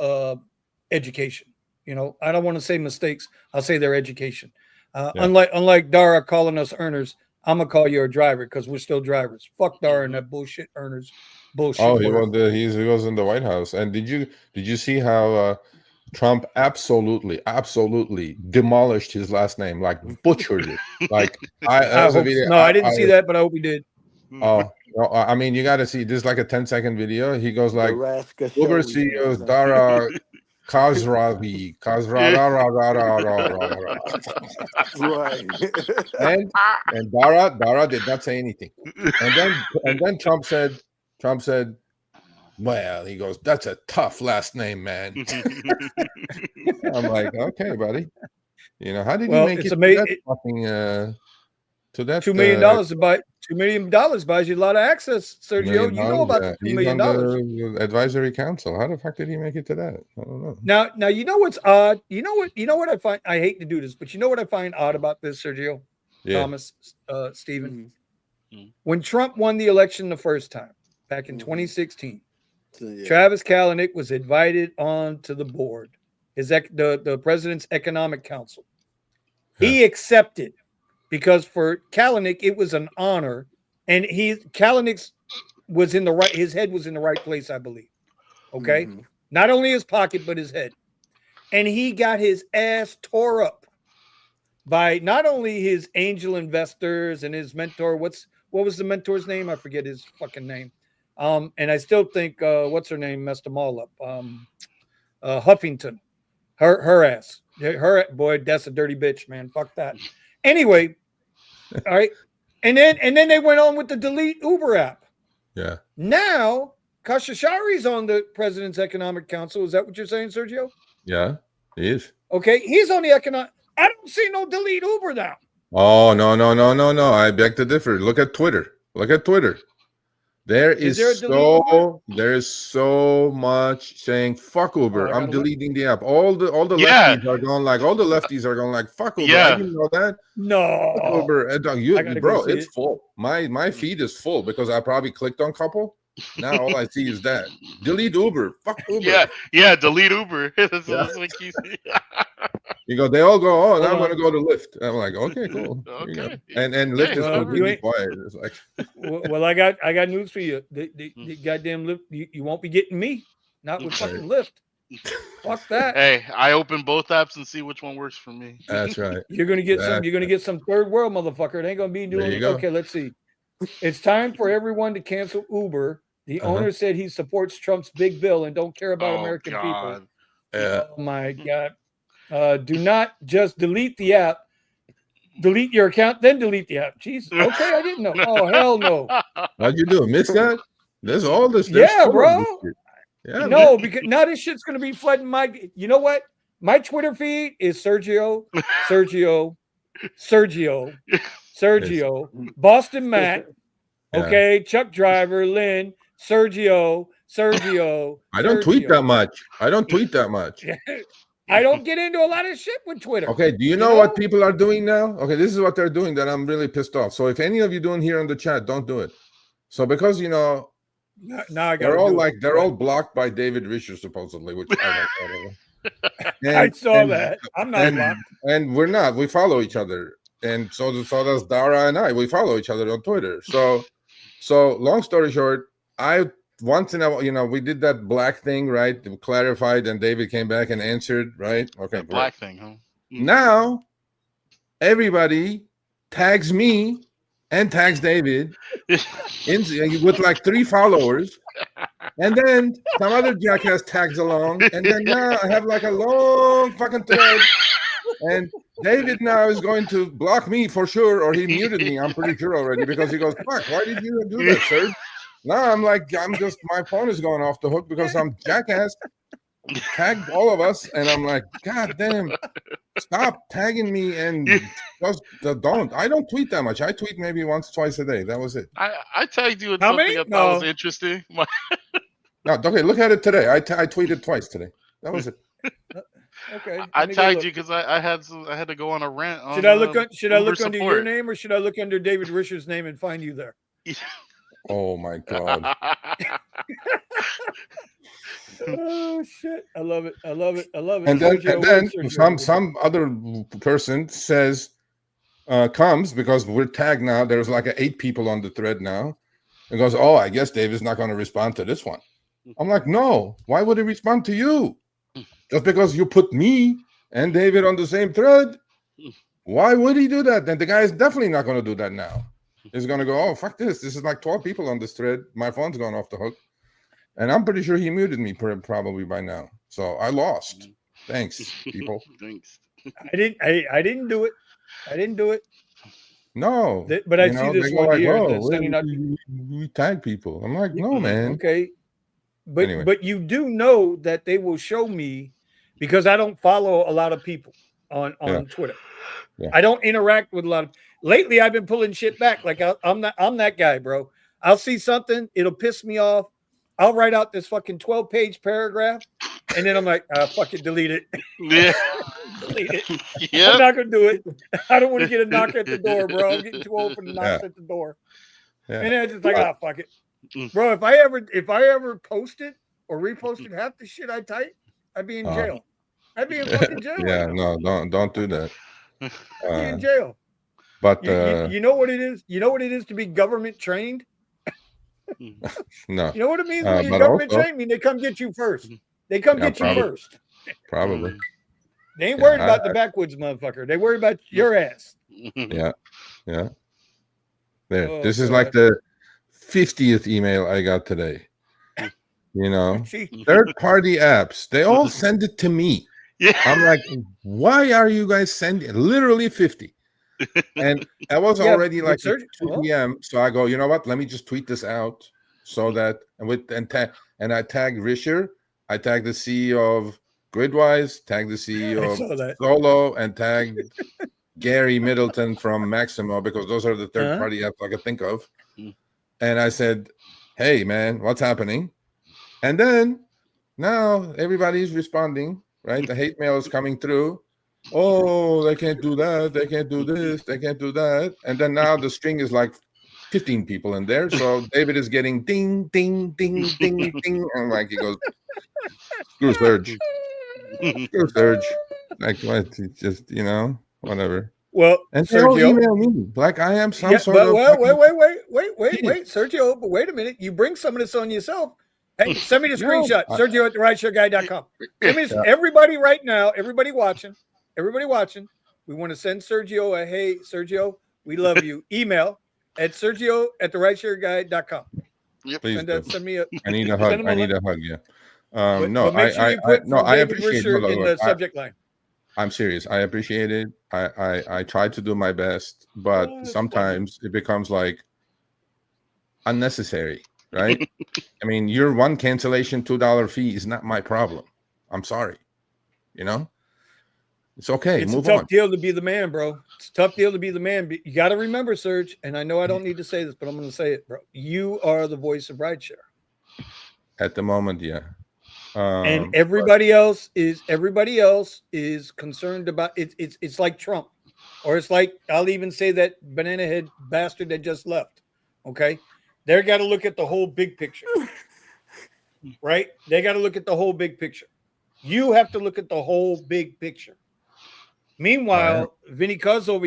education. I don't want to say mistakes. I'll say their education. Unlike Dara calling us earners, I'm gonna call you a driver because we're still drivers. Fuck Dara and that bullshit earners bullshit. Oh, he was in the White House. And did you see how Trump absolutely demolished his last name, like butchered it? Like I didn't see that, but I hope he did. Oh, I mean, you got to see. This is like a 10-second video. He goes like, Uber CEOs Dara Khosravi. Right. and Dara did not say anything. And then Trump said, well, he goes, that's a tough last name, man. I'm like, okay, buddy. How did you make it to that $2 million $2 million buys you a lot of access, Sergio. You know about $2 million. The advisory council. How the fuck did he make it to that? I don't know. Now you know what's odd. You know what I find. I hate to do this, but you know what I find odd about this, Sergio, Thomas, Stephen. When Trump won the election the first time back in 2016, Travis Kalanick was invited onto the board, the president's economic council. He accepted. Because for Kalanick, it was an honor, and Kalanick was in the right. His head was in the right place, I believe. Okay, not only his pocket but his head, and he got his ass tore up by not only his angel investors and his mentor. What was the mentor's name? I forget his fucking name. And I still think what's her name messed them all up. Huffington, her ass, her boy. That's a dirty bitch, man. Fuck that. Anyway, all right, and then they went on with the delete Uber app. Yeah. Now Khashoggi's on the president's economic council. Is that what you're saying, Sergio? Yeah. He is. Okay, he's on the economic. I don't see no delete Uber now. Oh, no. I beg to differ. Look at Twitter. There Is is there a delete Uber? there is so much saying fuck Uber. I I'm gotta look. deleting the app. All the Yeah. lefties are going like fuck Uber. I Yeah. didn't know that. Fuck No, Uber. I gotta Bro, go see it's it. full. My feed is full because I probably clicked on couple. Now all I see is that. Delete Uber. Fuck Uber. Yeah. Delete Uber. That's Yeah. what keeps. They all go, oh, now Hold I'm on. gonna go to Lyft. I'm like, okay, cool. Here you go. Okay. And Hey, Lyft is Well, you completely ain't. quiet. It's like Well, I got news for you. The goddamn Lyft. You won't be getting me. Not with Right. fucking Lyft. Fuck that. Hey, I open both apps and see which one works for me. that's right. You're gonna get some. You're gonna get some third world motherfucker. It ain't gonna be There you doing. go. Okay, let's see. It's time for everyone to cancel Uber. The owner said he supports Trump's big bill and don't care about Oh American people. God. Yeah. Oh my god. Do not just delete the app. Delete your account, then delete the app. Jesus. Okay, I didn't know. Oh hell no. What'd you do? Miss that? There's all this. There's Yeah, full of bro. this shit. Yeah, No, because now this shit's gonna be flooding my. You know what? My Twitter feed is Sergio, Boston Matt. Yeah. Okay, Chuck Driver, Lynn, Sergio. I don't tweet that much. I don't get into a lot of shit with Twitter. Okay, do you know what people are doing now? Okay, this is what they're doing that I'm really pissed off. So if any of you doing here in the chat, don't do it. So because now I got they're all like they're all blocked by David Risher supposedly, which I don't. I saw that. I'm not blocked. And we're not. We follow each other, and so does Dara and I. We follow each other on Twitter. So long story short, once in a while, we did that black thing, right? Clarified, and David came back and answered, right? Okay, Black thing, huh? Now everybody tags me and tags David with like 3 followers, and then some other jackass tags along, and then now I have like a long fucking thread, and David now is going to block me for sure, or he muted me. I'm pretty sure already because he goes, "Fuck, why did you do that, sir?" Now I'm like, my phone is going off the hook because some jackass tagged all of us, and I'm like, God damn, stop tagging me and just don't. I don't tweet that much. I tweet maybe once, twice a day. That was it. I tagged you with How something many? I thought was interesting. No, okay, look at it today. I tweeted twice today. That was it. Okay. I let me go tagged look. you because I had to go on a rant. Should I look? Should I Uber look under your support. name, or should I look under David Risher's name and find you there? Oh my God. Oh shit! I love it. I love it. I love it. And then, Sergio, and then Sergio. some other person says, comes because we're tagged now. There's like 8 people on the thread now. And goes, oh, I guess David's not going to respond to this one. I'm like, no, why would he respond to you? Just because you put me and David on the same thread? Why would he do that? Then the guy is definitely not going to do that now. He's going to go, oh, fuck this. This is like 12 people on this thread. My phone's gone off the hook. And I'm pretty sure he muted me probably by now. So I lost. Thanks, people. Thanks. I didn't do it. I didn't do it. No. But I see this one like, here. oh, That's sending out. we tag people. I'm like, no, man. Okay. But Anyway. but you do know that they will show me, because I don't follow a lot of people on Twitter. Yeah. I don't interact with a lot of. Lately, I've been pulling shit back. Like I'm that guy, bro. I'll see something, it'll piss me off. I'll write out this fucking 12-page paragraph, and then I'm like, fucking delete it. Yeah. Delete it. Yeah. I'm not gonna do it. I don't want to get a knock at the door, bro. I'm getting too old for the knocks at the door. Yeah. And then I'm just like, fuck it. Bro, if I ever posted or reposted half the shit I type, I'd be in jail. I'd be in fucking jail. Yeah, right no, don't do that. I'd be in jail. But you know what it is? You know what it is to be government trained? No. You know what it means when you're but government also- trained? I mean, they come get you first. They come get probably. you first. Probably. They ain't worried about the backwoods motherfucker. They worry about your ass. Yeah. Yeah. There. Oh, this is God. like the 50th email I got today. See, Third-party apps, they all send it to me. Yeah. I'm like, why are you guys sending literally 50? And that was already like 2 p.m. So I go, you know what? Let me just tweet this out so that I tag Risher. I tag the CEO Gridwise, tag the I CEO saw of that. Solo, and tag Gary Middleton from Maximo, because those are the third Uh-huh. party apps I could think of. Mm. And I said, hey, man, what's happening? And then now everybody's responding, right? The hate mail is coming through. Oh, they can't do that. They can't do this. They can't do that. And then now the string is like 15 people in there. So David is getting ding, ding, ding, ding, ding. And like he goes, screw Surge. Screw Surge. Like what? It's just, whatever. Well, And they all Sergio. email me like I am some Yeah, sort but of well, fucking idiot. wait, Sergio. But wait a minute. You bring some of this on yourself. Hey, send me the No, screenshot. Sergio at therideshareguy.com. Send me this, Yeah. everybody right now. Everybody watching. We want to send Sergio a hey, Sergio, we love you. Email at Sergio at therideshareguy.com. Yep. Please do. Send me a. I need a Send hug. him I a need link. a hug. Yeah. No, But make sure you put no, from I David appreciate. Risher Look, in look, the subject line. I'm serious. I appreciate it. I try to do my best, but Oh, that's sometimes it becomes like unnecessary, right? I mean, your one cancellation $2 fee is not my problem. I'm sorry. It's okay. It's a Move tough on. deal to be the man, bro. It's a tough deal to be the man. You got to remember, Serge, and I know I don't need to say this, but I'm going to say it, bro. You are the voice of rideshare. At the moment, yeah. And everybody else is concerned about it. It's like Trump, or it's like, I'll even say that banana head bastard that just left. Okay, they got to look at the whole big picture, right? They got to look at the whole big picture. You have to look at the whole big picture. Meanwhile, Vinny Cuz over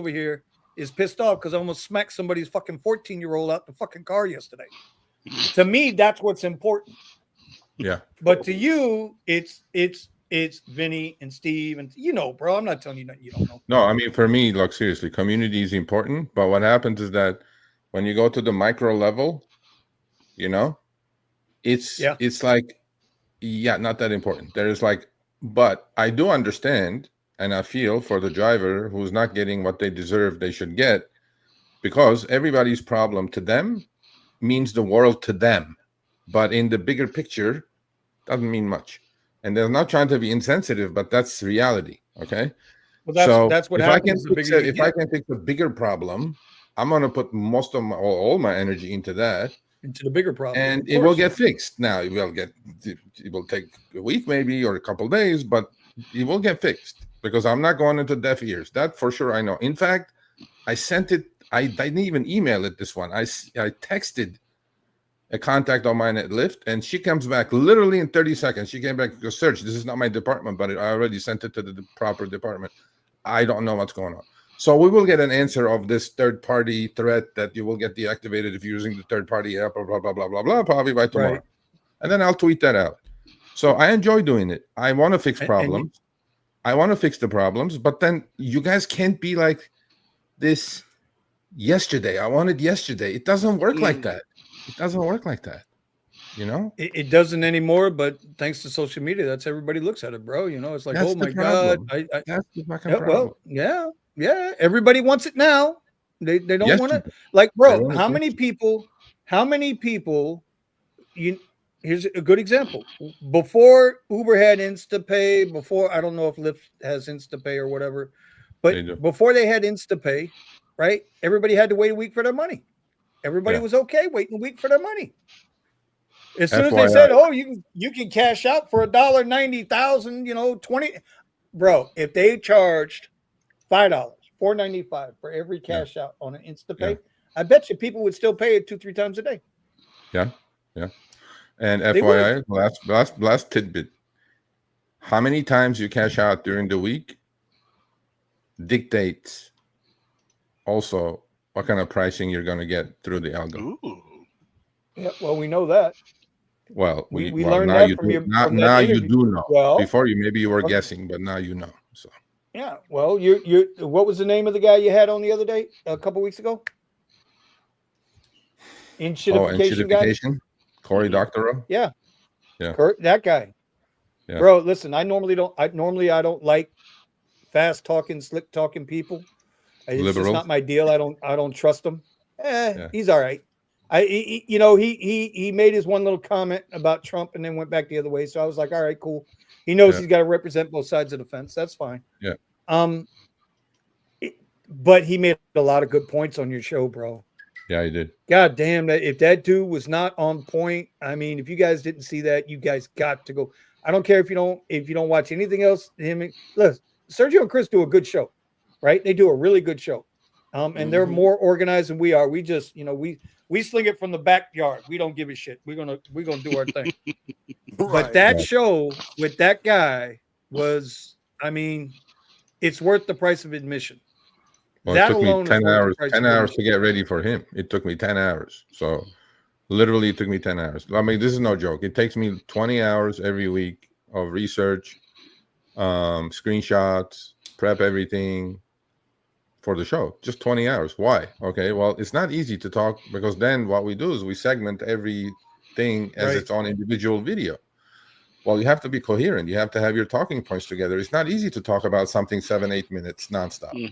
here is pissed off because I almost smacked somebody's fucking 14-year-old out the fucking car yesterday. To me, that's what's important. Yeah. But to you, it's Vinny and Steve, and bro, I'm not telling you nothing you don't know. No, I mean, for me, look, seriously, community is important. But what happens is that when you go to the micro level, it's like, yeah, not that important. There's like, but I do understand, and I feel for the driver who's not getting what they deserve, they should get, because everybody's problem to them means the world to them. But in the bigger picture, doesn't mean much. And they're not trying to be insensitive, but that's reality. Okay. Well, So that's what if I happens. can fix it, if I can fix a bigger problem, I'm gonna put most of all my energy into that, into the bigger problem, and it will get fixed. Now it will take a week maybe or a couple of days, but it will get fixed because I'm not going into deaf ears. That for sure I know. In fact, I sent it. I didn't even email it. This one I texted a contact of mine at Lyft, and she comes back literally in 30 seconds. She came back and goes, Serge, this is not my department, but I already sent it to the proper department. I don't know what's going on. So we will get an answer of this third-party threat that you will get deactivated if you're using the third-party app, blah, blah, blah, blah, blah, blah, probably by tomorrow. Right. And then I'll tweet that out. So I enjoy doing it. I want to fix problems. I want to fix the problems, but then you guys can't be like this yesterday. I wanted yesterday. It doesn't work like that. It doesn't work like that. It doesn't anymore, but thanks to social media, that's everybody looks at it, bro. It's like, that's oh my God. That's the fucking problem. Well, yeah. Everybody wants it now. They don't want it. Like, bro, how many people, here's a good example. Before Uber had InstaPay, before, I don't know if Lyft has InstaPay or whatever, but before they had InstaPay, right? Everybody had to wait a week for their money. Everybody was okay waiting a week for their money. As soon as they said, "Oh, you can cash out for $1.90,000," 20, bro. If they charged $5, $4.95 for every cash out on an InstaPay, I bet you people would still pay it 2-3 times a day. Yeah. And FYI, last tidbit: how many times you cash out during the week dictates also what kind of pricing you're going to get through the algo. Yeah, well, we know that. Well, we learned that from you. Now you do know. Well, before maybe you were guessing, but now you know. So yeah. Well, you. What was the name of the guy you had on the other day? A couple weeks ago. Enshittification guy. Cory Doctorow. Yeah. Yeah. That guy. Yeah. Bro, listen. I normally don't like fast talking, slick talking people. It's just not my deal. I don't trust him. He's all right. He made his one little comment about Trump and then went back the other way. So I was like, all right, cool. He knows Yeah. he's got to represent both sides of the fence. That's fine. Yeah. But he made a lot of good points on your show, bro. Yeah, he did. God damn that! If that dude was not on point, I mean, if you guys didn't see that, you guys got to go. I don't care if you don't watch anything else. Look, Sergio and Chris do a good show, right? They do a really good show, and they're more organized than we are. We just, we sling it from the backyard. We don't give a shit. We're gonna do our thing. But that show with that guy was, I mean, it's worth the price of admission. Well, That it took me alone is 10 worth the hours, price 10 of hours admission. to get ready for him. It took me 10 hours. So literally it took me 10 hours. I mean, this is no joke. It takes me 20 hours every week of research, screenshots, prep everything for the show. Just 20 hours. Why? Okay. Well, it's not easy to talk because then what we do is we segment everything as Right. its own individual video. Well, you have to be coherent. You have to have your talking points together. It's not easy to talk about something 7-8 minutes nonstop.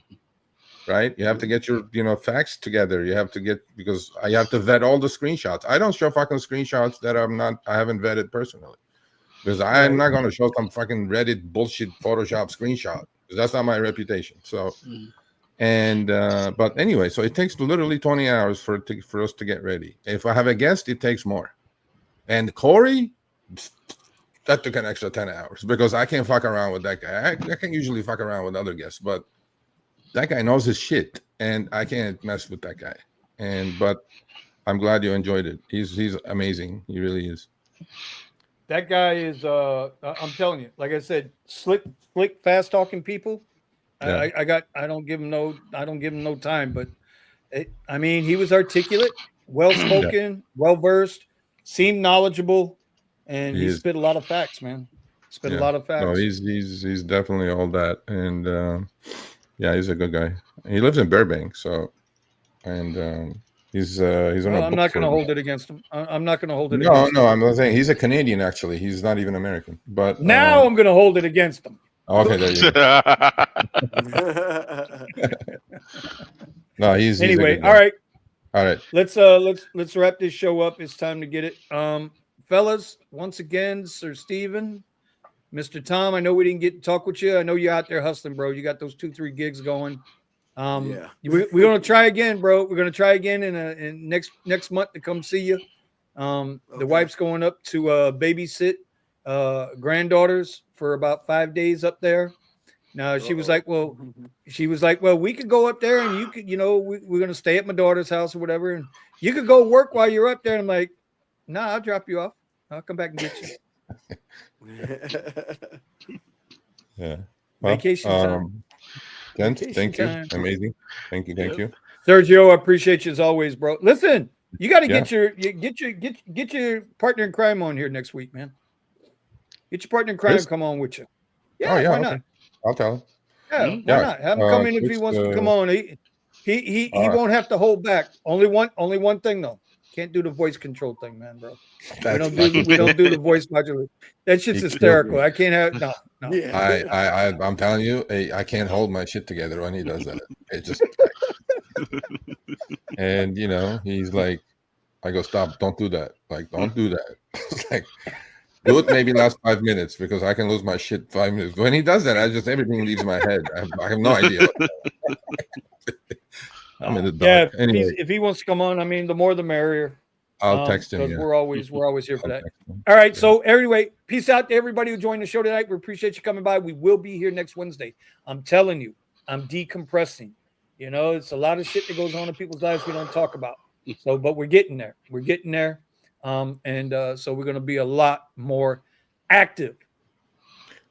Right? You have to get your, facts together. You have to because I have to vet all the screenshots. I don't show fucking screenshots that I haven't vetted personally. Because I'm not going to show some fucking Reddit bullshit Photoshop screenshot. Because that's not my reputation. So, but anyway, so it takes literally 20 hours for us to get ready. If I have a guest, it takes more. And Corey, that took an extra 10 hours because I can't fuck around with that guy. I can usually fuck around with other guests, but that guy knows his shit, and I can't mess with that guy. But I'm glad you enjoyed it. He's amazing. He really is. That guy is. I'm telling you, like I said, slick, fast talking people. Yeah. I don't give him no time. But I mean, he was articulate, well spoken, well versed, seemed knowledgeable, and he spit a lot of facts, man. A lot of facts. No, he's definitely all that, and yeah, he's a good guy. He lives in Burbank, so he's on a I'm book not going to tour. hold it against him. I'm not going to hold it. No, against him. I'm not saying he's a Canadian. Actually, he's not even American. But now I'm going to hold it against him. Okay, there you go. No, he's anyway. A good All right. All right. Let's wrap this show up. It's time to get it. Fellas, once again, Sir Steven, Mr. Tom, I know we didn't get to talk with you. I know you're out there hustling, bro. You got those 2-3 gigs going. We're gonna try again, bro. We're gonna try again in next month to come see you. The wife's going up to babysit granddaughters for about 5 days up there. Now she was like, well, we could go up there and you could, we're gonna stay at my daughter's house or whatever, and you could go work while you're up there. And I'm like, nah, I'll drop you off. I'll come back and get you. Yeah. Well, vacation time. Thank you. Amazing. Thank you. Sergio, I appreciate you as always, bro. Listen, you got to get your partner in crime on here next week, man. Get your partner in crime come on with you. Yeah, why not? I'll tell him. Yeah, why not? Have him come in if he wants to come on. He won't have to hold back. Only one thing though. Can't do the voice control thing, man, bro. We don't do the voice modulation. That shit's hysterical. I can't have no. Yeah. I'm telling you, I can't hold my shit together when he does that. It just and he's like, I go, stop, don't do that. Like, don't do that. It's like, do it maybe last 5 minutes because I can lose my shit 5 minutes. When he does that, everything leaves my head. I have no idea. I'm in the dark. Yeah, anyway. if he wants to come on, I mean, the more the merrier. I'll text him. Because we're always here for that. All right. So anyway, peace out to everybody who joined the show tonight. We appreciate you coming by. We will be here next Wednesday. I'm telling you, I'm decompressing. It's a lot of shit that goes on in people's lives we don't talk about. So, but we're getting there. So we're going to be a lot more active.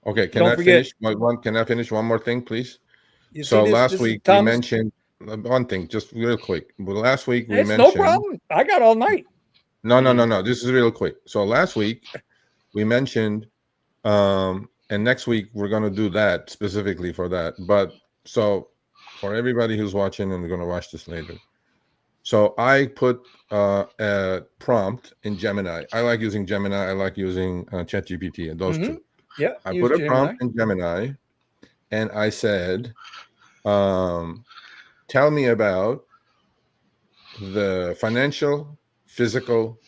Okay. Can I finish one more thing, please? So last week we mentioned one thing, just real quick. But last week we mentioned. No problem. I got all night. No. This is real quick. So last week we mentioned, and next week we're going to do that specifically for that. But so for everybody who's watching and going to watch this later. So I put a prompt in Gemini. I like using Gemini. I like using ChatGPT. Those two. Yeah. I put a prompt in Gemini, and I said, tell me about the financial physical,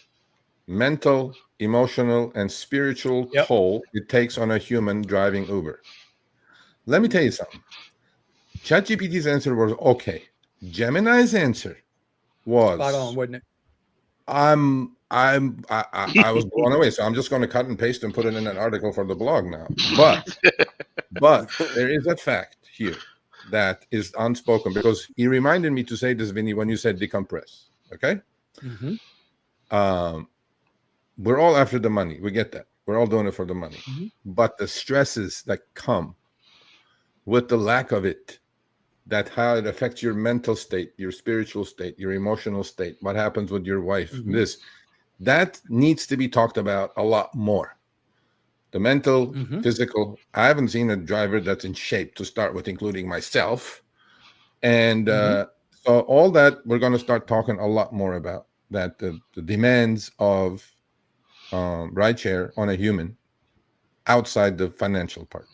mental, emotional, and spiritual toll it takes on a human driving Uber. Let me tell you something. ChatGPT's answer was okay. Gemini's answer was spot on, wasn't it? I was blown away. So I'm just going to cut and paste and put it in an article for the blog now. But there is a fact here that is unspoken, because he reminded me to say this, Vinny, when you said decompress. Okay. We're all after the money. We get that. We're all doing it for the money. But the stresses that come with the lack of it, that how it affects your mental state, your spiritual state, your emotional state, what happens with your wife, that needs to be talked about a lot more. The mental, physical. I haven't seen a driver that's in shape to start with, including myself. And so all that we're going to start talking a lot more about, that the demands of rideshare on a human outside the financial part,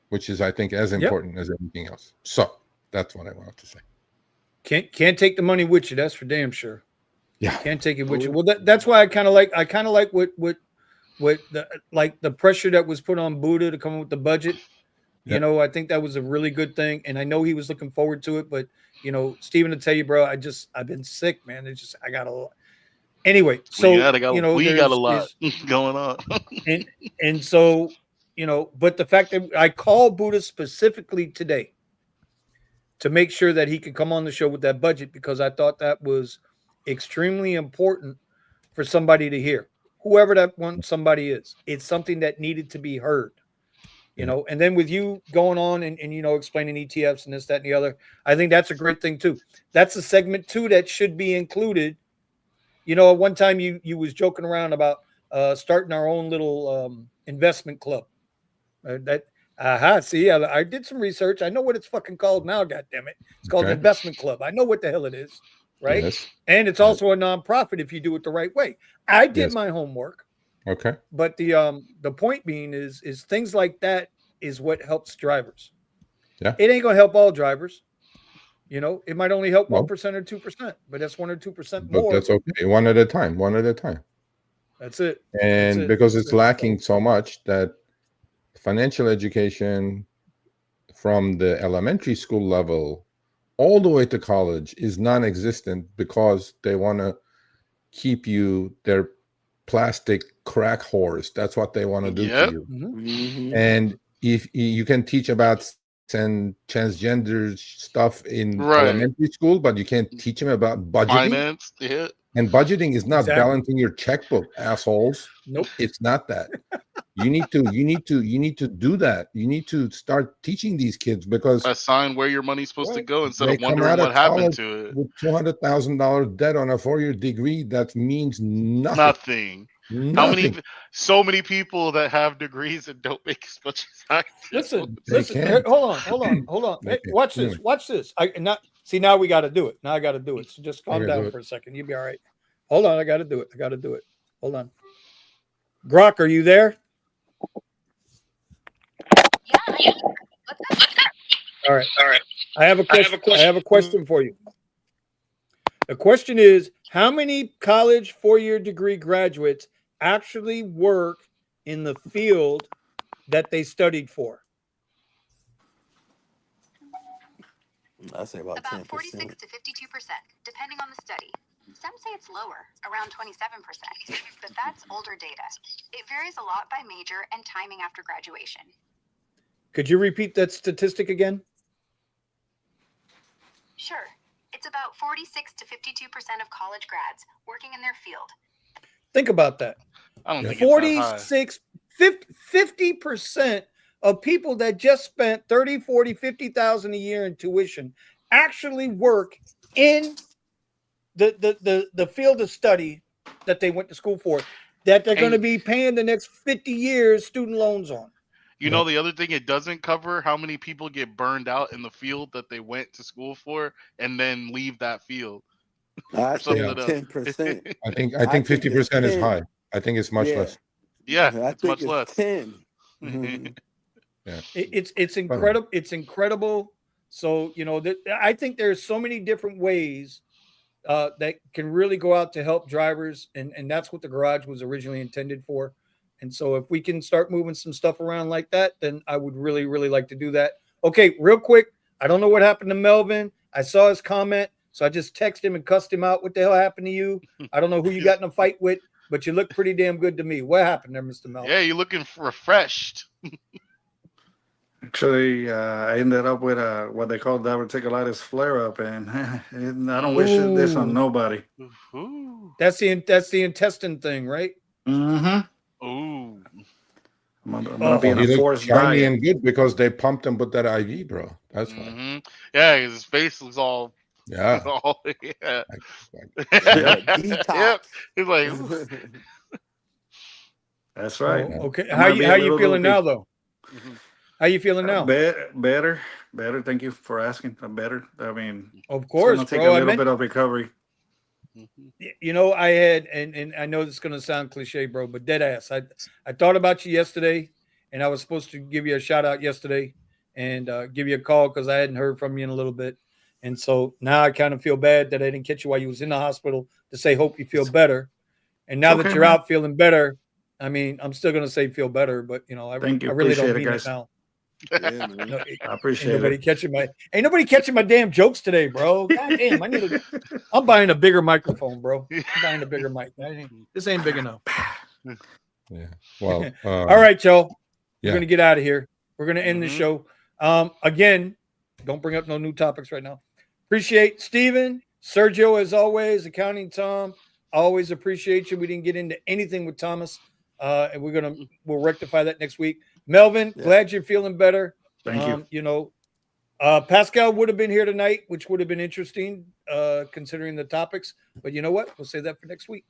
which is, I think, as important as anything else. So that's what I wanted to say. Can't take the money with you. That's for damn sure. Yeah, can't take it with you. Well, that's why I kind of like what the pressure that was put on Buddha to come up with the budget. You know, I think that was a really good thing, and I know he was looking forward to it. But you know, Steven, to tell you, bro, I've been sick, man. It's just I got a lot. Anyway, so we got a lot going on, and so but the fact that I called Buddha specifically today to make sure that he could come on the show with that budget, because I thought that was extremely important for somebody to hear, whoever that one somebody is. It's something that needed to be heard, and then with you going on and explaining ETFs and this, that, and the other, I think that's a great thing too. That's a segment too that should be included. At one time you was joking around about starting our own little investment club. See, I did some research. I know what it's fucking called now. God damn it! It's called an investment club. I know what the hell it is, right? Yes. And it's also a nonprofit if you do it the right way. I did my homework. Okay. But the point being is things like that is what helps drivers. Yeah. It ain't gonna help all drivers. It might only help 1% or 2%, but that's 1 or 2% more. But that's okay. One at a time. That's it. And because it's lacking so much that financial education from the elementary school level all the way to college is non-existent, because they want to keep you their plastic crack horse. That's what they want to do to you. And if you can teach about transgender stuff in elementary school, but you can't teach them about budgeting. Finance, and budgeting is not balancing your checkbook, assholes. Nope, it's not that. You need to do that. You need to start teaching these kids, because assign where your money's supposed to go instead of wondering what happened to it. With $200,000 debt on a 4-year degree, that means nothing. So many people that have degrees and don't make as much as I do. Listen. Hold on. Hey, watch this. Now we got to do it. Now I got to do it. So just calm down for a second. You'll be all right. Hold on. I got to do it. Hold on. Grok, are you there? Yeah. All right. I have a question for you. The question is, how many college 4-year degree graduates actually work in the field that they studied for? I'd say about 10%. 46 to 52%, depending on the study. Some say it's lower, around 27%, but that's older data. It varies a lot by major and timing after graduation. Could you repeat that statistic again? Sure. It's about 46 to 52% of college grads working in their field. Think about that. I don't think 46, 50% of people that just spent 30, 40, 50,000 a year in tuition actually work in the field of study that they went to school for, that they're going to be paying the next 50 years student loans on. You know, the other thing it doesn't cover, how many people get burned out in the field that they went to school for and then leave that field. I say 10%. I think 50% is high. I think it's much less. Yeah, it's much less. 10. Yeah. It's incredible. It's incredible. So, I think there's so many different ways that can really go out to help drivers, and that's what the garage was originally intended for. And so, if we can start moving some stuff around like that, then I would really, really like to do that. Okay, real quick. I don't know what happened to Melvin. I saw his comment, so I just texted him and cussed him out. What the hell happened to you? I don't know who you got in a fight with, but you look pretty damn good to me. What happened there, Mr. Melvin? Yeah, you're looking refreshed. Actually, I ended up with what they call diverticulitis flare up, and I don't wish this on Ooh. nobody. Ooh. That's the intestine thing, right? Mm-hmm. Ooh. I'm gonna be Oh, in he a looked forced shiny diet. and good because they pumped him with that IV, bro. That's why. Mm-hmm. Yeah, his face looks all. Yeah. all yeah. Yeah, Yep. detox. He's like, ooh. That's right. Oh, okay. I How might be you a little feeling now, loopy. though? Mhm. How you feeling now? Better. Thank you for asking. Better. I mean, Of it's course, gonna take bro. a little bit of recovery. You know, I had, and I know this is going to sound cliche, bro, but dead ass. I thought about you yesterday, and I was supposed to give you a shout out yesterday and give you a call because I hadn't heard from you in a little bit. And so now I kind of feel bad that I didn't catch you while you was in the hospital to say, hope you feel better. And now Okay, that you're man. out feeling better, I mean, I'm still going to say feel better, but, you know, Thank you. I really Appreciate don't it, mean it guys. now. Yeah, man. No, I ain't appreciate nobody it. ain't nobody catching my damn jokes today, bro. God damn, I'm buying a bigger microphone, bro. I'm buying a bigger mic. This ain't big enough. Yeah. Well, All right, y'all. We're yeah. gonna get out of here. We're gonna end the Mhm. show. Again, don't bring up no new topics right now. Appreciate Steven, Sergio, as always, accounting Tom. Always appreciate you. We didn't get into anything with Thomas. And we'll rectify that next week. Melvin, Yeah. glad you're feeling better. Thank you. You know, Pascal would have been here tonight, which would have been interesting, considering the topics. But you know what? We'll save that for next week.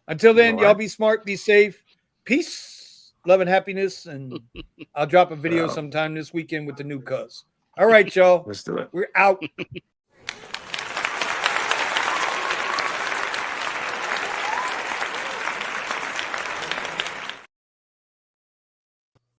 Until then, All y'all right. be smart, be safe, peace, love, and happiness. And I'll drop a video sometime this weekend with the new cuz. All right, y'all. Let's do it. We're out.